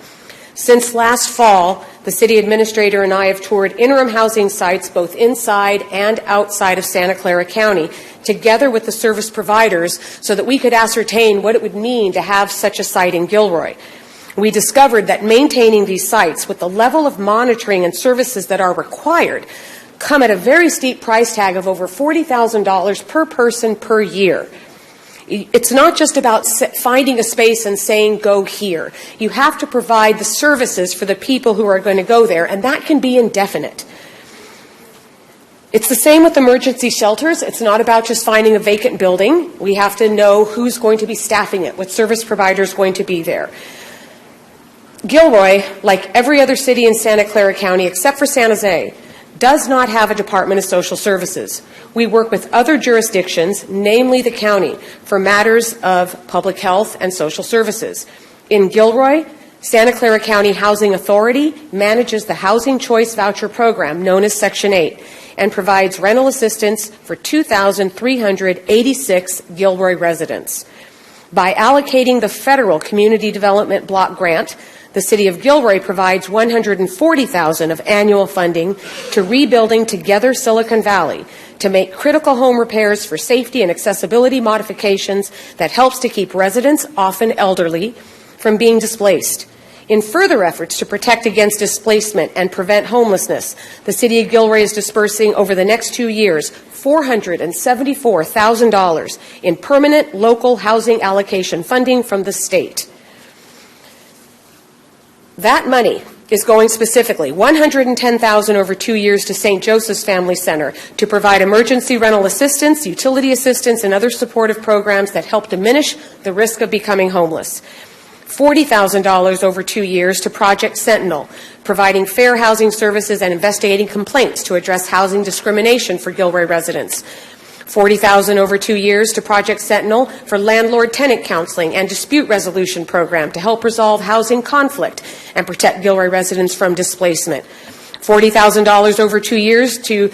Since last fall, the city administrator and I have toured interim housing sites both inside and outside of Santa Clara County, together with the service providers, so that we could ascertain what it would mean to have such a site in Gilroy. We discovered that maintaining these sites with the level of monitoring and services that are required come at a very steep price tag of over $40,000 per person per year. It's not just about finding a space and saying, go here. You have to provide the services for the people who are going to go there, and that can be indefinite. It's the same with emergency shelters. It's not about just finding a vacant building. We have to know who's going to be staffing it, what service provider is going to be there. Gilroy, like every other city in Santa Clara County except for San Jose, does not have a Department of Social Services. We work with other jurisdictions, namely the county, for matters of public health and social services. In Gilroy, Santa Clara County Housing Authority manages the Housing Choice Voucher Program, known as Section 8, and provides rental assistance for 2,386 Gilroy residents. By allocating the federal Community Development Block Grant, the City of Gilroy provides $140,000 of annual funding to Rebuilding Together Silicon Valley to make critical home repairs for safety and accessibility modifications that helps to keep residents, often elderly, from being displaced. In further efforts to protect against displacement and prevent homelessness, the City of Gilroy is dispersing over the next 2 years $474,000 in permanent local housing allocation funding from the state. That money is going specifically $110,000 over 2 years to St. Joseph's Family Center to provide emergency rental assistance, utility assistance, and other supportive programs that help diminish the risk of becoming homeless. $40,000 over 2 years to Project Sentinel, providing fair housing services and investigating complaints to address housing discrimination for Gilroy residents. $40,000 over 2 years to Project Sentinel for landlord-tenant counseling and dispute resolution program to help resolve housing conflict and protect Gilroy residents from displacement. $40,000 over 2 years to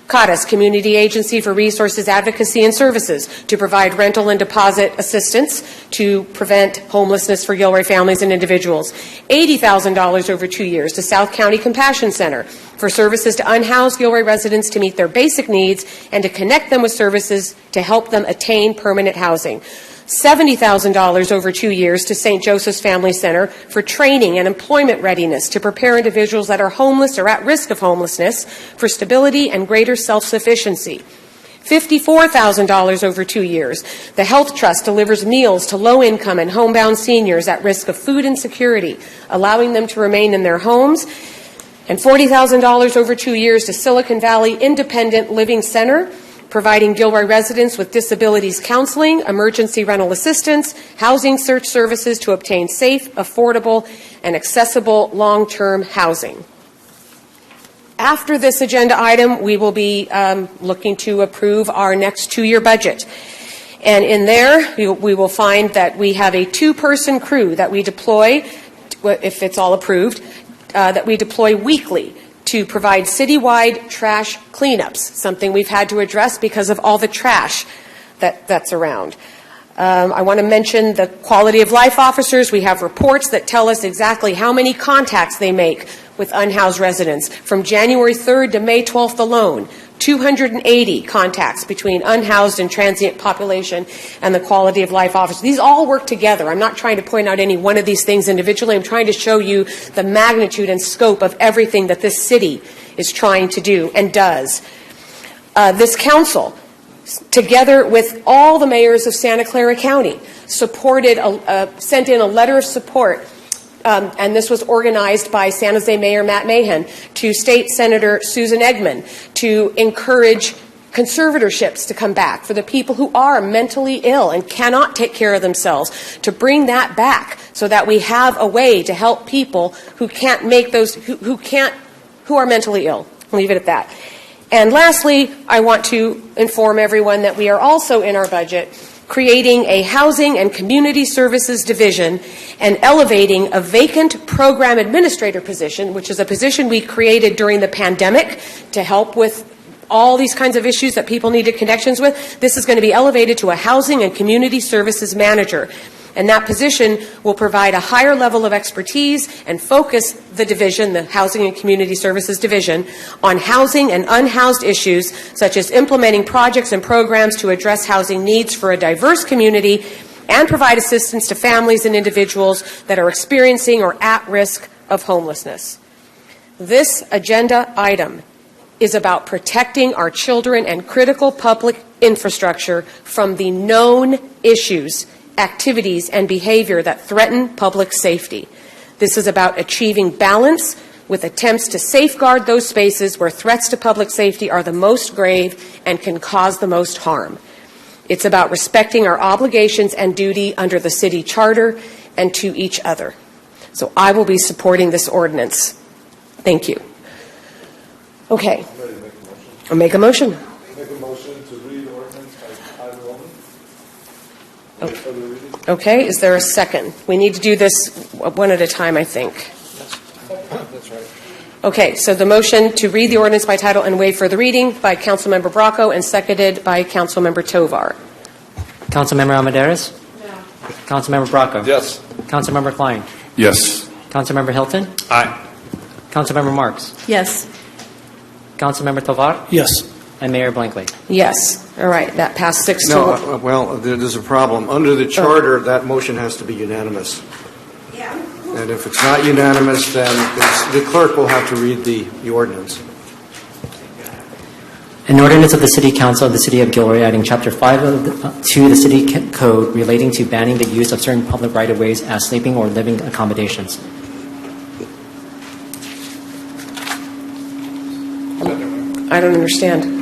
CADAS, Community Agency for Resources Advocacy and Services, to provide rental and deposit assistance to prevent homelessness for Gilroy families and individuals. $80,000 over 2 years to South County Compassion Center for services to unhoused Gilroy residents to meet their basic needs and to connect them with services to help them attain permanent housing. $70,000 over 2 years to St. Joseph's Family Center for training and employment readiness to prepare individuals that are homeless or at risk of homelessness for stability and greater self-sufficiency. $54,000 over 2 years. The Health Trust delivers meals to low-income and homebound seniors at risk of food insecurity, allowing them to remain in their homes. And $40,000 over 2 years to Silicon Valley Independent Living Center, providing Gilroy residents with disabilities counseling, emergency rental assistance, housing search services to obtain safe, affordable, and accessible long-term housing. After this agenda item, we will be looking to approve our next 2-year budget. And in there, we will find that we have a 2-person crew that we deploy, if it's all approved, that we deploy weekly to provide citywide trash cleanups, something we've had to address because of all the trash that's around. I want to mention the quality of life officers. We have reports that tell us exactly how many contacts they make with unhoused residents. From January 3rd to May 12th alone, 280 contacts between unhoused and transient population and the quality of life office. These all work together. I'm not trying to point out any one of these things individually. I'm trying to show you the magnitude and scope of everything that this city is trying to do and does. This council, together with all the mayors of Santa Clara County, sent in a letter of support, and this was organized by San Jose Mayor Matt Mahan, to State Senator Susan Eggman, to encourage conservatorships to come back for the people who are mentally ill and cannot take care of themselves, to bring that back so that we have a way to help people who can't make those, who are mentally ill. I'll leave it at that. And lastly, I want to inform everyone that we are also in our budget creating a housing and community services division and elevating a vacant program administrator position, which is a position we created during the pandemic to help with all these kinds of issues that people needed connections with. This is going to be elevated to a housing and community services manager. And that position will provide a higher level of expertise and focus the division, the Housing and Community Services Division, on housing and unhoused issues, such as implementing projects and programs to address housing needs for a diverse community and provide assistance to families and individuals that are experiencing or at risk of homelessness. This agenda item is about protecting our children and critical public infrastructure from the known issues, activities, and behavior that threaten public safety. This is about achieving balance with attempts to safeguard those spaces where threats to public safety are the most grave and can cause the most harm. It's about respecting our obligations and duty under the city charter and to each other. So I will be supporting this ordinance. Thank you. Okay. I'll make a motion. Make a motion to read ordinance by title only. Okay, is there a second? We need to do this one at a time, I think. That's right. Okay, so the motion to read the ordinance by title and waive further reading by Councilmember Bracco and seconded by Councilmember Tovar. Councilmember Almaderis? No. Councilmember Bracco? Yes. Councilmember Klein? Yes. Councilmember Hilton? Aye. Councilmember Marks? Yes. Councilmember Tovar? Yes. And Mayor Blankley? Yes. All right, that passed 6-1. No, well, there's a problem. Under the charter, that motion has to be unanimous. Yeah. And if it's not unanimous, then the clerk will have to read the ordinance. An ordinance of the City Council of the City of Gilroy adding Chapter 5 to the City Code relating to banning the use of certain public right-of-ways as sleeping or living accommodations. I don't understand.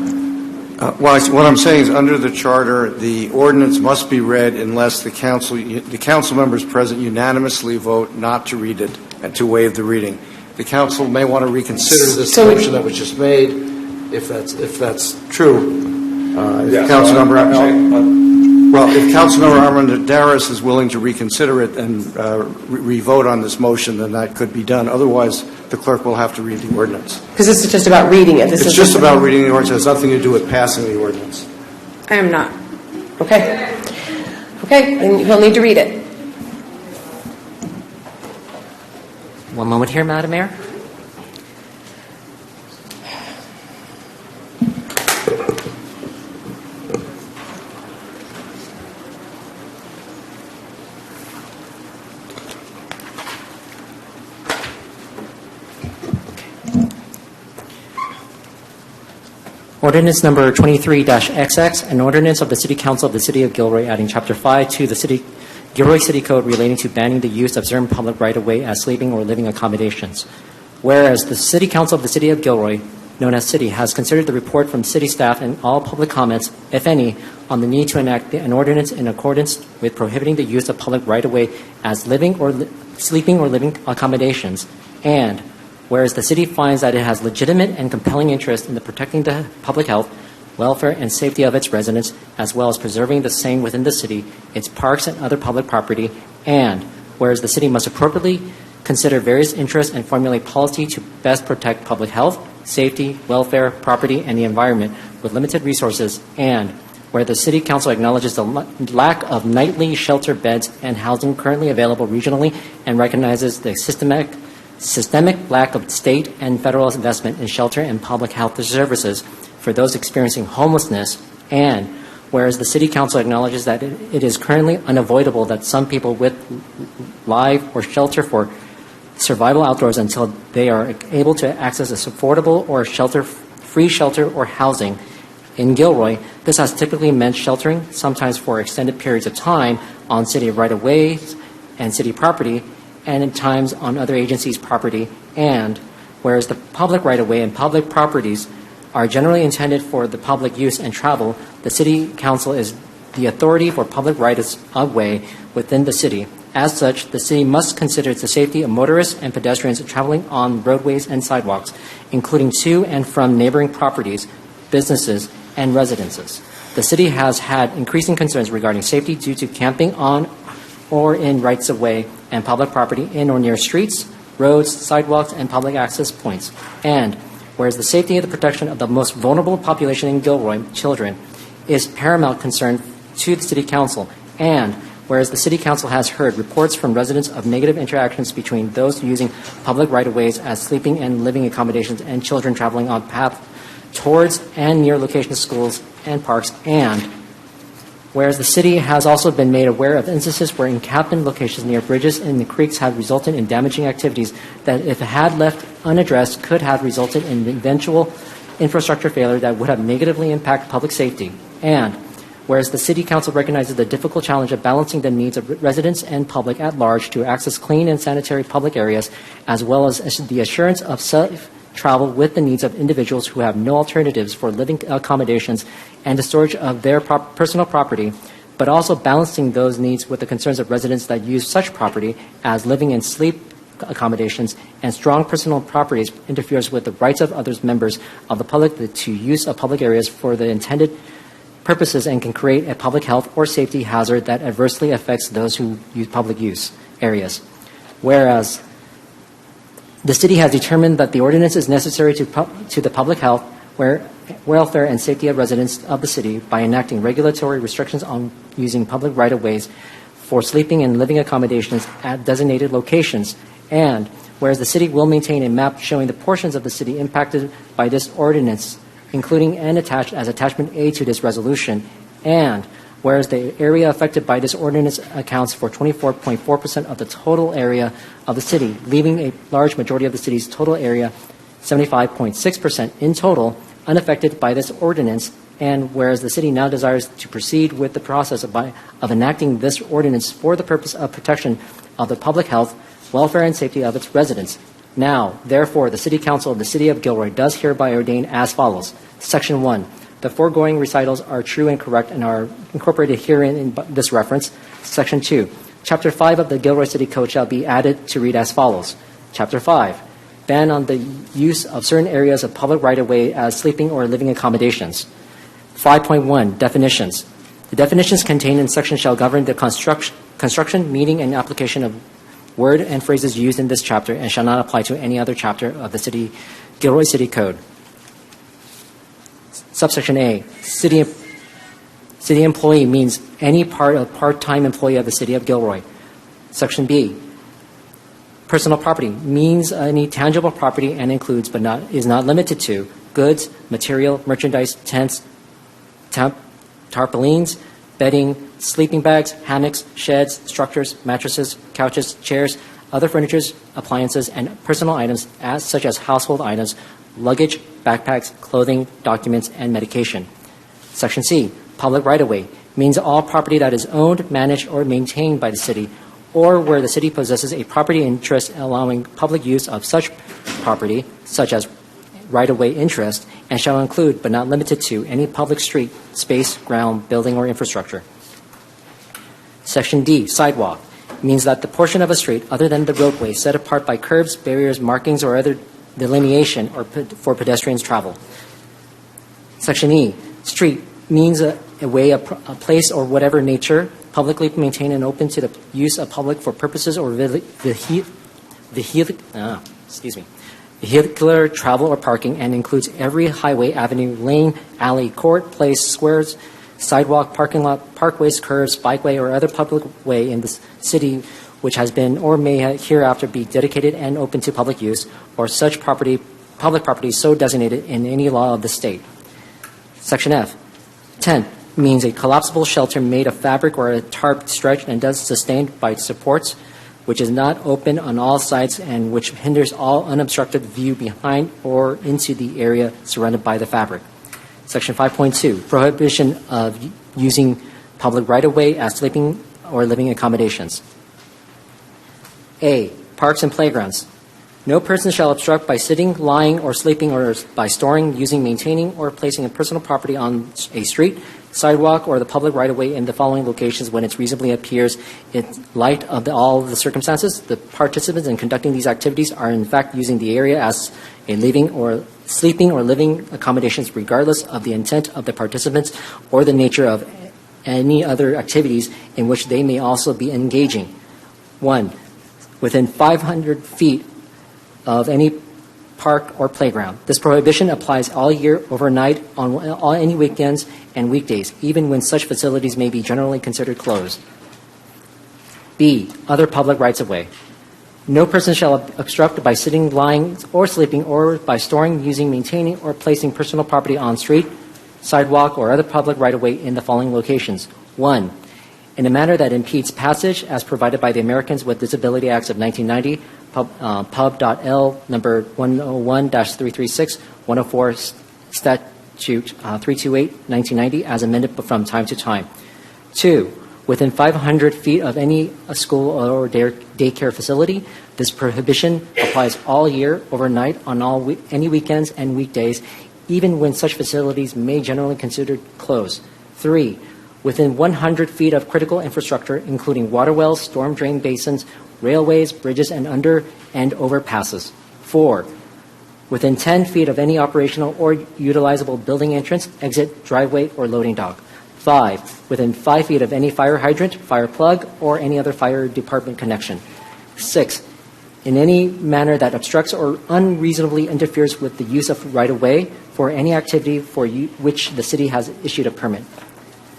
Well, what I'm saying is, under the charter, the ordinance must be read unless the council members present unanimously vote not to read it and to waive the reading. The council may want to reconsider this motion that was just made, if that's true. If Councilmember Armendariz is willing to reconsider it and re-vote on this motion, then that could be done. Otherwise, the clerk will have to read the ordinance. Because this is just about reading it. It's just about reading the ordinance. It has nothing to do with passing the ordinance. I am not. Okay. Okay, then he'll need to read it. One moment here, Madam Mayor. Ordinance number 23-XX, an ordinance of the City Council of the City of Gilroy adding Chapter 5 to the Gilroy City Code relating to banning the use of certain public right-of-way as sleeping or living accommodations. Whereas the City Council of the City of Gilroy, known as City, has considered the report from City staff and all public comments, if any, on the need to enact an ordinance in accordance with prohibiting the use of public right-of-way as living or sleeping or living accommodations, and whereas the City finds that it has legitimate and compelling interest in the protecting the public health, welfare, and safety of its residents, as well as preserving the same within the City, its parks, and other public property, and whereas the City must appropriately consider various interests and formulate policy to best protect public health, safety, welfare, property, and the environment with limited resources, and where the City Council acknowledges the lack of nightly shelter beds and housing currently available regionally and recognizes the systemic systemic lack of state and federal investment in shelter and public health services for those experiencing homelessness, and whereas the City Council acknowledges that it is currently unavoidable that some people with live or shelter for survival outdoors until they are able to access a affordable or free shelter or housing. In Gilroy, this has typically meant sheltering, sometimes for extended periods of time, on city right-of-ways and city property, and at times on other agencies' property, and whereas the public right-of-way and public properties are generally intended for the public use and travel, the City Council is the authority for public right-of-way within the city. As such, the city must consider the safety of motorists and pedestrians traveling on roadways and sidewalks, including to and from neighboring properties, businesses, and residences. The city has had increasing concerns regarding safety due to camping on or in rights-of-way and public property in or near streets, roads, sidewalks, and public access points. And whereas the safety and the protection of the most vulnerable population in Gilroy, children, is paramount concern to the City Council, and whereas the City Council has heard reports from residents of negative interactions between those using public right-of-ways as sleeping and living accommodations and children traveling on paths towards and near location schools and parks, and whereas the city has also been made aware of instances where encampment locations near bridges and the creeks have resulted in damaging activities that, if had left unaddressed, could have resulted in eventual infrastructure failure that would have negatively impacted public safety. And whereas the City Council recognizes the difficult challenge of balancing the needs of residents and public at large to access clean and sanitary public areas, as well as the assurance of safe travel with the needs of individuals who have no alternatives for living accommodations and the storage of their personal property, but also balancing those needs with the concerns of residents that use such property as living in sleep accommodations and strong personal properties interferes with the rights of other members of the public to use of public areas for the intended purposes and can create a public health or safety hazard that adversely affects those who use public use areas. Whereas the city has determined that the ordinance is necessary to the public health, welfare, and safety of residents of the city by enacting regulatory restrictions on using public right-of-ways for sleeping and living accommodations at designated locations, and whereas the city will maintain a map showing the portions of the city impacted by this ordinance, including and attached as Attachment A to this resolution, and whereas the area affected by this ordinance accounts for 24.4% of the total area of the city, leaving a large majority of the city's total area, 75.6% in total, unaffected by this ordinance, and whereas the city now desires to proceed with the process of enacting this ordinance for the purpose of protection of the public health, welfare, and safety of its residents. Now, therefore, the City Council of the City of Gilroy does hereby ordain as follows. Section 1. The foregoing recitals are true and correct and are incorporated herein in this reference. Section 2. Chapter 5 of the Gilroy City Code shall be added to read as follows. Chapter 5. Ban on the use of certain areas of public right-of-way as sleeping or living accommodations. 5.1. Definitions. The definitions contained in section shall govern the construction, meaning, and application of word and phrases used in this chapter and shall not apply to any other chapter of the Gilroy City Code. Subsection A, city employee means any part-time employee of the City of Gilroy. Section B, personal property means any tangible property and includes but is not limited to goods, material, merchandise, tents, tarpaulins, bedding, sleeping bags, hammocks, sheds, structures, mattresses, couches, chairs, other furniture, appliances, and personal items such as household items, luggage, backpacks, clothing, documents, and medication. Section C, public right-of-way, means all property that is owned, managed, or maintained by the city, or where the city possesses a property interest allowing public use of such property, such as right-of-way interest, and shall include, but not limited to, any public street, space, ground, building, or infrastructure. Section D, sidewalk, means that the portion of a street other than the roadway set apart by curbs, barriers, markings, or other delineation or for pedestrians' travel. Section E, street, means a way, a place, or whatever nature, publicly maintained and open to the use of public for purposes or vehicular travel or parking, and includes every highway, avenue, lane, alley, court, place, squares, sidewalk, parking lot, parkways, curves, bikeway, or other public way in the city which has been or may hereafter be dedicated and open to public use, or such property, public property so designated in any law of the state. Section F. Tent means a collapsible shelter made of fabric or a tarp stretched and thus sustained by supports, which is not open on all sides and which hinders all unobstructed view behind or into the area surrounded by the fabric. Section 5.2, prohibition of using public right-of-way as sleeping or living accommodations. A, parks and playgrounds. No person shall obstruct by sitting, lying, or sleeping, or by storing, using, maintaining, or placing a personal property on a street, sidewalk, or the public right-of-way in the following locations when it reasonably appears in light of all the circumstances. The participants in conducting these activities are in fact using the area as a living or sleeping or living accommodations regardless of the intent of the participants or the nature of any other activities in which they may also be engaging. 1. Within 500 feet of any park or playground. This prohibition applies all year, overnight, on any weekends and weekdays, even when such facilities may be generally considered closed. B. Other public rights-of-way. No person shall obstruct by sitting, lying, or sleeping, or by storing, using, maintaining, or placing personal property on street, sidewalk, or other public right-of-way in the following locations. 1. In a manner that impedes passage as provided by the Americans with Disability Acts of 1990, Pub.L. number 101-336, 104 Statute 328, 1990, as amended from time to time. 2. Within 500 feet of any school or daycare facility, this prohibition applies all year, overnight, on any weekends and weekdays, even when such facilities may generally considered closed. 3. Within 100 feet of critical infrastructure, including water wells, storm drain basins, railways, bridges, and under and overpasses. 4. Within 10 feet of any operational or utilizable building entrance, exit, driveway, or loading dock. 5. Within 5 feet of any fire hydrant, fire plug, or any other fire department connection. 6. In any manner that obstructs or unreasonably interferes with the use of right-of-way for any activity for which the city has issued a permit.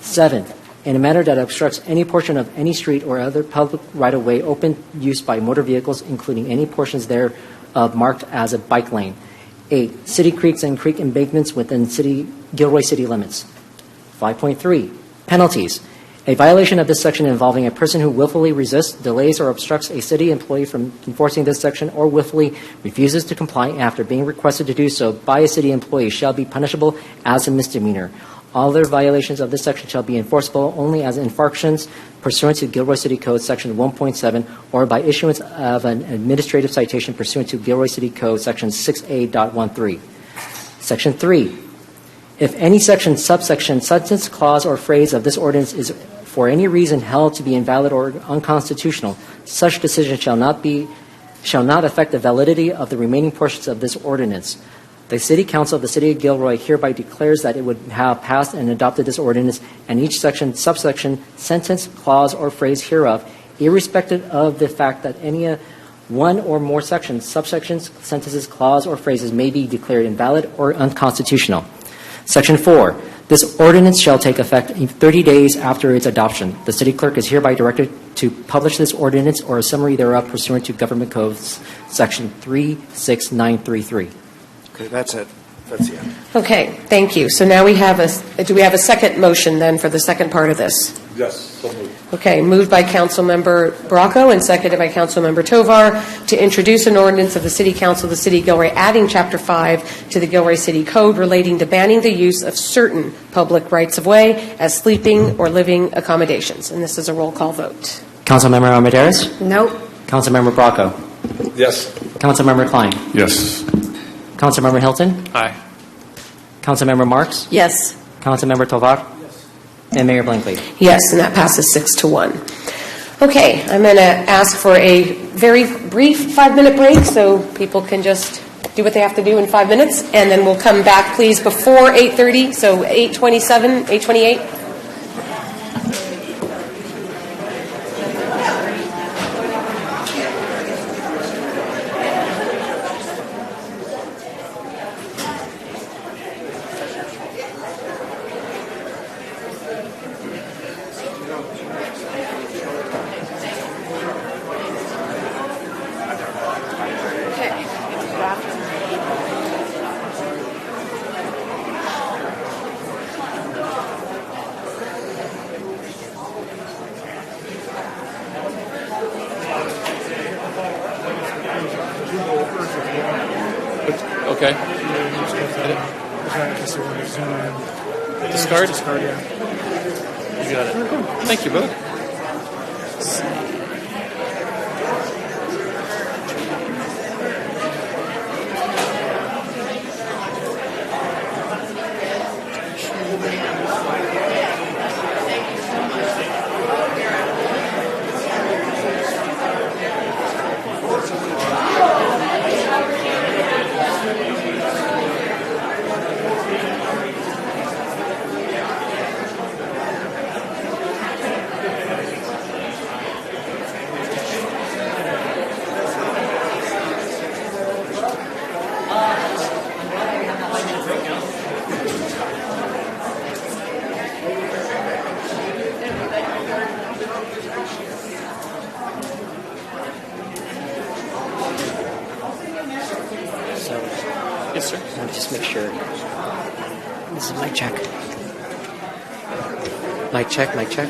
7. In a manner that obstructs any portion of any street or other public right-of-way open use by motor vehicles, including any portions thereof marked as a bike lane. 8. City creeks and creek embankments within Gilroy city limits. 5.3. Penalties. A violation of this section involving a person who willfully resists, delays, or obstructs a city employee from enforcing this section or willfully refuses to comply after being requested to do so by a city employee shall be punishable as a misdemeanor. All other violations of this section shall be enforceable only as infractions pursuant to Gilroy City Code Section 1.7 or by issuance of an administrative citation pursuant to Gilroy City Code Section 6A.13. Section 3. If any section, subsection, sentence, clause, or phrase of this ordinance is for any reason held to be invalid or unconstitutional, such decision shall not affect the validity of the remaining portions of this ordinance. The City Council of the City of Gilroy hereby declares that it would have passed and adopted this ordinance and each section, subsection, sentence, clause, or phrase hereof, irrespective of the fact that any one or more sections, subsections, sentences, clause, or phrases may be declared invalid or unconstitutional. Section 4. This ordinance shall take effect in 30 days after its adoption. The city clerk is hereby directed to publish this ordinance or a summary thereof pursuant to Government Code Section 36933. Okay, that's it. That's the end. Okay, thank you. So now we have do we have a second motion then for the second part of this? Yes, so moved. Okay, moved by Councilmember Bracco and seconded by Councilmember Tovar to introduce an ordinance of the City Council of the City of Gilroy adding Chapter 5 to the Gilroy City Code relating to banning the use of certain public rights-of-way as sleeping or living accommodations. And this is a roll call vote. Councilmember Armendariz? Nope. Councilmember Bracco? Yes. Councilmember Klein? Yes. Councilmember Hilton? Aye. Councilmember Marks? Yes. Councilmember Tovar? Yes. And Mayor Blankley? Yes, and that passes 6-1. Okay, I'm going to ask for a very brief 5-minute break so people can just do what they have to do in 5 minutes, and then we'll come back, please, before 8:30, so 8:27, 8:28. Okay. Discard? Discard, yeah. You got it. Thank you, bud. Yes, sir. Let me just make sure. This is mic check. Mic check, mic check.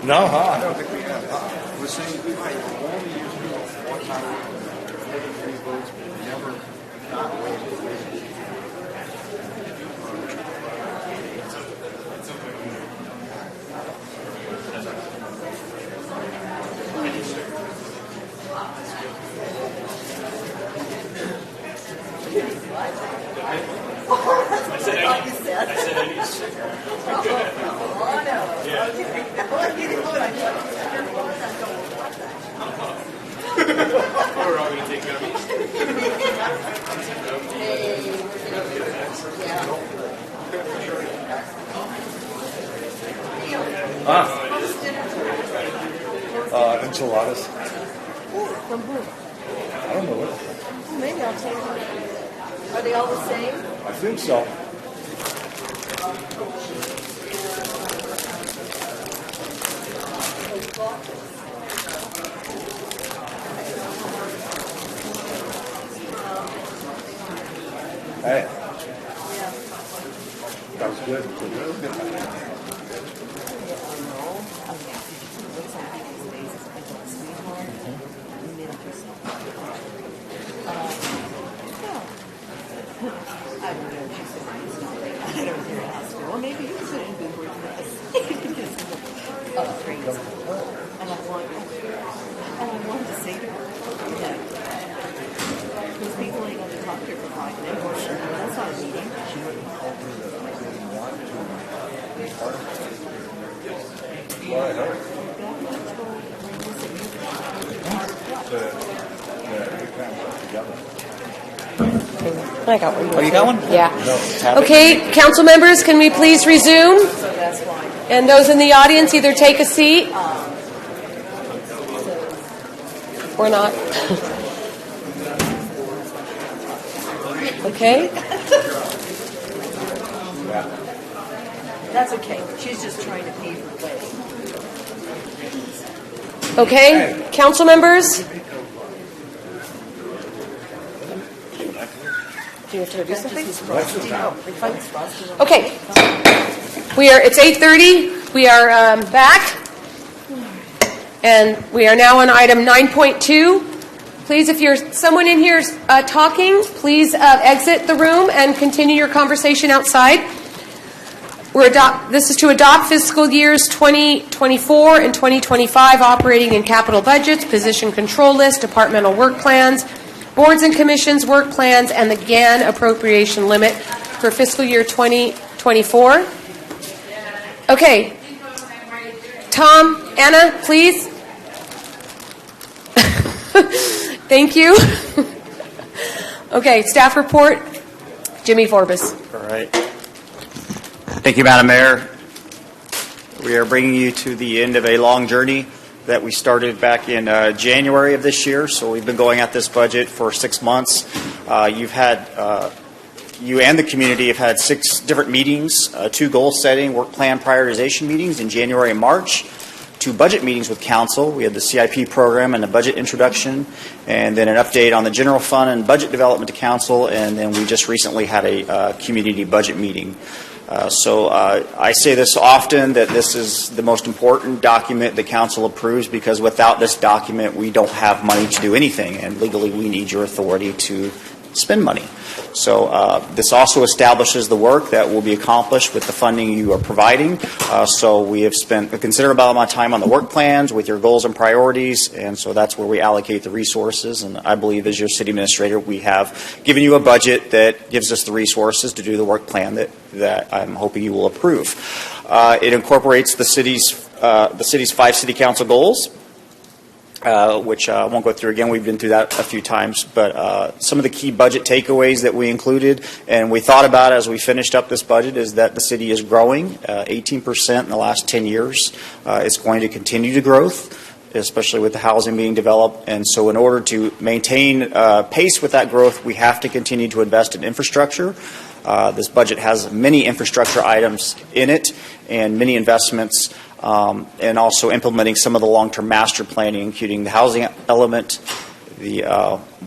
No, huh? I don't think we have. We're saying we might only use one time, 43 votes, but never not wait. We're all going to take gummies. Enchiladas. From who? I don't know what. Maybe I'll take them. Are they all the same? I think so. Hey. That was good. That was good. Well, maybe you can put in good words with us. And I wanted to say to her that those people ain't going to talk to her for 5 minutes. That's not a meeting. She wouldn't have told me that I didn't want to be part of it. Well, I heard. I got one. Oh, you got one? Yeah. Tap it. Okay, council members, can we please resume? And those in the audience, either take a seat or not. Okay. That's okay. She's just trying to pave her way. Okay, council members? Do you have to do something? Okay. It's 8:30. We are back. And we are now on item 9.2. Please, if you're someone in here talking, please exit the room and continue your conversation outside. This is to adopt fiscal years 2024 and 2025 operating and capital budgets, position control list, departmental work plans, boards and commissions work plans, and the GAN appropriation limit for fiscal year 2024. Okay. Tom, Anna, please. Thank you. Okay, staff report. Jimmy Forbes. All right. Thank you, Madam Mayor. We are bringing you to the end of a long journey that we started back in January of this year. So we've been going at this budget for 6 months. You and the community have had 6 different meetings, 2 goal setting, work plan prioritization meetings in January and March, 2 budget meetings with council. We had the CIP program and the budget introduction, and then an update on the general fund and budget development to council, and then we just recently had a community budget meeting. So I say this often, that this is the most important document the council approves, because without this document we don't have money to do anything, and legally we need your authority to spend money. So this also establishes the work that will be accomplished with the funding you are providing. So we have spent a considerable amount of time on the work plans with your goals and priorities, and so that's where we allocate the resources. And I believe, as your city administrator, we have given you a budget that gives us the resources to do the work plan that I'm hoping you will approve. It incorporates the city's 5 city council goals, which I won't go through again. We've been through that a few times, but some of the key budget takeaways that we included and we thought about as we finished up this budget is that the city is growing 18% in the last 10 years. It's going to continue to grow, especially with the housing being developed. And so in order to maintain pace with that growth, we have to continue to invest in infrastructure. This budget has many infrastructure items in it and many investments, and also implementing some of the long-term master planning, including the housing element, the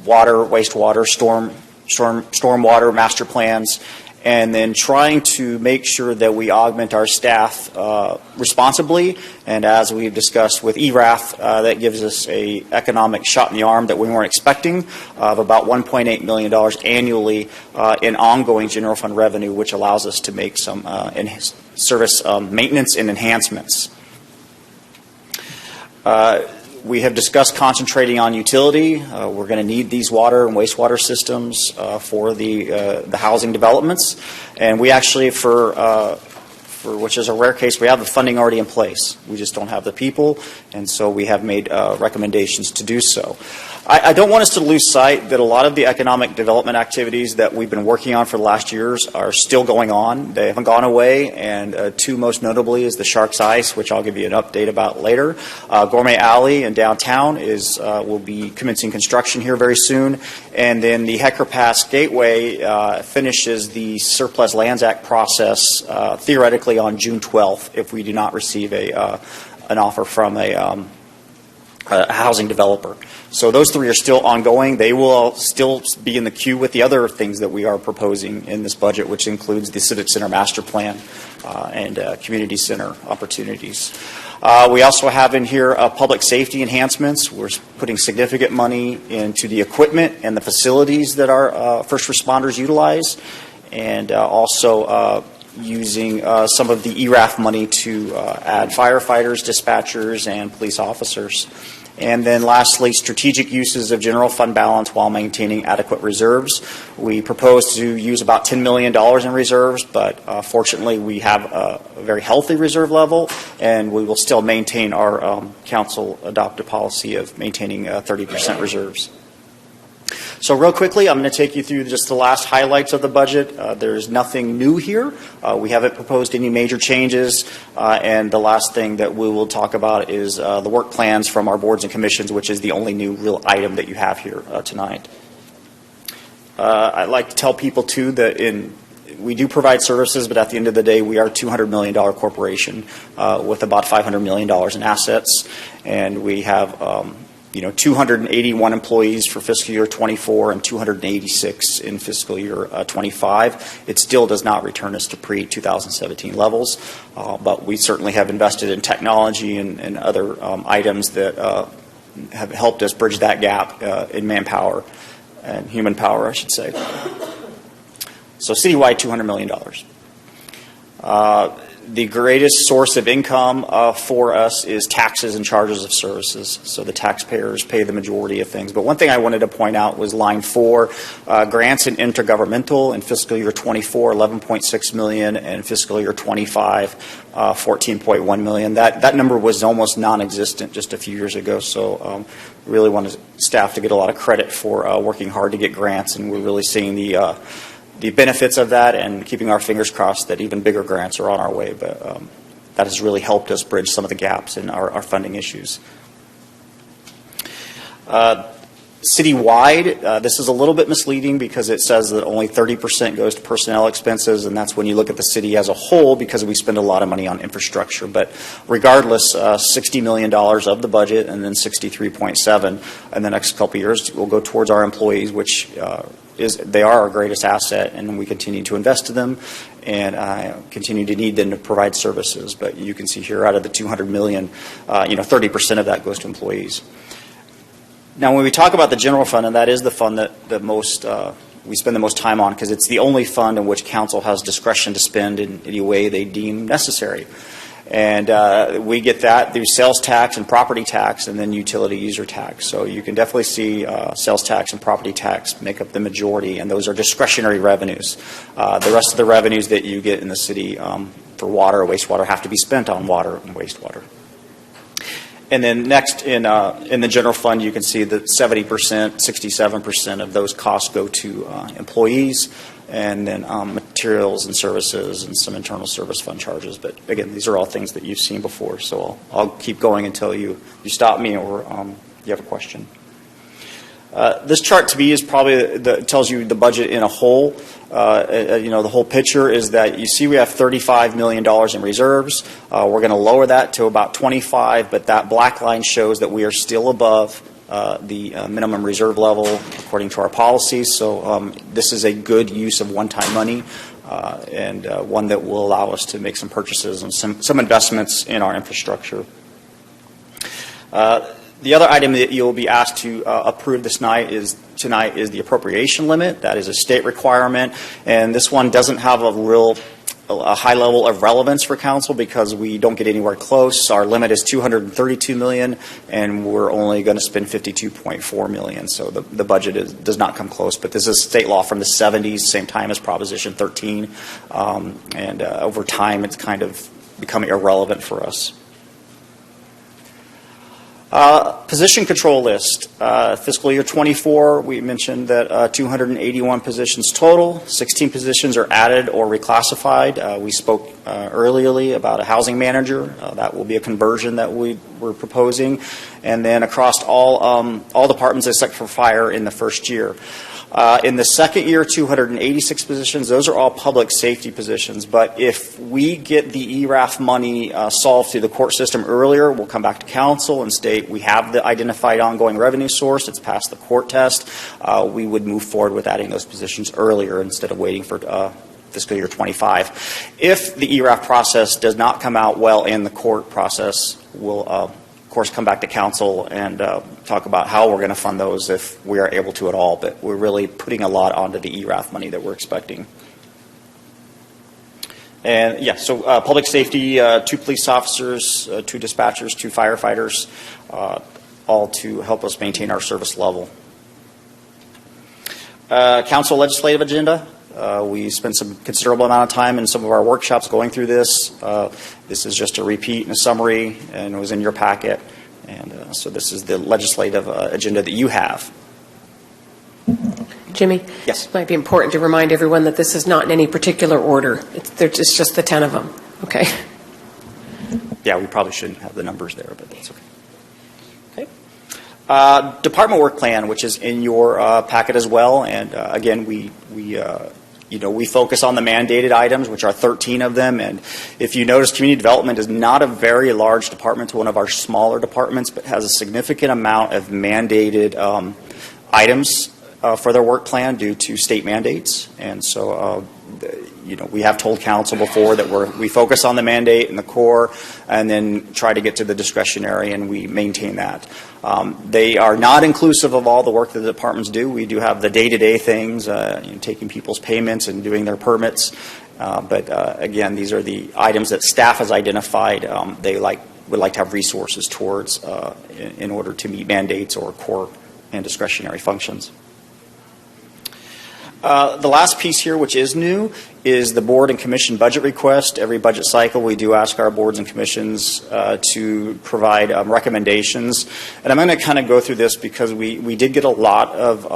water, wastewater, stormwater master plans, and then trying to make sure that we augment our staff responsibly. And as we've discussed with ERAF, that gives us a economic shot in the arm that we weren't expecting, of about $1.8 million annually in ongoing general fund revenue, which allows us to make some service maintenance and enhancements. We have discussed concentrating on utility. We're going to need these water and wastewater systems for the housing developments, and we actually, for which is a rare case, we have the funding already in place. We just don't have the people, and so we have made recommendations to do so. I don't want us to lose sight that a lot of the economic development activities that we've been working on for the last years are still going on. They haven't gone away, and 2 most notably is the Shark's Ice, which I'll give you an update about later. Gourmet Alley in downtown will be commencing construction here very soon, and then the Hecker Pass Gateway finishes the Surplus Lands Act process theoretically on June 12th if we do not receive an offer from a housing developer. So those 3 are still ongoing. They will still be in the queue with the other things that we are proposing in this budget, which includes the Civic Center Master Plan and community center opportunities. We also have in here public safety enhancements. We're putting significant money into the equipment and the facilities that our first responders utilize, and also using some of the ERAF money to add firefighters, dispatchers, and police officers. And then lastly, strategic uses of general fund balance while maintaining adequate reserves. We propose to use about $10 million in reserves, but fortunately we have a very healthy reserve level, and we will still maintain our council adopted policy of maintaining 30% reserves. So real quickly, I'm going to take you through just the last highlights of the budget. There's nothing new here. We haven't proposed any major changes. And the last thing that we will talk about is the work plans from our boards and commissions, which is the only new real item that you have here tonight. I'd like to tell people, too, that we do provide services, but at the end of the day, we are a $200 million corporation with about $500 million in assets. And we have 281 employees for fiscal year 24 and 286 in fiscal year 25. It still does not return us to pre-2017 levels, but we certainly have invested in technology and other items that have helped us bridge that gap in manpower and human power, I should say. So citywide, $200 million. The greatest source of income for us is taxes and charges of services. So the taxpayers pay the majority of things. But one thing I wanted to point out was line 4, grants and intergovernmental in fiscal year 24, $11.6 million, and fiscal year 25, $14.1 million. That number was almost non-existent just a few years ago. So really wanted staff to get a lot of credit for working hard to get grants, and we're really seeing the benefits of that and keeping our fingers crossed that even bigger grants are on our way. But that has really helped us bridge some of the gaps in our funding issues. Citywide, this is a little bit misleading because it says that only 30% goes to personnel expenses, and that's when you look at the city as a whole because we spend a lot of money on infrastructure. But regardless, $60 million of the budget and then 63.7 in the next couple of years will go towards our employees, which they are our greatest asset, and we continue to invest in them and continue to need them to provide services. But you can see here out of the $200 million, 30% of that goes to employees. Now, when we talk about the general fund, and that is the fund that we spend the most time on because it's the only fund in which council has discretion to spend in any way they deem necessary. And we get that through sales tax and property tax and then utility user tax. So you can definitely see sales tax and property tax make up the majority, and those are discretionary revenues. The rest of the revenues that you get in the city for water or wastewater have to be spent on water and wastewater. And then next in the general fund, you can see that 70%, 67% of those costs go to employees, and then materials and services and some internal service fund charges. But again, these are all things that you've seen before, so I'll keep going until you stop me or you have a question. This chart to me is probably tells you the budget in a whole. The whole picture is that you see we have $35 million in reserves. We're going to lower that to about 25, but that black line shows that we are still above the minimum reserve level according to our policies. So this is a good use of one-time money and one that will allow us to make some purchases and some investments in our infrastructure. The other item that you'll be asked to approve tonight is the appropriation limit. That is a state requirement, and this one doesn't have a high level of relevance for council because we don't get anywhere close. Our limit is $232 million, and we're only going to spend $52.4 million. So the budget does not come close. But this is state law from the 70s, same time as Proposition 13, and over time it's kind of become irrelevant for us. Position control list. Fiscal year 24, we mentioned that 281 positions total. 16 positions are added or reclassified. We spoke earlier about a housing manager. That will be a conversion that we're proposing. And then across all departments except for fire in the first year. In the second year, 286 positions. Those are all public safety positions. But if we get the ERAF money solved through the court system earlier, we'll come back to council and state we have the identified ongoing revenue source. It's passed the court test. We would move forward with adding those positions earlier instead of waiting for fiscal year 25. If the ERAF process does not come out well in the court process, we'll of course, come back to council and talk about how we're going to fund those if we are able to at all. But we're really putting a lot onto the ERAF money that we're expecting. And yeah, so public safety, 2 police officers, 2 dispatchers, 2 firefighters, all to help us maintain our service level. Council legislative agenda. We spent some considerable amount of time in some of our workshops going through this. This is just a repeat and a summary, and it was in your packet. And so this is the legislative agenda that you have. Jimmy? Yes. It might be important to remind everyone that this is not in any particular order. It's just the 10 of them. Okay. Yeah, we probably shouldn't have the numbers there, but that's okay. Okay. Department work plan, which is in your packet as well, and again, we focus on the mandated items, which are 13 of them. And if you notice, community development is not a very large department. It's one of our smaller departments, but has a significant amount of mandated items for their work plan due to state mandates. And so, we have told council before that we focus on the mandate and the core, and then try to get to the discretionary, and we maintain that. They are not inclusive of all the work that the departments do. We do have the day-to-day things, taking people's payments and doing their permits. But again, these are the items that staff has identified would like to have resources towards in order to meet mandates or core and discretionary functions. The last piece here, which is new, is the board and commission budget request. Every budget cycle, we do ask our boards and commissions to provide recommendations. And I'm going to kind of go through this because we did get a lot of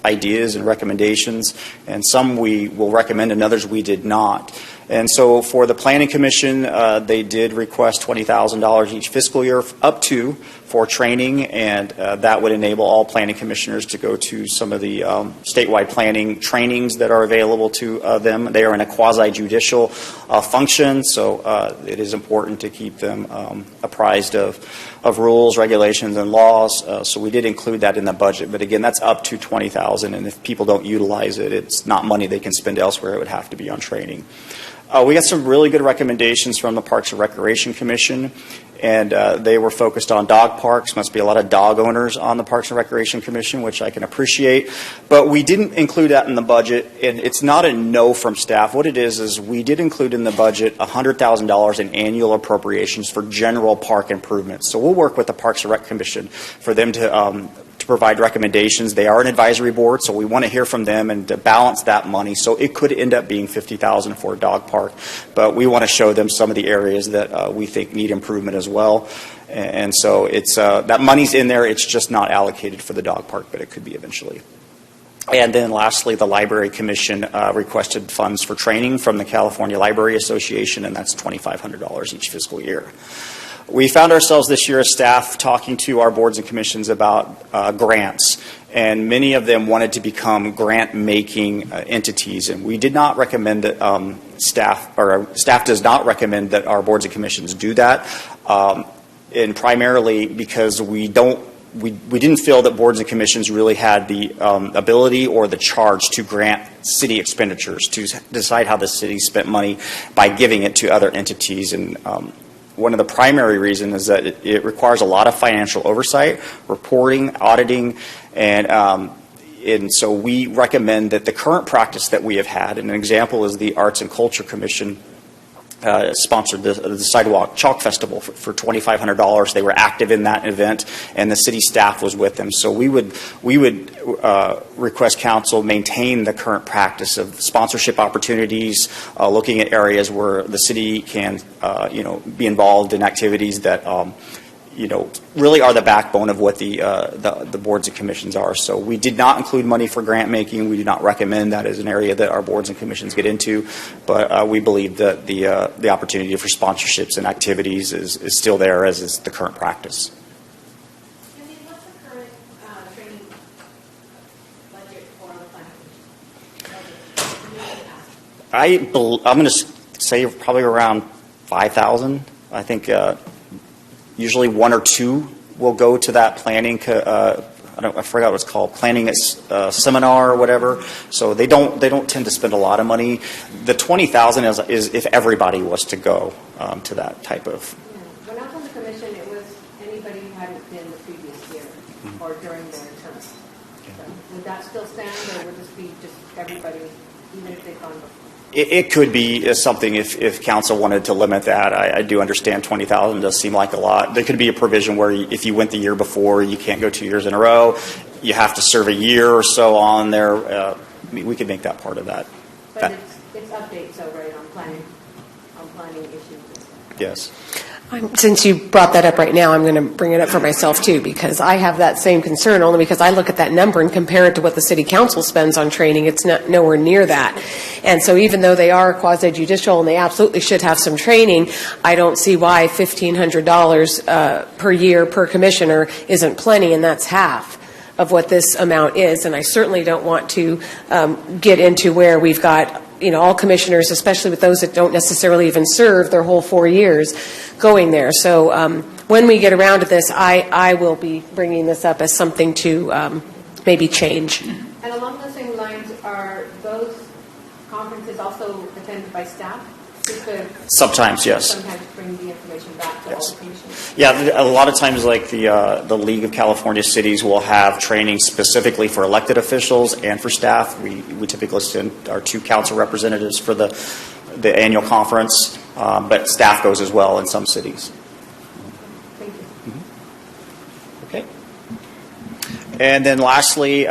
ideas and recommendations, and some we will recommend and others we did not. And so for the Planning Commission, they did request $20,000 each fiscal year up to for training, and that would enable all planning commissioners to go to some of the statewide planning trainings that are available to them. They are in a quasi-judicial function, so it is important to keep them apprised of rules, regulations, and laws. So we did include that in the budget, but again, that's up to $20,000, and if people don't utilize it, it's not money they can spend elsewhere. It would have to be on training. We got some really good recommendations from the Parks and Recreation Commission, and they were focused on dog parks. Must be a lot of dog owners on the Parks and Recreation Commission, which I can appreciate. But we didn't include that in the budget, and it's not a no from staff. What it is we did include in the budget $100,000 in annual appropriations for general park improvements. So we'll work with the Parks and Rec Commission for them to provide recommendations. They are an advisory board, so we want to hear from them and to balance that money. So it could end up being $50,000 for a dog park, but we want to show them some of the areas that we think need improvement as well. And so it's that money's in there. It's just not allocated for the dog park, but it could be eventually. And then lastly, the Library Commission requested funds for training from the California Library Association, and that's $2,500 each fiscal year. We found ourselves this year as staff talking to our boards and commissions about grants, and many of them wanted to become grant-making entities, and we did not recommend that staff does not recommend that our boards and commissions do that, and primarily because we didn't feel that boards and commissions really had the ability or the charge to grant city expenditures, to decide how the city spent money by giving it to other entities. And one of the primary reasons is that it requires a lot of financial oversight, reporting, auditing, and so we recommend that the current practice that we have had, and an example is the Arts and Culture Commission sponsored the Sidewalk Chalk Festival for $2,500. They were active in that event, and the city staff was with them. So we would request council maintain the current practice of sponsorship opportunities, looking at areas where the city can be involved in activities that really are the backbone of what the boards and commissions are. So we did not include money for grant making. We do not recommend that as an area that our boards and commissions get into, but we believe that the opportunity for sponsorships and activities is still there, as is the current practice. What's the current training budget for the plan? I'm going to say probably around 5,000. I think usually one or two will go to that planning. I forgot what it's called, planning seminar or whatever. So they don't tend to spend a lot of money. The 20,000 is if everybody was to go to that type of. When I was on the commission, it was anybody who hadn't been the previous year or during their term. So would that still stand, or would this be just everybody, even if they've gone before? It could be something if council wanted to limit that. I do understand 20,000 does seem like a lot. There could be a provision where if you went the year before, you can't go 2 years in a row. You have to serve a year or so on there. We could make that part of that. But it's updates, though, right, on planning? planning issues. Yes. Since you brought that up right now, I'm going to bring it up for myself too, because I have that same concern, only because I look at that number and compare it to what the city council spends on training. It's not nowhere near that. And so even though they are quasi-judicial and they absolutely should have some training, I don't see why $1,500 per year per commissioner isn't plenty, and that's half of what this amount is. And I certainly don't want to get into where we've got all commissioners, especially with those that don't necessarily even serve their whole 4 years, going there. So when we get around to this, I will be bringing this up as something to maybe change. And along the same lines, are those conferences also attended by staff? Sometimes, yes. Sometimes bring the information back to all the commissioners. Yeah, a lot of times, like the League of California Cities will have training specifically for elected officials and for staff. We typically send our 2 council representatives for the annual conference, but staff goes as well in some cities. Thank you. Okay. And then lastly,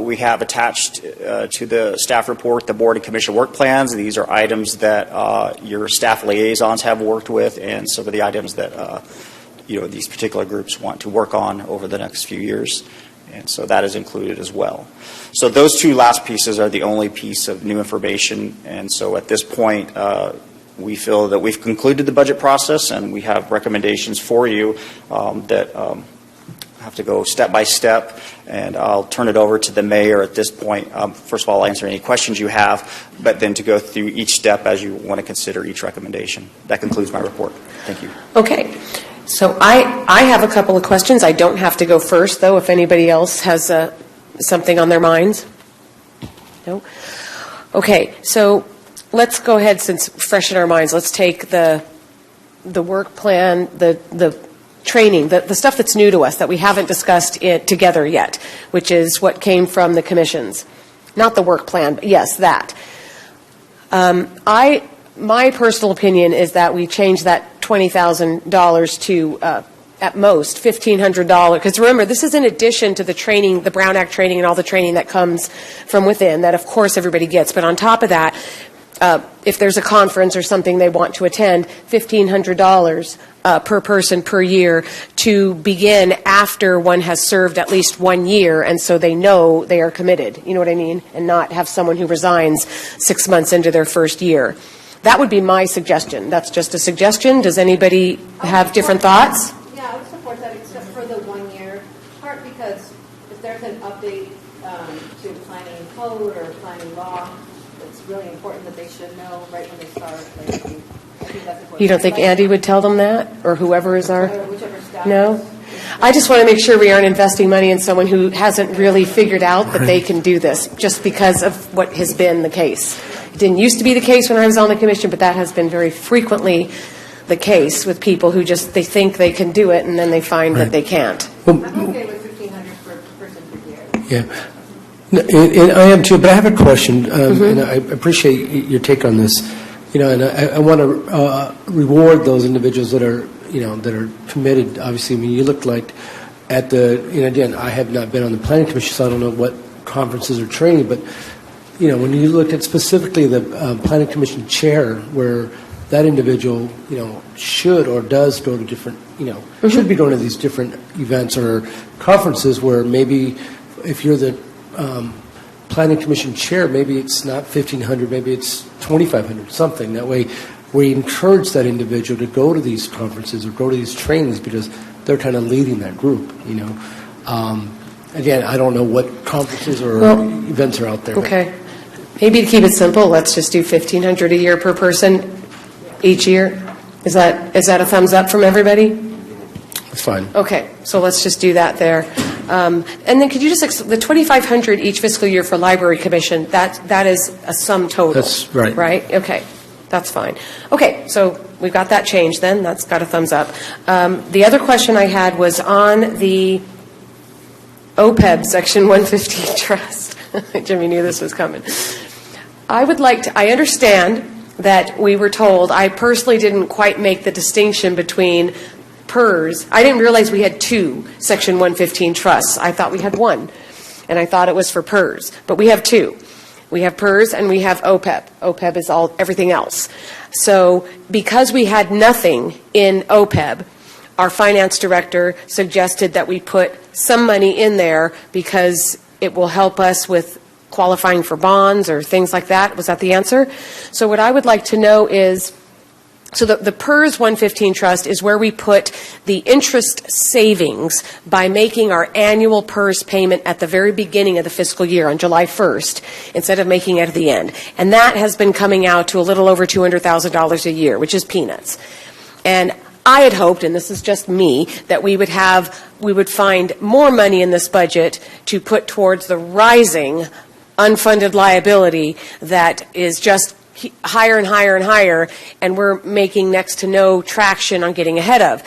we have attached to the staff report the board and commission work plans. These are items that your staff liaisons have worked with, and some of the items that these particular groups want to work on over the next few years. And so that is included as well. So those 2 last pieces are the only piece of new information. And so at this point, we feel that we've concluded the budget process, and we have recommendations for you that have to go step by step, and I'll turn it over to the mayor at this point. First of all, I'll answer any questions you have, but then to go through each step as you want to consider each recommendation. That concludes my report. Thank you. Okay. So I have a couple of questions. I don't have to go first, though, if anybody else has something on their minds. No? Okay. So let's go ahead, since fresh in our minds, let's take the work plan, the training, the stuff that's new to us that we haven't discussed it together yet, which is what came from the commissions. Not the work plan, but yes, that. My personal opinion is that we change that $20,000 to, at most, $1,500. Because remember, this is in addition to the training, the Brown Act training and all the training that comes from within, that of course everybody gets. But on top of that, if there's a conference or something they want to attend, $1,500 per person per year to begin after one has served at least 1 year, and so they know they are committed, you know what I mean, and not have someone who resigns 6 months into their first year. That would be my suggestion. That's just a suggestion. Does anybody have different thoughts? Yeah, I would support that, except for the 1 year part, because if there's an update to planning code or planning law, it's really important that they should know right when they start. I think that's important. You don't think Andy would tell them that, or whoever is our? Or whichever staff. No? I just want to make sure we aren't investing money in someone who hasn't really figured out that they can do this, just because of what has been the case. It didn't used to be the case when I was on the commission, but that has been very frequently the case with people who just, they think they can do it, and then they find that they can't. I'm okay with $1,500 per person per year. Yeah. And I am too, but I have a question, and I appreciate your take on this. And I want to reward those individuals that are, that are committed. Obviously, I mean, you looked like at the, again, I have not been on the planning commission, so I don't know what conferences or training, but, when you looked at specifically the planning commission chair, where that individual, should or does go to different, should be going to these different events or conferences where maybe if you're the planning commission chair, maybe it's not $1,500, maybe it's $2,500, something. That way, we encourage that individual to go to these conferences or go to these trainings because they're kind of leading that group. Again, I don't know what conferences or events are out there. Okay, maybe to keep it simple, let's just do $1,500 a year per person each year. Is that a thumbs up from everybody? That's fine. Okay, so let's just do that there. And then could you just, the $2,500 each fiscal year for library commission, that is a sum total. That's right. Right? Okay, that's fine. Okay, so we've got that changed then. That's got a thumbs up. The other question I had was on the OPEB Section 115 trust. Jimmy knew this was coming. I understand that we were told, I personally didn't quite make the distinction between PERS. I didn't realize we had 2 Section 115 trusts. I thought we had 1, and I thought it was for PERS. But we have 2. We have PERS and we have OPEB. OPEB is everything else. So because we had nothing in OPEB, our finance director suggested that we put some money in there because it will help us with qualifying for bonds or things like that. Was that the answer? So what I would like to know is, so the PERS 115 trust is where we put the interest savings by making our annual PERS payment at the very beginning of the fiscal year on July 1st instead of making it at the end. And that has been coming out to a little over $200,000 a year, which is peanuts. And I had hoped, and this is just me, that we would find more money in this budget to put towards the rising unfunded liability that is just higher and higher and higher, and we're making next to no traction on getting ahead of.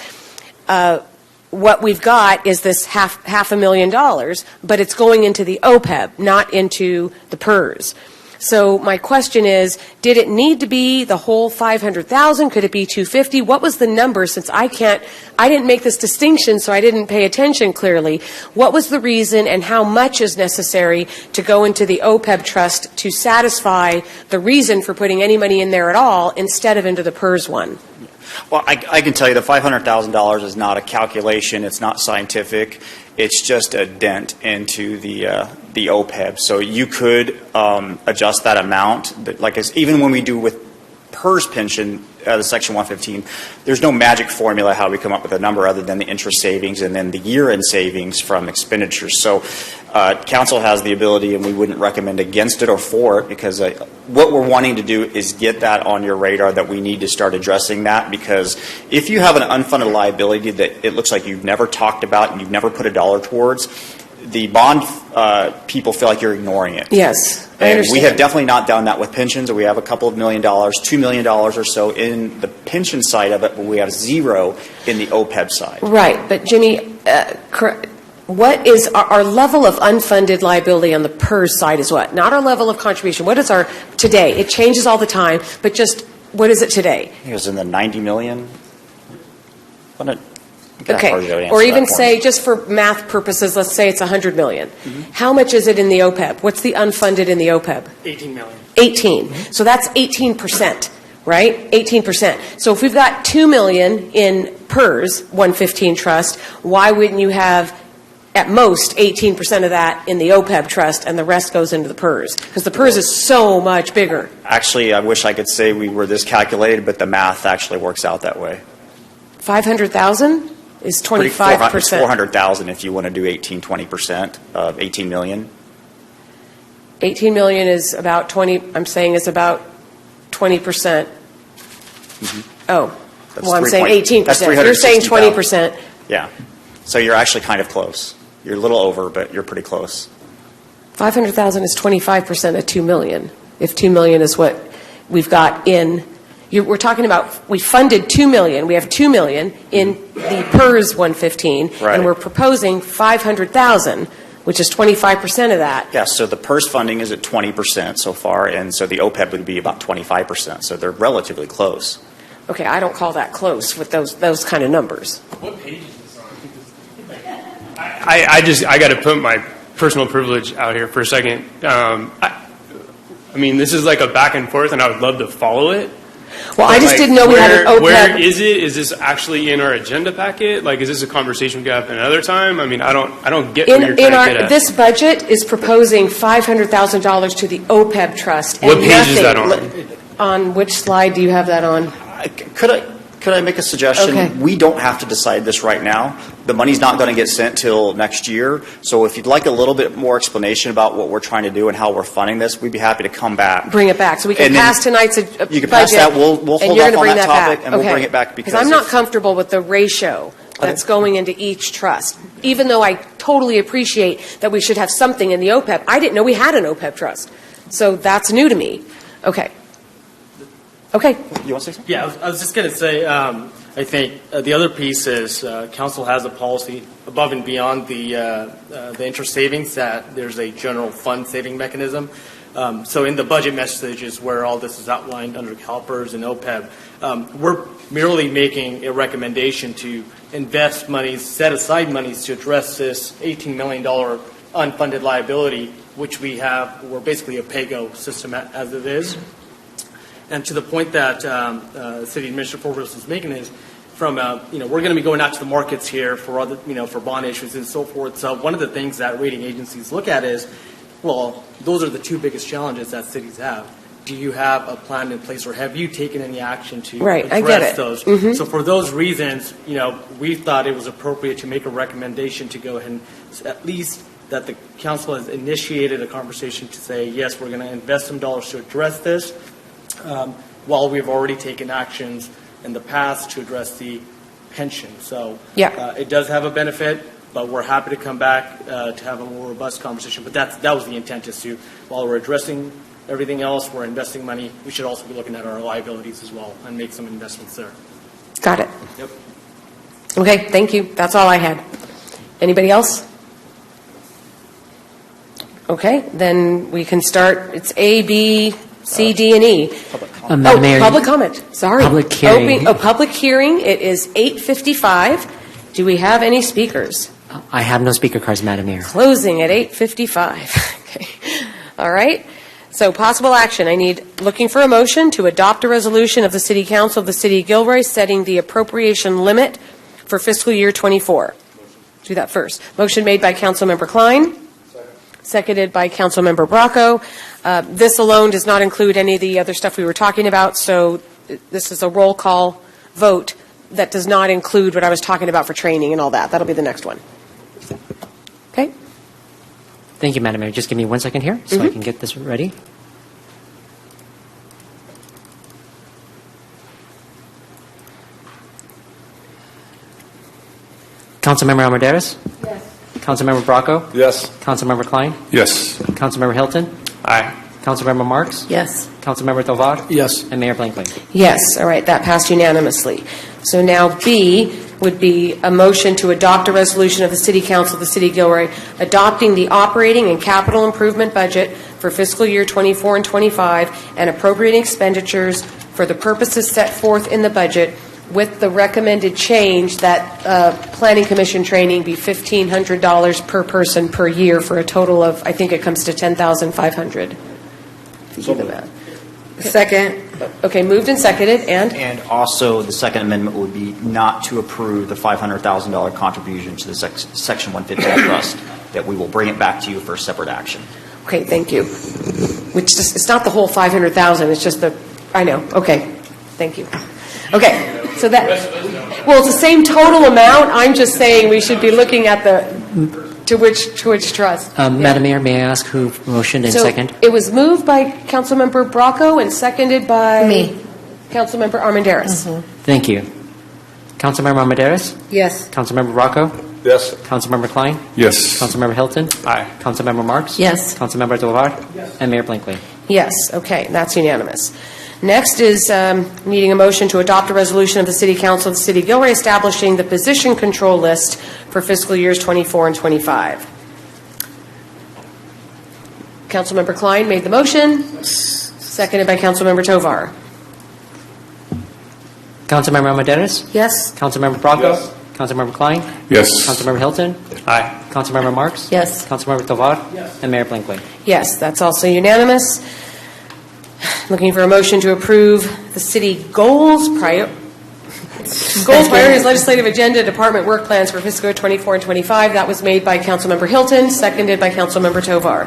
What we've got is this $500,000, but it's going into the OPEB, not into the PERS. So my question is, did it need to be the whole $500,000? Could it be $250,000? What was the number? Since I didn't make this distinction, so I didn't pay attention clearly. What was the reason, and how much is necessary to go into the OPEB trust to satisfy the reason for putting any money in there at all instead of into the PERS one? Well, I can tell you the $500,000 is not a calculation. It's not scientific. It's just a dent into the OPEB. So you could adjust that amount. Like even when we do with PERS pension, the Section 115, there's no magic formula how we come up with a number other than the interest savings and then the year-end savings from expenditures. So council has the ability, and we wouldn't recommend against it or for it, because what we're wanting to do is get that on your radar, that we need to start addressing that, because if you have an unfunded liability that it looks like you've never talked about and you've never put a dollar towards, the bond people feel like you're ignoring it. Yes, I and understand. we have definitely not done that with pensions. We have a couple of $1 million, $2 million or so in the pension side of it, but we have zero in the OPEB side. Right, but Jimmy, what is our level of unfunded liability on the PERS side is what? Not our level of contribution. What is our today? It changes all the time, but just what is it today? It was in the 90 million. Okay, or even say, just for math purposes, let's say it's 100 million. How much is it in the OPEB? What's the unfunded in the OPEB? 18 million. 18. So that's 18%, right? 18%. So if we've got 2 million in PERS 115 trust, why wouldn't you have at most 18% of that in the OPEB trust and the rest goes into the PERS? Because the PERS is so much bigger. Actually, I wish I could say we were this calculated, but the math actually works out that way. 500,000 is 25%. It's 400,000 if you want to do 20% of 18 million. 18 million is about 20, I'm saying is about 20%. Oh, That's well, I'm saying 18%. You're saying 20%. Yeah. So you're actually kind of close. You're a little over, but you're pretty close. 500,000 is 25% of 2 million. If 2 million is what we've got in, we're talking about, we funded 2 million. We have 2 million in the PERS 115, right. And we're proposing 500,000, which is 25% of that. Yeah, so the PERS funding is at 20% so far, and so the OPEB would be about 25%. So they're relatively close. Okay, I don't call that close with those kind of numbers. What page is this on? I got to put my personal privilege out here for a second. I mean, this is like a back and forth, and I would love to follow it. Well, I just didn't know we had an OPEB. Where is it? Is this actually in our agenda packet? Like, is this a conversation we have another time? I mean, I don't get what you're trying to get at. This budget is proposing $500,000 to the OPEB trust. What page is that on? On which slide do you have that on? Could I make a suggestion? Okay. We don't have to decide this right now. The money's not going to get sent till next year. So if you'd like a little bit more explanation about what we're trying to do and how we're funding this, we'd be happy to come back. Bring it back. So we can pass tonight's budget. You can pass that. We'll hold off on that topic, and okay. we'll bring it back. Because I'm not comfortable with the ratio that's going into each trust. Even though I totally appreciate that we should have something in the OPEB. I didn't know we had an OPEB trust. So that's new to me. Okay. Okay. You want to say something? Yeah, I was just going to say, I think the other piece is council has a policy above and beyond the interest savings that there's a general fund saving mechanism. So in the budget messages where all this is outlined under CalPERS and OPEB, we're merely making a recommendation to invest monies, set aside monies to address this $18 million unfunded liability, which we're basically a pay-go system as it is. And to the point that City Administrator Forbes was making is, from we're going to be going out to the markets here for other for bond issues and so forth. So one of the things that rating agencies look at is, well, those are the two biggest challenges that cities have. Do you have a plan in place, or have you taken any action to address those? Mm-hmm. So for those reasons, we thought it was appropriate to make a recommendation to go ahead and at least that the council has initiated a conversation to say, yes, we're going to invest some dollars to address this, while we've already taken actions in the past to address the pension. So it does have a benefit, but we're happy to come back to have a more robust conversation. But that was the intent, is to, while we're addressing everything else, we're investing money, we should also be looking at our liabilities as well and make some investments there. Got it. Yep. Okay, thank you. That's all I had. Anybody else? Okay, then we start. It's A, B, C, D, and E. Madam Mayor, public comment. Sorry. Public hearing. Public hearing. It is 8:55. Do we have any speakers? I have no speaker cards, Madam Mayor. Closing at 8:55. Okay. All right. So possible action. Looking for a motion to adopt a resolution of the City Council of the City of Gilroy setting the appropriation limit for fiscal year 24. Do that first. Motion made by Councilmember Klein. Seconded by Councilmember Bracco. This alone does not include any of the other stuff we were talking about, so this is a roll call vote that does not include what I was talking about for training and all that. That'll be the next one. Okay? Thank you, Madam Mayor. Just give me 1 second here so I can get this ready. Councilmember Almendarez? Yes. Councilmember Bracco? Yes. Councilmember Klein? Yes. Councilmember Hilton? Aye. Councilmember Marks? Yes. Councilmember Tovar? Yes. And Mayor Blankley? Yes. All right. That passed unanimously. So now B would be a motion to adopt a resolution of the City Council of the City of Gilroy adopting the operating and capital improvement budget for fiscal year 24 and 25 and appropriating expenditures for the purposes set forth in the budget, with the recommended change that Planning Commission training be $1,500 per person per year for a total of, I think it comes to $10,500. Second. Okay, moved and seconded, And also, the second amendment would be not to approve the $500,000 contribution to the Section 150 trust, that we will bring it back to you for separate action. Okay, thank you. Which just, it's not the whole 500,000, it's just the, I know, okay, thank you. Okay, so that, well, it's the same total amount, I'm just saying we should be looking at to which trust. Madam Mayor, may I ask who motioned and second? It was moved by Councilmember Bracco and seconded by Me. Councilmember Armendariz. Thank you. Councilmember Armendariz? Yes. Councilmember Bracco? Yes. Councilmember Klein? Yes. Councilmember Hilton? Aye. Councilmember Marks? Yes. Councilmember Tovar? Yes. And Mayor Blankley? Yes, okay, that's unanimous. Next is needing a motion to adopt a resolution of the City Council of the City of Gilroy establishing the position control list for fiscal years 24 and 25. Councilmember Klein made the motion, seconded by Councilmember Tovar. Councilmember Armendariz? Yes? Councilmember Bracco? Yes. Councilmember Klein? Yes. Councilmember Hilton? Aye. Councilmember Marks? Yes. Councilmember Tovar? Yes. And Mayor Blankley? Yes, that's also unanimous. Looking for a motion to approve the city goals, priorities, legislative agenda, department work plans for fiscal year 24 and 25. That was made by Councilmember Hilton, seconded by Councilmember Tovar.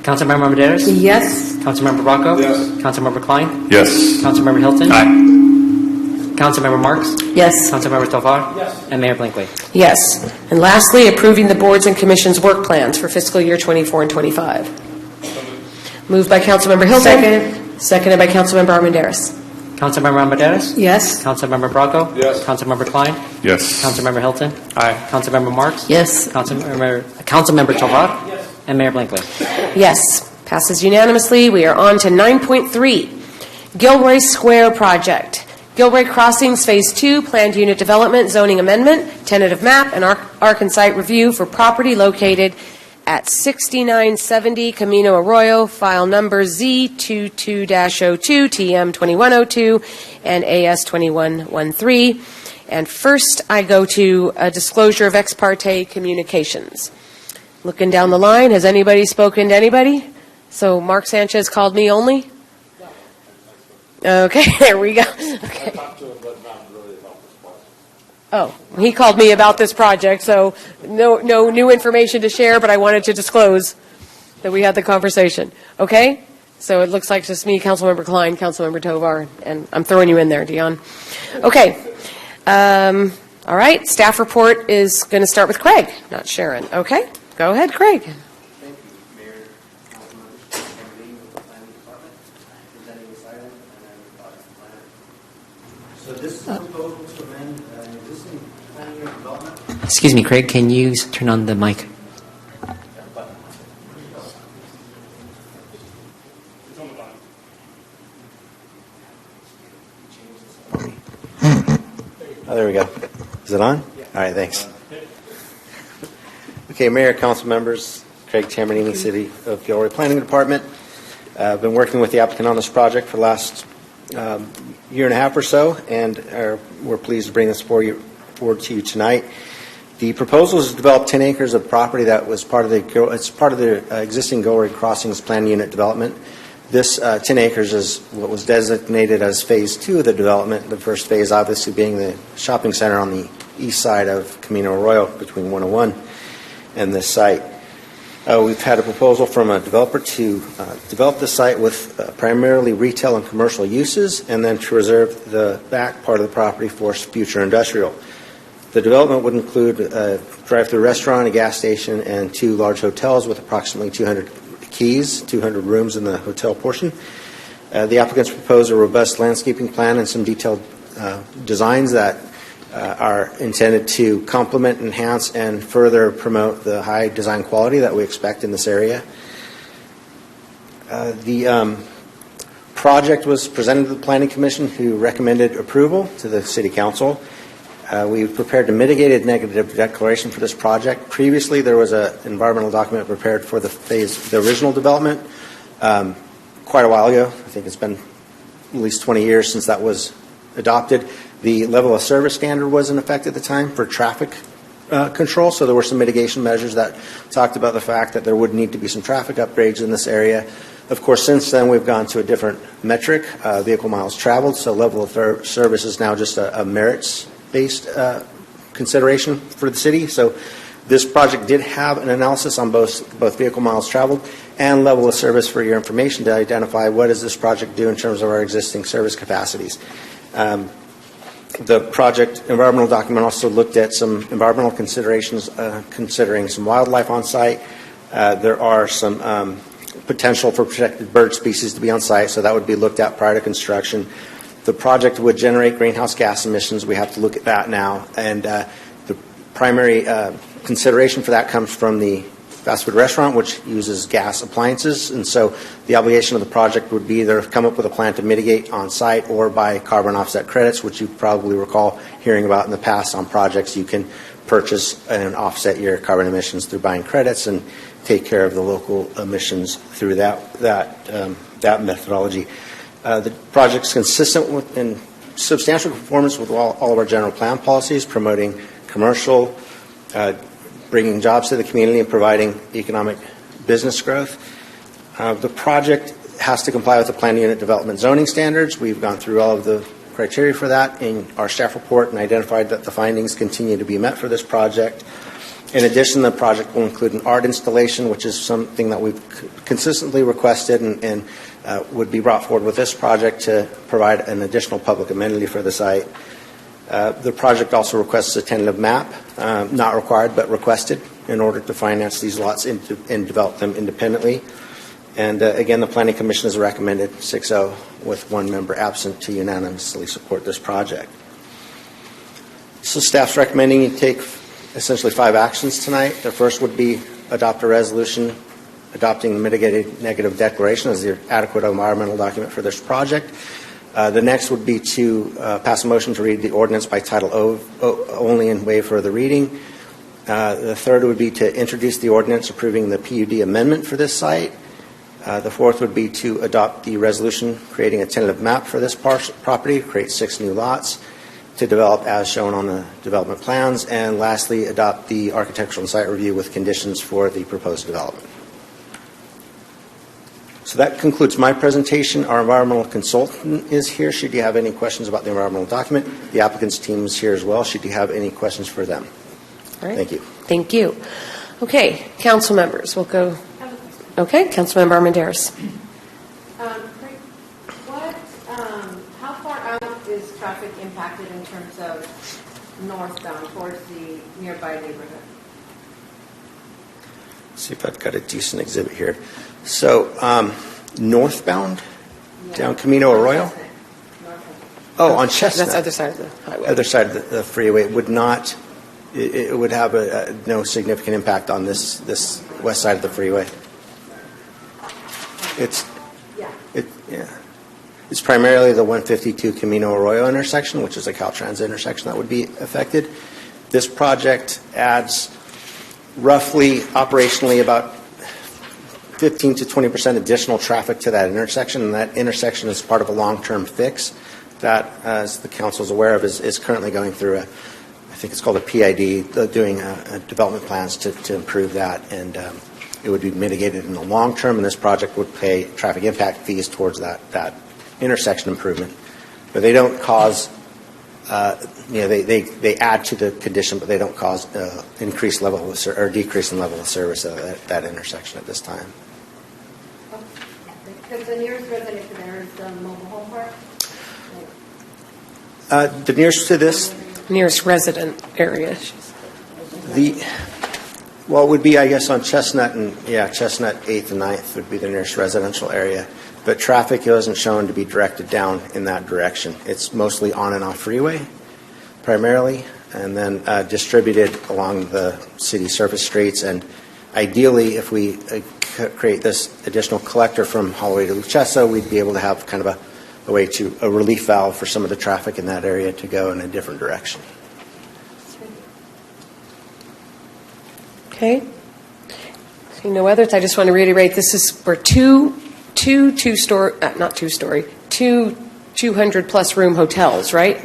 Councilmember Armendariz? Yes. Councilmember Bracco? Yes. Councilmember Klein? Yes. Councilmember Hilton? Aye. Councilmember Marks? Yes. Councilmember Tovar? Yes. And Mayor Blankley? Yes. And lastly, approving the boards and commissions work plans for fiscal year 24 and 25. Moved by Councilmember Hilton. Seconded by Councilmember Armendariz. Councilmember Armendariz? Yes. Councilmember Bracco? Yes. Councilmember Klein? Yes. Councilmember Hilton? Aye. Councilmember Marks? Yes. Councilmember Tovar? Yes. And Mayor Blankley? Yes. Passes unanimously. We are on to 9.3, Gilroy Square Project. Gilroy Crossings Phase 2, Planned Unit Development, Zoning Amendment, Tentative Map, and Arc and Site Review for property located at 6970 Camino Arroyo, file number Z22-02, TM2102, and AS2113. And first, I go to a disclosure of ex parte communications. Looking down the line, has anybody spoken to anybody? So Mark Sanchez called me only? Okay, there we go. Okay. I talked to him, but not really about this project. Oh, he called me about this project, so no new information to share, but I wanted to disclose that we had the conversation. Okay? So it looks like just me, Councilmember Klein, Councilmember Tovar, and I'm throwing you in there, Dion. Okay. All right, staff report is going to start with Craig, not Sharon. Okay? Go ahead, Craig. Thank you, Mayor, Councilmembers, and meeting with the Planning Department, presenting this item, and then the project plan. So this is a proposal to amend an existing planning and development. Excuse me, Craig, can you turn on the mic? Oh, there we go. Is it on? Yeah. All right, thanks. Okay, Mayor, Council members, Craig Tamernini, City of Gilroy Planning Department. I've been working with the applicant on this project for the last year and a half or so, and we're pleased to bring this forward to you tonight. The proposal is to develop 10 acres of property that was part of the existing Gilroy Crossings Plan Unit development. This 10 acres is what was designated as Phase 2 of the development, the first phase obviously being the shopping center on the east side of Camino Arroyo between 101 and this site. We've had a proposal from a developer to develop the site with primarily retail and commercial uses, and then to reserve the back part of the property for future industrial. The development would include a drive-through restaurant, a gas station, and 2 large hotels with approximately 200 keys, 200 rooms in the hotel portion. The applicants propose a robust landscaping plan and some detailed designs that are intended to complement, enhance, and further promote the high design quality that we expect in this area. The project was presented to the Planning Commission, who recommended approval to the City Council. We've prepared a mitigated negative declaration for this project. Previously, there was an environmental document prepared for the original development quite a while ago. I think it's been at least 20 years since that was adopted. The level of service standard was in effect at the time for traffic control, so there were some mitigation measures that talked about the fact that there would need to be some traffic upgrades in this area. Of course, since then, we've gone to a different metric, vehicle miles traveled, so level of service is now just a merits-based consideration for the city. So this project did have an analysis on both vehicle miles traveled and level of service for your information to identify what does this project do in terms of our existing service capacities. The project environmental document also looked at some environmental considerations, considering some wildlife on site. There are some potential for protected bird species to be on site, so that would be looked at prior to construction. The project would generate greenhouse gas emissions. We have to look at that now. And the primary consideration for that comes from the fast food restaurant, which uses gas appliances. And so the obligation of the project would be either come up with a plan to mitigate on site or buy carbon offset credits, which you probably recall hearing about in the past on projects. You can purchase and offset your carbon emissions through buying credits and take care of the local emissions through that methodology. The project is consistent with in substantial conformance with all of our general plan policies, promoting commercial, bringing jobs to the community, and providing economic business growth. The project has to comply with the plan unit development zoning standards. We've gone through all of the criteria for that in our staff report and identified that the findings continue to be met for this project. In addition, the project will include an art installation, which is something that we've consistently requested and would be brought forward with this project to provide an additional public amenity for the site. The project also requests a tentative map, not required but requested, in order to finance these lots and develop them independently. And again, the Planning Commission has recommended 6-0 with 1 member absent to unanimously support this project. So staff's recommending you take essentially 5 actions tonight. The first would be adopt a resolution adopting the mitigated negative declaration as the adequate environmental document for this project. The next would be to pass a motion to read the ordinance by title only and waive further reading. The third would be to introduce the ordinance approving the PUD amendment for this site. The fourth would be to adopt the resolution creating a tentative map for this property, create 6 new lots to develop as shown on the development plans. And lastly, adopt the architectural and site review with conditions for the proposed development. So that concludes my presentation. Our environmental consultant is here. Should you have any questions about the environmental document, the applicant's team is here as well. Should you have any questions for them? All right. Thank you. Thank you. Okay, council members, we'll go. Okay, Councilmember Armendariz. How far out is traffic impacted in terms of northbound towards the nearby neighborhood? See if I've got a decent exhibit here. So northbound, down Camino Arroyo? Oh, on Chestnut. That's other side of the highway. Other side of the freeway. It would not, it would have no significant impact on this west side of the freeway. It's primarily the 152 Camino Arroyo intersection, which is a Caltrans intersection that would be affected. This project adds roughly operationally about 15 to 20% additional traffic to that intersection, and that intersection is part of a long-term fix that, as the council is aware of, is currently going through I think it's called a PID, doing development plans to improve that, and it would be mitigated in the long term, and this project would pay traffic impact fees towards that intersection improvement. But they don't cause, they add to the condition, but they don't cause increased level of or decrease in level of service at that intersection at this time. Because the nearest resident there is the mobile home park? The nearest to this? Nearest resident area. Well, it would be, I guess, on Chestnut Chestnut 8th and 9th would be the nearest residential area. But traffic isn't shown to be directed down in that direction. It's mostly on and off freeway, primarily, and then distributed along the city surface streets. And ideally, if we create this additional collector from Holloway to Luchesa, we'd be able to have kind of a relief valve for some of the traffic in that area to go in a different direction. Okay. See no others. I just want to reiterate, this is for two 200-plus room hotels, right?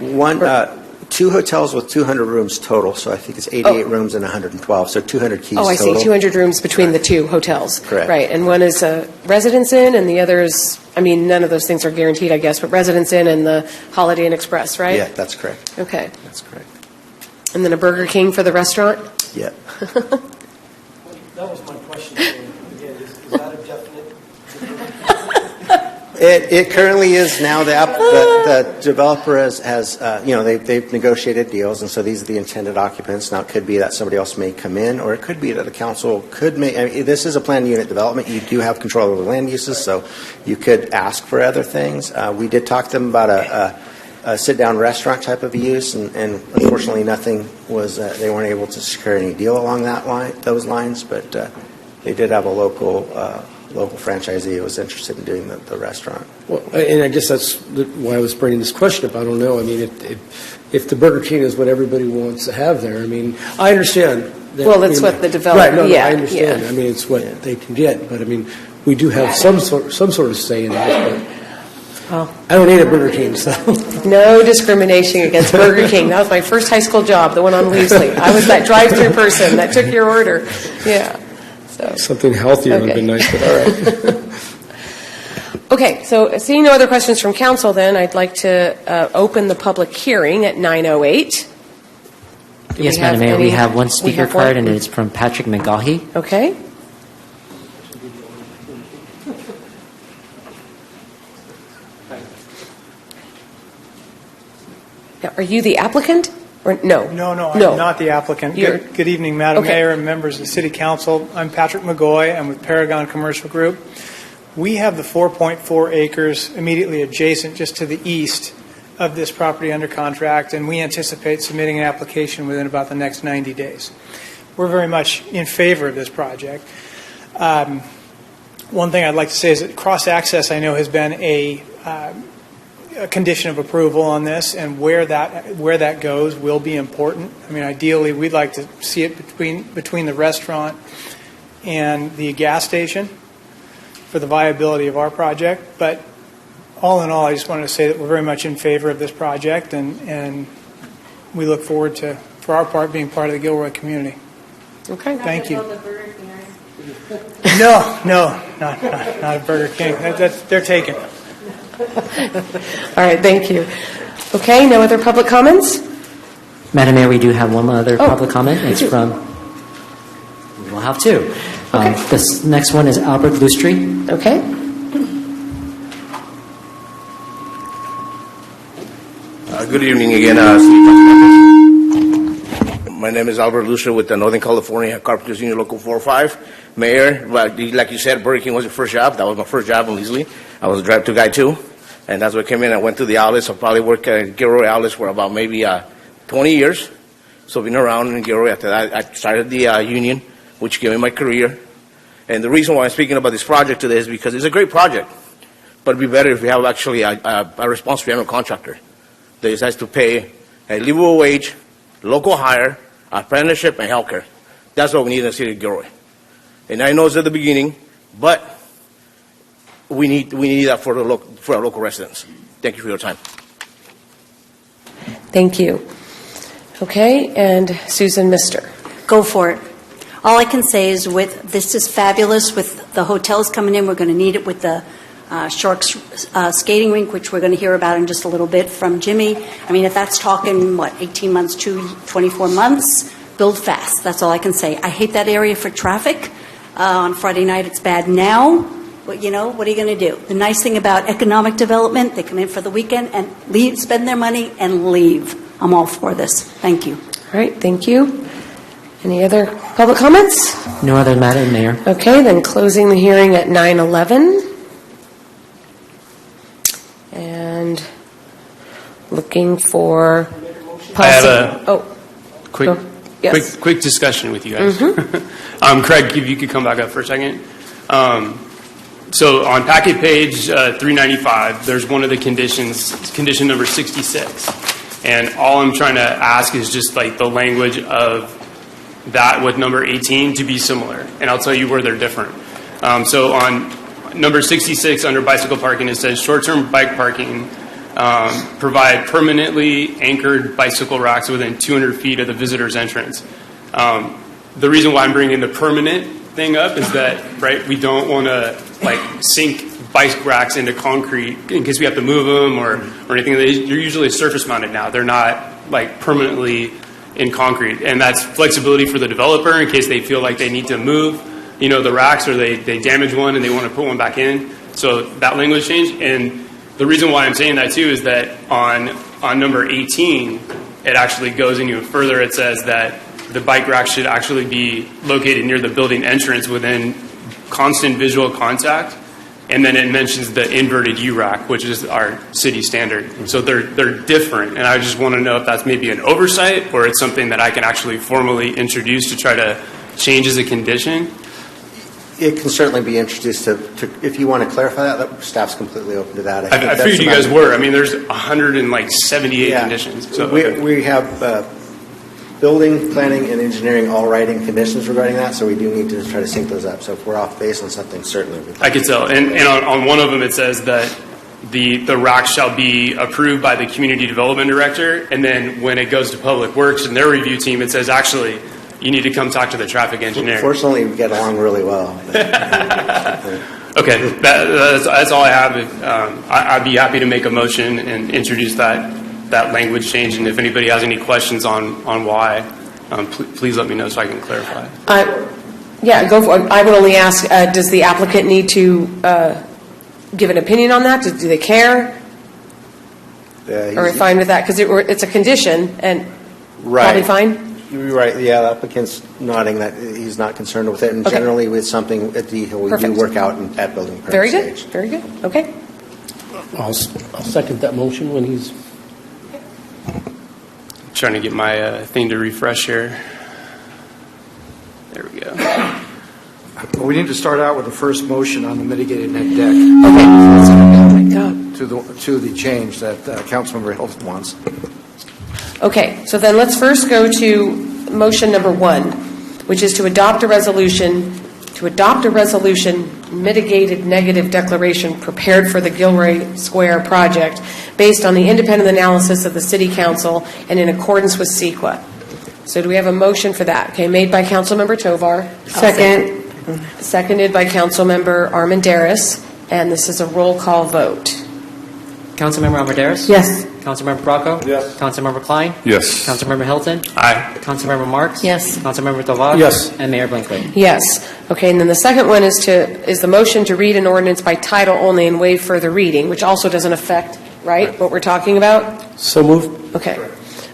Two hotels with 200 rooms total, so I think it's 88 rooms and 112, so 200 keys total. Oh, I see, 200 rooms between the two hotels. Correct. Right, and one is a Residence Inn, and the other is, none of those things are guaranteed, I guess, but Residence Inn and the Holiday Inn Express, right? Yeah, that's correct. Okay. That's correct. And then a Burger King for the restaurant? Yeah. That was my question. Again, is that a definite? It currently is now. The developer has they've negotiated deals, and so these are the intended occupants. Now it could be that somebody else may come in, or it could be that the council could make. This is a planned unit development. You do have control over the land uses, so you could ask for other things. We did talk to them about a sit-down restaurant type of use, and unfortunately, nothing was. They weren't able to secure any deal along those lines, but they did have a local franchisee who was interested in doing the restaurant. Well, and I guess that's why I was bringing this question up. I don't know. If the Burger King is what everybody wants to have there, I understand. That, well, that's what the developer. Right? No, I understand. Yeah. It's what they can get, but we do have some sort of say in this. Well, I don't eat at Burger King, so. No discrimination against Burger King. That was my first high school job, the one on Weasley. I was that drive-through person that took your order. Yeah. So. Something healthier would have been nice, but all right. Okay, so seeing no other questions from council, then I'd like to open the public hearing at 9:08. Yes, Madam Mayor, we have one speaker card, and it's from Patrick McGaughy. Okay. Are you the applicant? Or no? No, I'm not the applicant. Good evening, Madam Mayor and members of the City Council. I'm Patrick McGoy. I'm with Paragon Commercial Group. We have the 4.4 acres immediately adjacent just to the east of this property under contract, and we anticipate submitting an application within about the next 90 days. We're very much in favor of this project. One thing I'd like to say is that cross-access, I know, has been a condition of approval on this, and where that goes will be important. Ideally, we'd like to see it between the restaurant and the gas station for the viability of our project. But all in all, I just wanted to say that we're very much in favor of this project, and we look forward to, for our part, being part of the Gilroy community. Okay. Thank you. No, not a Burger King. They're taken. All right, thank you. Okay, no other public comments? Madam Mayor, we do have one other public comment. It's you do. from, we'll have two. This next one is Albert Lustri. Okay. Good evening again, my name is Albert Lucer with the Northern California Carpenters Union Local 405. Mayor, like you said, Burger King was your first job. That was my first job in Leslie. I was a drive-through guy too, and that's what came in. I went to the outlets. I probably worked at Gilroy outlets for about maybe 20 years. So been around in Gilroy. After that, I started the union, which gave me my career. And the reason why I'm speaking about this project today is because it's a great project, but it'd be better if we have actually a responsible general contractor that decides to pay a livable wage, local hire, apprenticeship, and healthcare. That's what we need in the city of Gilroy. And I know it's at the beginning, but we need that for our local residents. Thank you for your time. Thank you. Okay, and Susan Mister. Go for it. All I can say is this is fabulous with the hotels coming in. We're going to need it with the Sharks skating rink, which we're going to hear about in just a little bit from Jimmy. I mean, if that's talking, 18 months to 24 months, build fast. That's all I can say. I hate that area for traffic. On Friday night, it's bad now. But, what are you going to do? The nice thing about economic development, they come in for the weekend and leave, spend their money and leave. I'm all for this. Thank you. All right, thank you. Any other public comments? No other, Madam Mayor. Okay, then closing the hearing at 9:11. And looking for I have a quick yes. quick discussion with you guys. Craig, if you could come back up for a second. So on packet page 395, there's one of the conditions, condition number 66. And all I'm trying to ask is just like the language of that with number 18 to be similar. And I'll tell you where they're different. So on number 66 under bicycle parking, it says short-term bike parking provide permanently anchored bicycle racks within 200 feet of the visitor's entrance. The reason why I'm bringing the permanent thing up is that, right, we don't want to sink bike racks into concrete in case we have to move them or anything. They're usually surface mounted now. They're not permanently in concrete, and that's flexibility for the developer in case they feel like they need to move the racks, or they damage one and they want to put one back in. So that language change. And the reason why I'm saying that too is that on number 18, it actually goes even further. It says that the bike rack should actually be located near the building entrance within constant visual contact. And then it mentions the inverted U rack, which is our city standard. So they're different. And I just want to know if that's maybe an oversight or it's something that I can actually formally introduce to try to change as a condition. It can certainly be introduced to if you want to clarify that staff's completely open to that. I figured you guys were. I mean, there's 178 conditions. So we have building, planning, and engineering all writing conditions regarding that, so we do need to try to sync those up. So if we're off base on something, certainly we can. I could tell. And on one of them it says that the rack shall be approved by the community development director, and then when it goes to Public Works and their review team, it says actually you need to come talk to the traffic engineer. Fortunately, we get along really well. Okay, that's all I have. I'd be happy to make a motion and introduce that language change, and if anybody has any questions on why, please let me know so I can clarify. Yeah, go for it. I would only ask, does the applicant need to give an opinion on that? Do they care? Are we fine with that? Because it's a condition, and probably fine? You're right. Yeah, the applicant's nodding that he's not concerned with it, and generally with something at we do work out at building permit Very stage. good. Very good. Okay. I'll second that motion when he's... Trying to get my thing to refresh here. There we go. Well, we need to start out with the first motion on the mitigated net deck. Okay. Oh my God. To the change that Councilmember Hill wants. Okay. So then let's first go to motion number 1, which is to adopt a resolution mitigated negative declaration prepared for the Gilroy Square project based on the independent analysis of the City Council and in accordance with CEQA. So do we have a motion for that? Okay, made by Councilmember Tovar. Second. Seconded by Councilmember Armendariz, and this is a roll call vote. Councilmember Armendariz? Yes. Councilmember Bracco? Yes. Councilmember Klein? Yes. Councilmember Hilton? Aye. Councilmember Marks? Yes. Councilmember Tovar? Yes. And Mayor Blankley. Yes. Okay, and then the second one is the motion to read an ordinance by title only and waive further reading, which also doesn't affect, right, what we're talking about? So moved. Okay.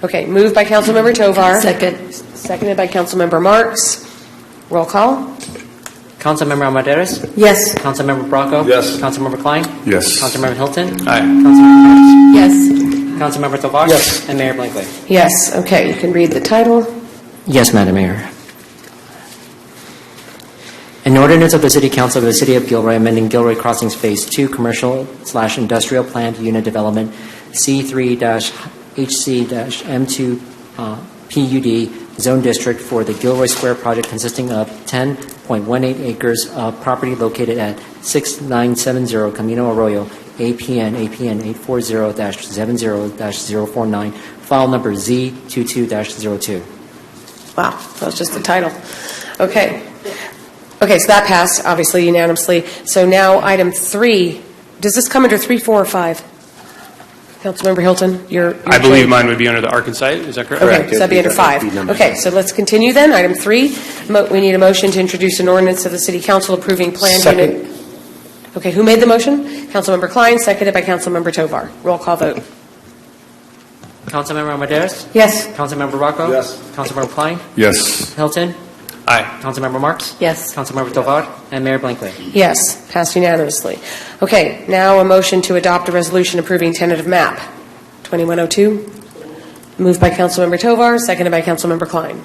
Okay, moved by Councilmember Tovar. Second. Seconded by Councilmember Marks. Roll call. Councilmember Armendariz? Yes. Councilmember Bracco? Yes. Councilmember Klein? Yes. Councilmember Hilton? Aye. Councilmember Marks? Yes. Councilmember Tovar? Yes. And Mayor Blankley. Yes. Okay, you can read the title. Yes, Madam Mayor. An ordinance of the City Council of the City of Gilroy amending Gilroy Crossings Phase 2 Commercial/Industrial Planned Unit Development C3-HC-M2 PUD Zone District for the Gilroy Square project consisting of 10.18 acres of property located at 6970 Camino Arroyo, APN 840-70-049, file number Z22-02. Wow, that was just the title. Okay. Okay, so that passed, obviously unanimously. So now item 3, does this come under 3, 4, or 5? Councilmember Hilton, I believe mine would be under the Arkansas, is that correct? Okay, so that'd be under 5. Okay, so let's continue then. Item 3, we need a motion to introduce an ordinance of the City Council approving planned unit. Okay, who made the motion? Councilmember Klein, seconded by Councilmember Tovar. Roll call vote. Councilmember Armendariz? Yes. Councilmember Bracco? Yes. Councilmember Klein? Yes. Hilton? Aye. Councilmember Marks? Yes. Councilmember Tovar? And Mayor Blankley. Yes, passed unanimously. Okay, now a motion to adopt a resolution approving tentative map. 2102. Moved by Councilmember Tovar, seconded by Councilmember Klein.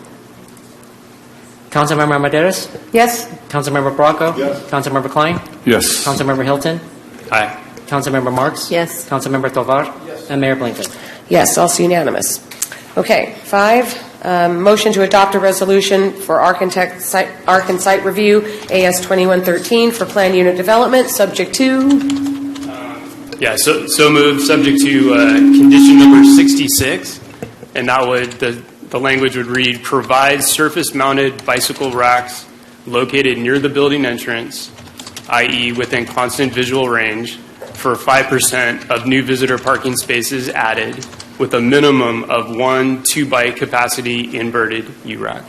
Councilmember Armendariz? Yes. Councilmember Bracco? Yes. Councilmember Klein? Yes. Councilmember Hilton? Aye. Councilmember Marks? Yes. Councilmember Tovar? And Mayor Blankley. Yes, also unanimous. Okay, 5, motion to adopt a resolution for Arc and Site Review, AS 2113, for Plan Unit Development, subject to... Yeah, so moved, subject to condition number 66, and that would, the language would read, provide surface-mounted bicycle racks located near the building entrance, i.e. within constant visual range, for 5% of new visitor parking spaces added, with a minimum of 1 2-bike capacity inverted U-rack.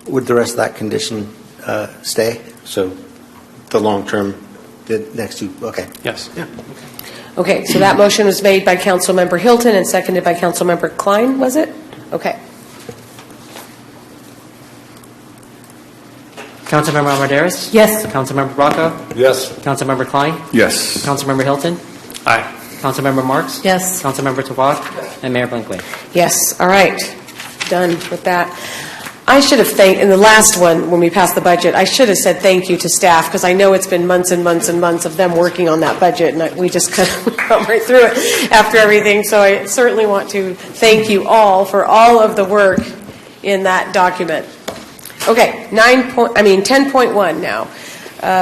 Would the rest of that condition stay? So the long-term, the next two, okay. Yes. Yeah. Okay, so that motion was made by Councilmember Hilton and seconded by Councilmember Klein, was it? Okay. Councilmember Armendariz? Yes. Councilmember Bracco? Yes. Councilmember Klein? Yes. Councilmember Hilton? Aye. Councilmember Marks? Yes. Councilmember Tovar? And Mayor Blankley. Yes, all right. Done with that. I should have thanked, in the last one, when we passed the budget, I should have said thank you to staff, because I know it's been months and months and months of them working on that budget, and we just kind of come right through it after everything. So I certainly want to thank you all for all of the work in that document. Okay, 10.1 now.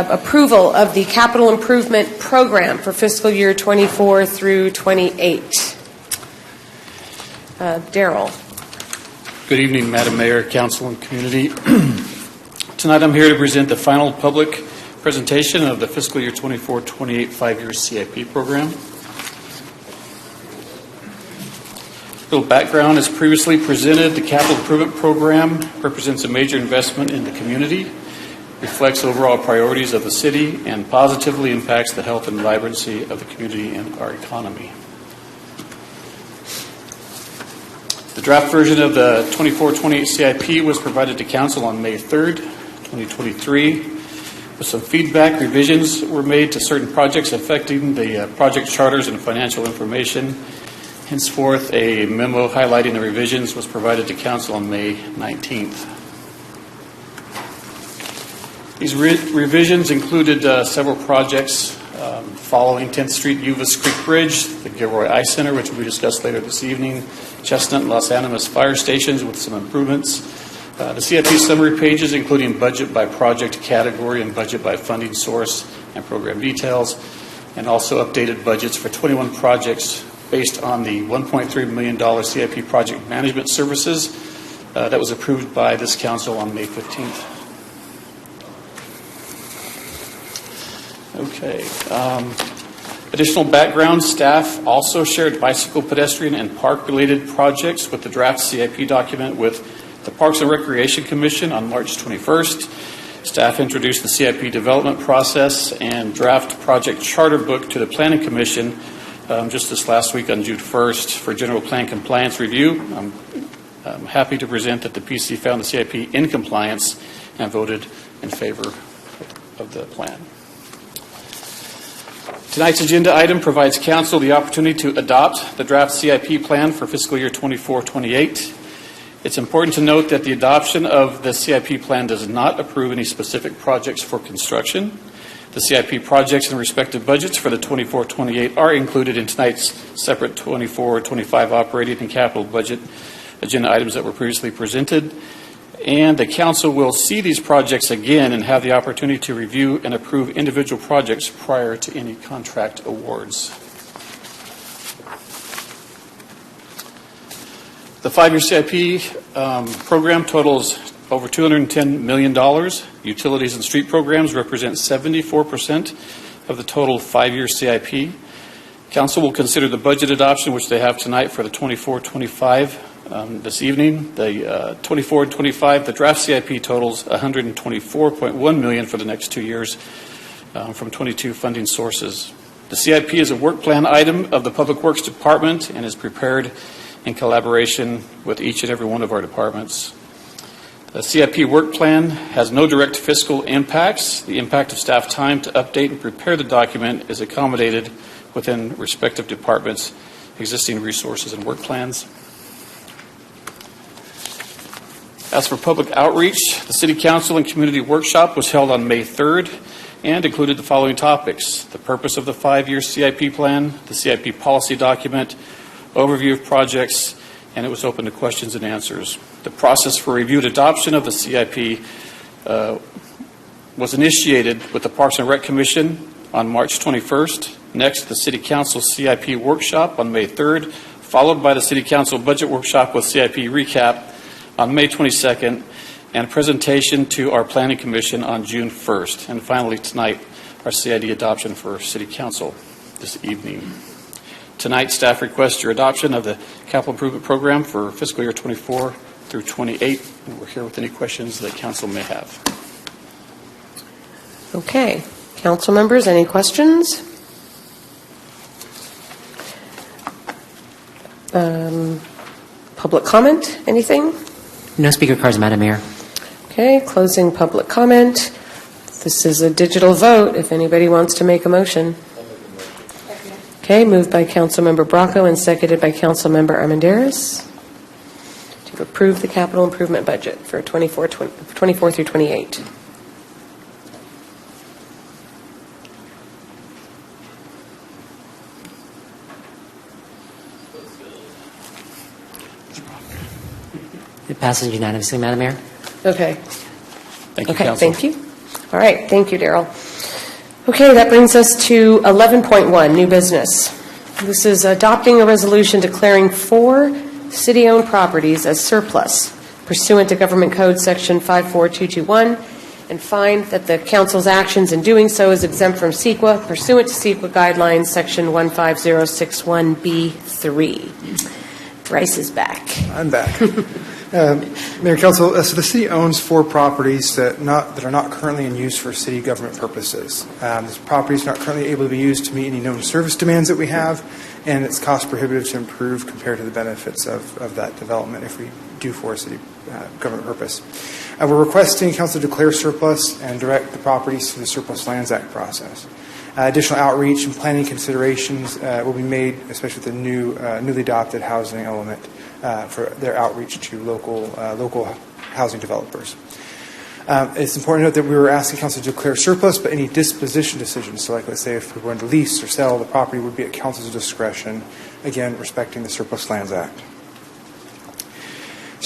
Approval of the capital improvement program for fiscal year 24 through 28. Darrell. Good evening, Madam Mayor, Council, and Community. Tonight I'm here to present the final public presentation of the fiscal year 24-28 5-year CIP program. A little background, as previously presented, the capital improvement program represents a major investment in the community, reflects overall priorities of the city, and positively impacts the health and vibrancy of the community and our economy. The draft version of the 24-28 CIP was provided to Council on May 3rd, 2023. With some feedback, revisions were made to certain projects affecting the project charters and financial information. Henceforth, a memo highlighting the revisions was provided to Council on May 19th. These revisions included several projects following 10th Street Uvas Creek Bridge, the Gilroy Ice Center, which will be discussed later this evening, Chestnut and Los Animas fire stations with some improvements. The CIP summary pages, including budget by project category and budget by funding source and program details. and also updated budgets for 21 projects based on the $1.3 million CIP project management services that was approved by this council on May 15th. Okay. Additional background, staff also shared bicycle, pedestrian, and park-related projects with the draft CIP document with the Parks and Recreation Commission on March 21st. Staff introduced the CIP development process and draft project charter book to the Planning Commission just this last week on June 1st for general plan compliance review. I'm happy to present that the PC found the CIP in compliance and voted in favor of the plan. Tonight's agenda item provides council the opportunity to adopt the draft CIP plan for fiscal year 24-28. It's important to note that the adoption of the CIP plan does not approve any specific projects for construction. The CIP projects and respective budgets for the 24-28 are included in tonight's separate 24-25 operating and capital budget agenda items that were previously presented. And the council will see these projects again and have the opportunity to review and approve individual projects prior to any contract awards. The 5-year CIP program totals over $210 million. Utilities and street programs represent 74% of the total 5-year CIP. Council will consider the budget adoption, which they have tonight for the 24-25 this evening. The 24-25, the draft CIP totals $124.1 million for the next 2 years from 22 funding sources. The CIP is a work plan item of the Public Works Department and is prepared in collaboration with each and every one of our departments. The CIP work plan has no direct fiscal impacts. The impact of staff time to update and prepare the document is accommodated within respective departments' existing resources and work plans. As for public outreach, the City Council and Community Workshop was held on May 3rd and included the following topics: the purpose of the 5-year CIP plan, the CIP policy document, overview of projects, and it was open to questions and answers. The process for review and adoption of the CIP was initiated with the Parks and Rec Commission on March 21st. Next, the City Council CIP Workshop on May 3rd, followed by the City Council Budget Workshop with CIP Recap on May 22nd, and a presentation to our Planning Commission on June 1st. And finally, tonight, our CID adoption for City Council this evening. Tonight, staff requests your adoption of the Capital Improvement Program for fiscal year 24 through 28. And we're here with any questions that Council may have. Okay. Council members, any questions? Public comment, anything? No speaker cards, Madam Mayor. Okay, closing public comment. This is a digital vote if anybody wants to make a motion. Okay, moved by Councilmember Bracco and seconded by Councilmember Armendariz to approve the capital improvement budget for 24 through 28. It passes unanimously, Madam Mayor. Okay. Thank you, okay, Council. thank you. All right, thank you, Daryl. Okay, that brings us to 11.1, new business. This is adopting a resolution declaring 4 city-owned properties as surplus pursuant to Government Code Section 54221 and find that the Council's actions in doing so is exempt from CEQA pursuant to CEQA Guidelines Section 15061B3. Bryce is back. I'm back. Mayor, Council, so the city owns 4 properties that are not currently in use for city government purposes. This property is not currently able to be used to meet any known service demands that we have, and it's cost prohibitive to improve compared to the benefits of that development if we do for a city government purpose. We're requesting Council declare surplus and direct the properties to the Surplus Lands Act process. Additional outreach and planning considerations will be made, especially with the newly adopted housing element for their outreach to local housing developers. It's important to note that we were asking Council to declare surplus, but any disposition decisions, so like let's say if we were going to lease or sell the property, would be at Council's discretion, again respecting the Surplus Lands Act.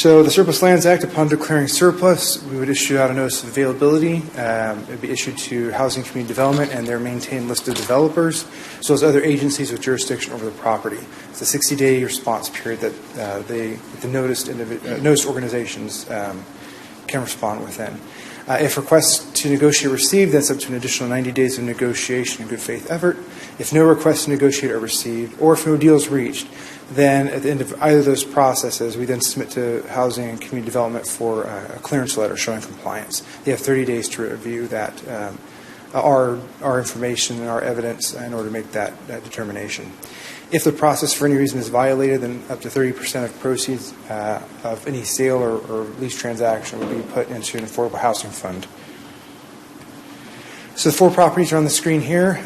So the Surplus Lands Act, upon declaring surplus, we would issue out a notice of availability. It would be issued to Housing and Community Development and their maintained list of developers, as well as other agencies with jurisdiction over the property. It's a 60-day response period that the noticed organizations can respond within. If requests to negotiate are received, that's up to an additional 90 days of negotiation and good faith effort. If no requests to negotiate are received, or if no deal is reached, then at the end of either of those processes, we then submit to Housing and Community Development for a clearance letter showing compliance. They have 30 days to review that, our information and our evidence in order to make that determination. If the process for any reason is violated, then up to 30% of proceeds of any sale or lease transaction would be put into an affordable housing fund. So the 4 properties are on the screen here.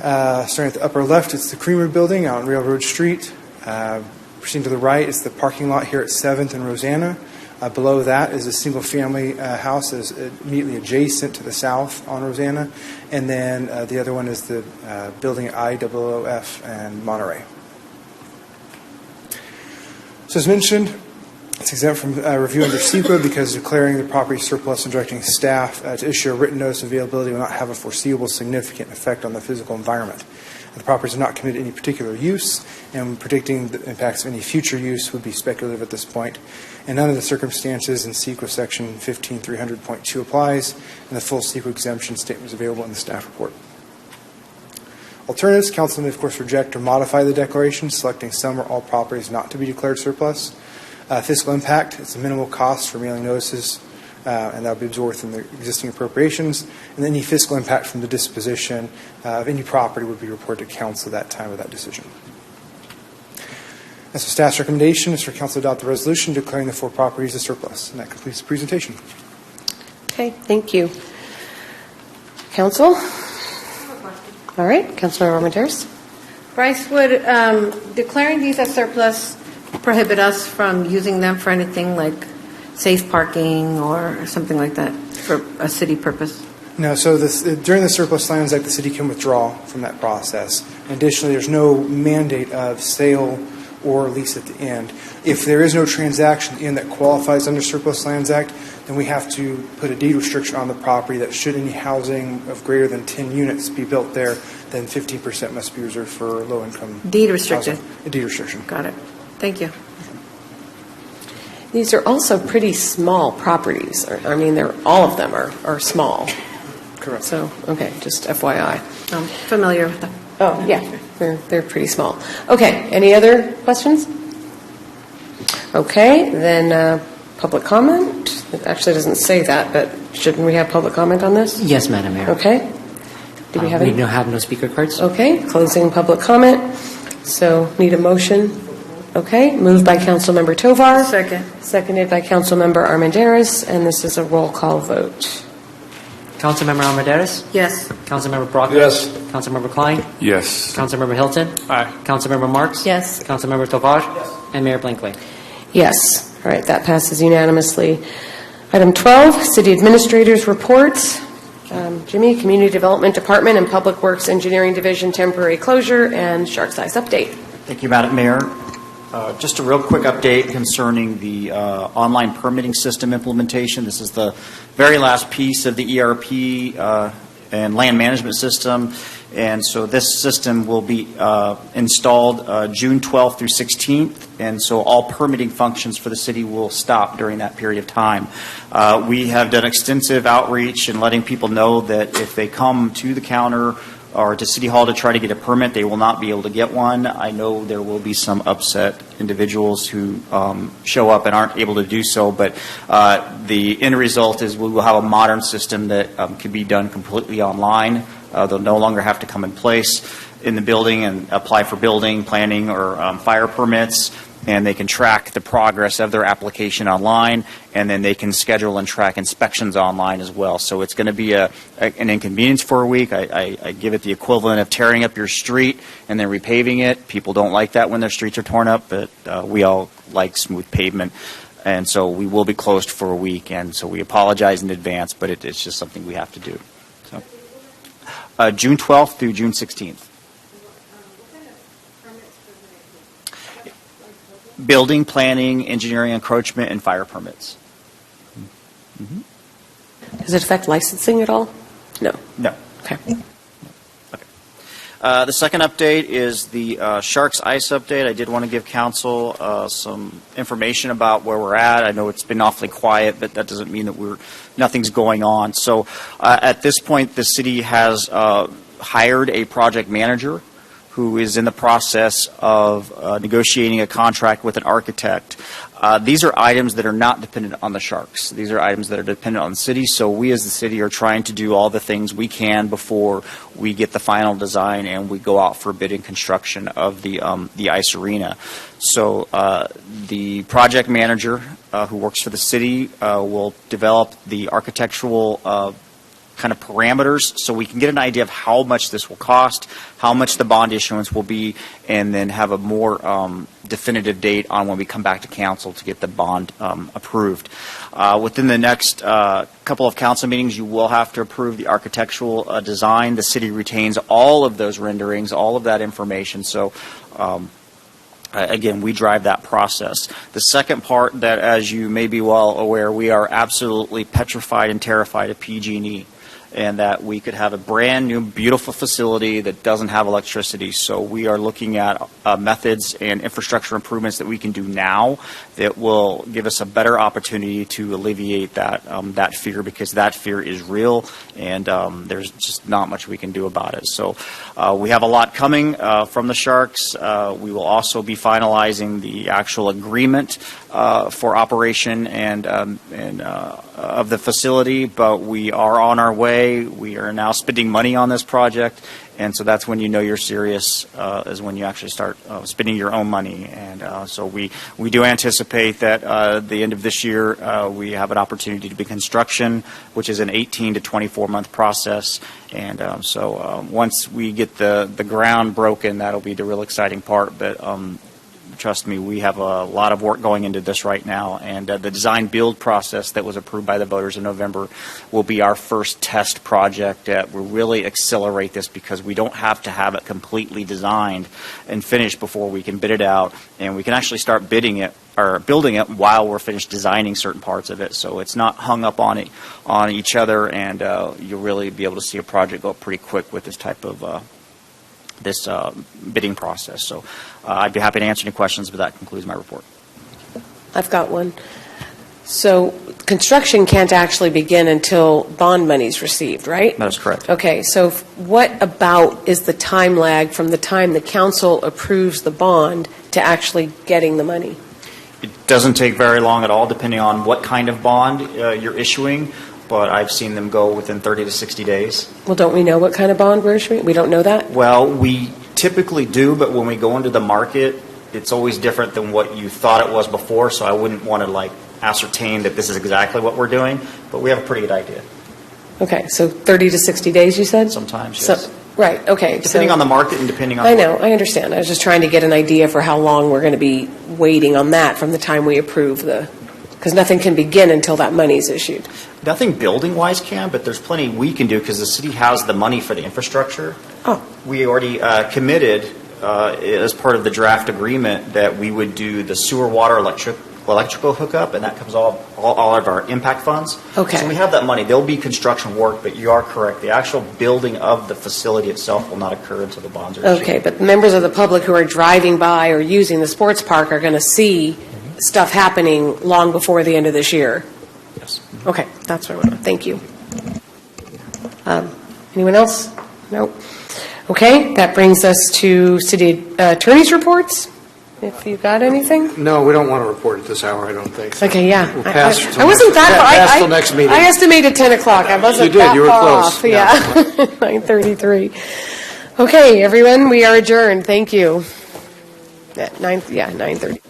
Starting at the upper left, it's the Creamery Building out on Railroad Street. Proceeding to the right is the parking lot here at 7th and Rosanna. Below that is a single-family house that is immediately adjacent to the south on Rosanna. And then the other one is the building at IOOF and Monterey. So as mentioned, it's exempt from review under SEQA because declaring the property surplus and directing staff to issue a written notice of availability will not have a foreseeable significant effect on the physical environment. The properties are not committed to any particular use, and predicting the impacts of any future use would be speculative at this point. And none of the circumstances in SEQA Section 15300.2 applies, and the full SEQA exemption statement is available in the staff report. Alternatives, council may, of course, reject or modify the declaration, selecting some or all properties not to be declared surplus. Fiscal impact, it's a minimal cost for mailing notices, and that will be absorbed in the existing appropriations. And any fiscal impact from the disposition of any property would be reported to council at that time of that decision. And so staff's recommendation is for council to adopt the resolution declaring the 4 properties as surplus. And that completes the presentation. Okay, thank you. Council? All right, Councilmember Armenteros. Bryce, would declaring these as surplus prohibit us from using them for anything like safe parking or something like that for a city purpose? No, so during the Surplus Lands Act, the city can withdraw from that process. Additionally, there's no mandate of sale or lease at the end. If there is no transaction in that qualifies under Surplus Lands Act, then we have to put a deed restriction on the property that should any housing of greater than 10 units be built there, then 15% must be reserved for low-income Deed restricted. housing. A deed restriction. Got it. Thank you. These are also pretty small properties. I mean, all of them are small. Correct. So, okay, just FYI. I'm familiar with them. Oh, yeah, they're pretty small. Okay, any other questions? Okay, then public comment. It actually doesn't say that, but shouldn't we have public comment on this? Yes, Madam Mayor. Okay. Do we have any? We don't have no speaker cards. Okay, closing public comment. So, need a motion. Okay, moved by Councilmember Tovar. Second. Seconded by Councilmember Armenteros, and this is a roll call vote. Councilmember Armenteros? Yes. Councilmember Brock? Yes. Councilmember Klein? Yes. Councilmember Hilton? Aye. Councilmember Marks? Yes. Councilmember Tovar? Yes. And Mayor Blankley? Yes. All right, that passes unanimously. Item 12, City Administrator's Reports. Jimmy, Community Development Department and Public Works Engineering Division temporary closure and Shark Size update. Thank you, Madam Mayor. Just a real quick update concerning the online permitting system implementation. This is the very last piece of the ERP and land management system. And so this system will be installed June 12th through 16th. And so all permitting functions for the city will stop during that period of time. We have done extensive outreach and letting people know that if they come to the counter or to City Hall to try to get a permit, they will not be able to get one. I know there will be some upset individuals who show up and aren't able to do so, but the end result is we will have a modern system that can be done completely online. They'll no longer have to come in place in the building and apply for building, planning, or fire permits, and they can track the progress of their application online, and then they can schedule and track inspections online as well. So it's going to be an inconvenience for a week. I give it the equivalent of tearing up your street and then repaving it. People don't like that when their streets are torn up, but we all like smooth pavement. And so we will be closed for a week, and so we apologize in advance, but it's just something we have to do. So, June 12th through June 16th. building, planning, engineering, encroachment, and fire permits. Does it affect licensing at all? No. No. Okay. The second update is the Sharks Ice update. I did want to give council some information about where we're at. I know it's been awfully quiet, but that doesn't mean that nothing's going on. So at this point, the city has hired a project manager who is in the process of negotiating a contract with an architect. These are items that are not dependent on the Sharks. These are items that are dependent on the city, so we as the city are trying to do all the things we can before we get the final design and we go out for bidding construction of the ice arena. So the project manager who works for the city will develop the architectural kind of parameters so we can get an idea of how much this will cost, how much the bond issuance will be, and then have a more definitive date on when we come back to council to get the bond approved. Within the next couple of council meetings, you will have to approve the architectural design. The city retains all of those renderings, all of that information. So again, we drive that process. The second part that, as you may be well aware, we are absolutely petrified and terrified of PG&E, and that we could have a brand new, beautiful facility that doesn't have electricity. So we are looking at methods and infrastructure improvements that we can do now that will give us a better opportunity to alleviate that fear, because that fear is real, and there's just not much we can do about it. So we have a lot coming from the Sharks. We will also be finalizing the actual agreement for operation and of the facility, but we are on our way. We are now spending money on this project, and so that's when you know you're serious, is when you actually start spending your own money. And so we do anticipate that at the end of this year we have an opportunity to begin construction, which is an 18 to 24 month process. And so once we get the ground broken, that'll be the real exciting part. But trust me, we have a lot of work going into this right now, and the design build process that was approved by the voters in November will be our first test project that will really accelerate this, because we don't have to have it completely designed and finished before we can bid it out, and we can actually start bidding it or building it while we're finished designing certain parts of it. So it's not hung up on each other, and you'll really be able to see a project go up pretty quick with this type of this bidding process. So I'd be happy to answer any questions, but that concludes my report. I've got one. So construction can't actually begin until bond money's received, right? That is correct. Okay, so what about is the time lag from the time the council approves the bond to actually getting the money? It doesn't take very long at all, depending on what kind of bond you're issuing, but I've seen them go within 30 to 60 days. Well, don't we know what kind of bond we're issuing? We don't know that? Well, we typically do, but when we go into the market, it's always different than what you thought it was before, so I wouldn't want to ascertain that this is exactly what we're doing, but we have a pretty good idea. Okay, so 30 to 60 days, you said? Sometimes, yes. Right, okay. Depending on the market and depending on... I know, I understand. I was just trying to get an idea for how long we're going to be waiting on that from the time we approve because nothing can begin until that money's issued. Nothing building-wise can, but there's plenty we can do because the city has the money for the infrastructure. Oh. We already committed as part of the draft agreement that we would do the sewer, water, electrical hookup, and that comes all of our impact funds. Okay. So we have that money. There'll be construction work, but you are correct. The actual building of the facility itself will not occur until the bonds are issued. Okay, but members of the public who are driving by or using the sports park are going to see stuff happening long before the end of this year. Yes. Okay, that's what I want. Thank you. Anyone else? No. Okay, that brings us to city attorney's reports. If you've got anything? No, we don't want to report at this hour, I don't think. So Okay, yeah. We'll pass I wasn't that far. pass till next meeting. I estimated 10 o'clock. I wasn't You did. that You were far close. off. Yeah, 9:33. Okay, everyone, we are adjourned. Thank you. At 9:30.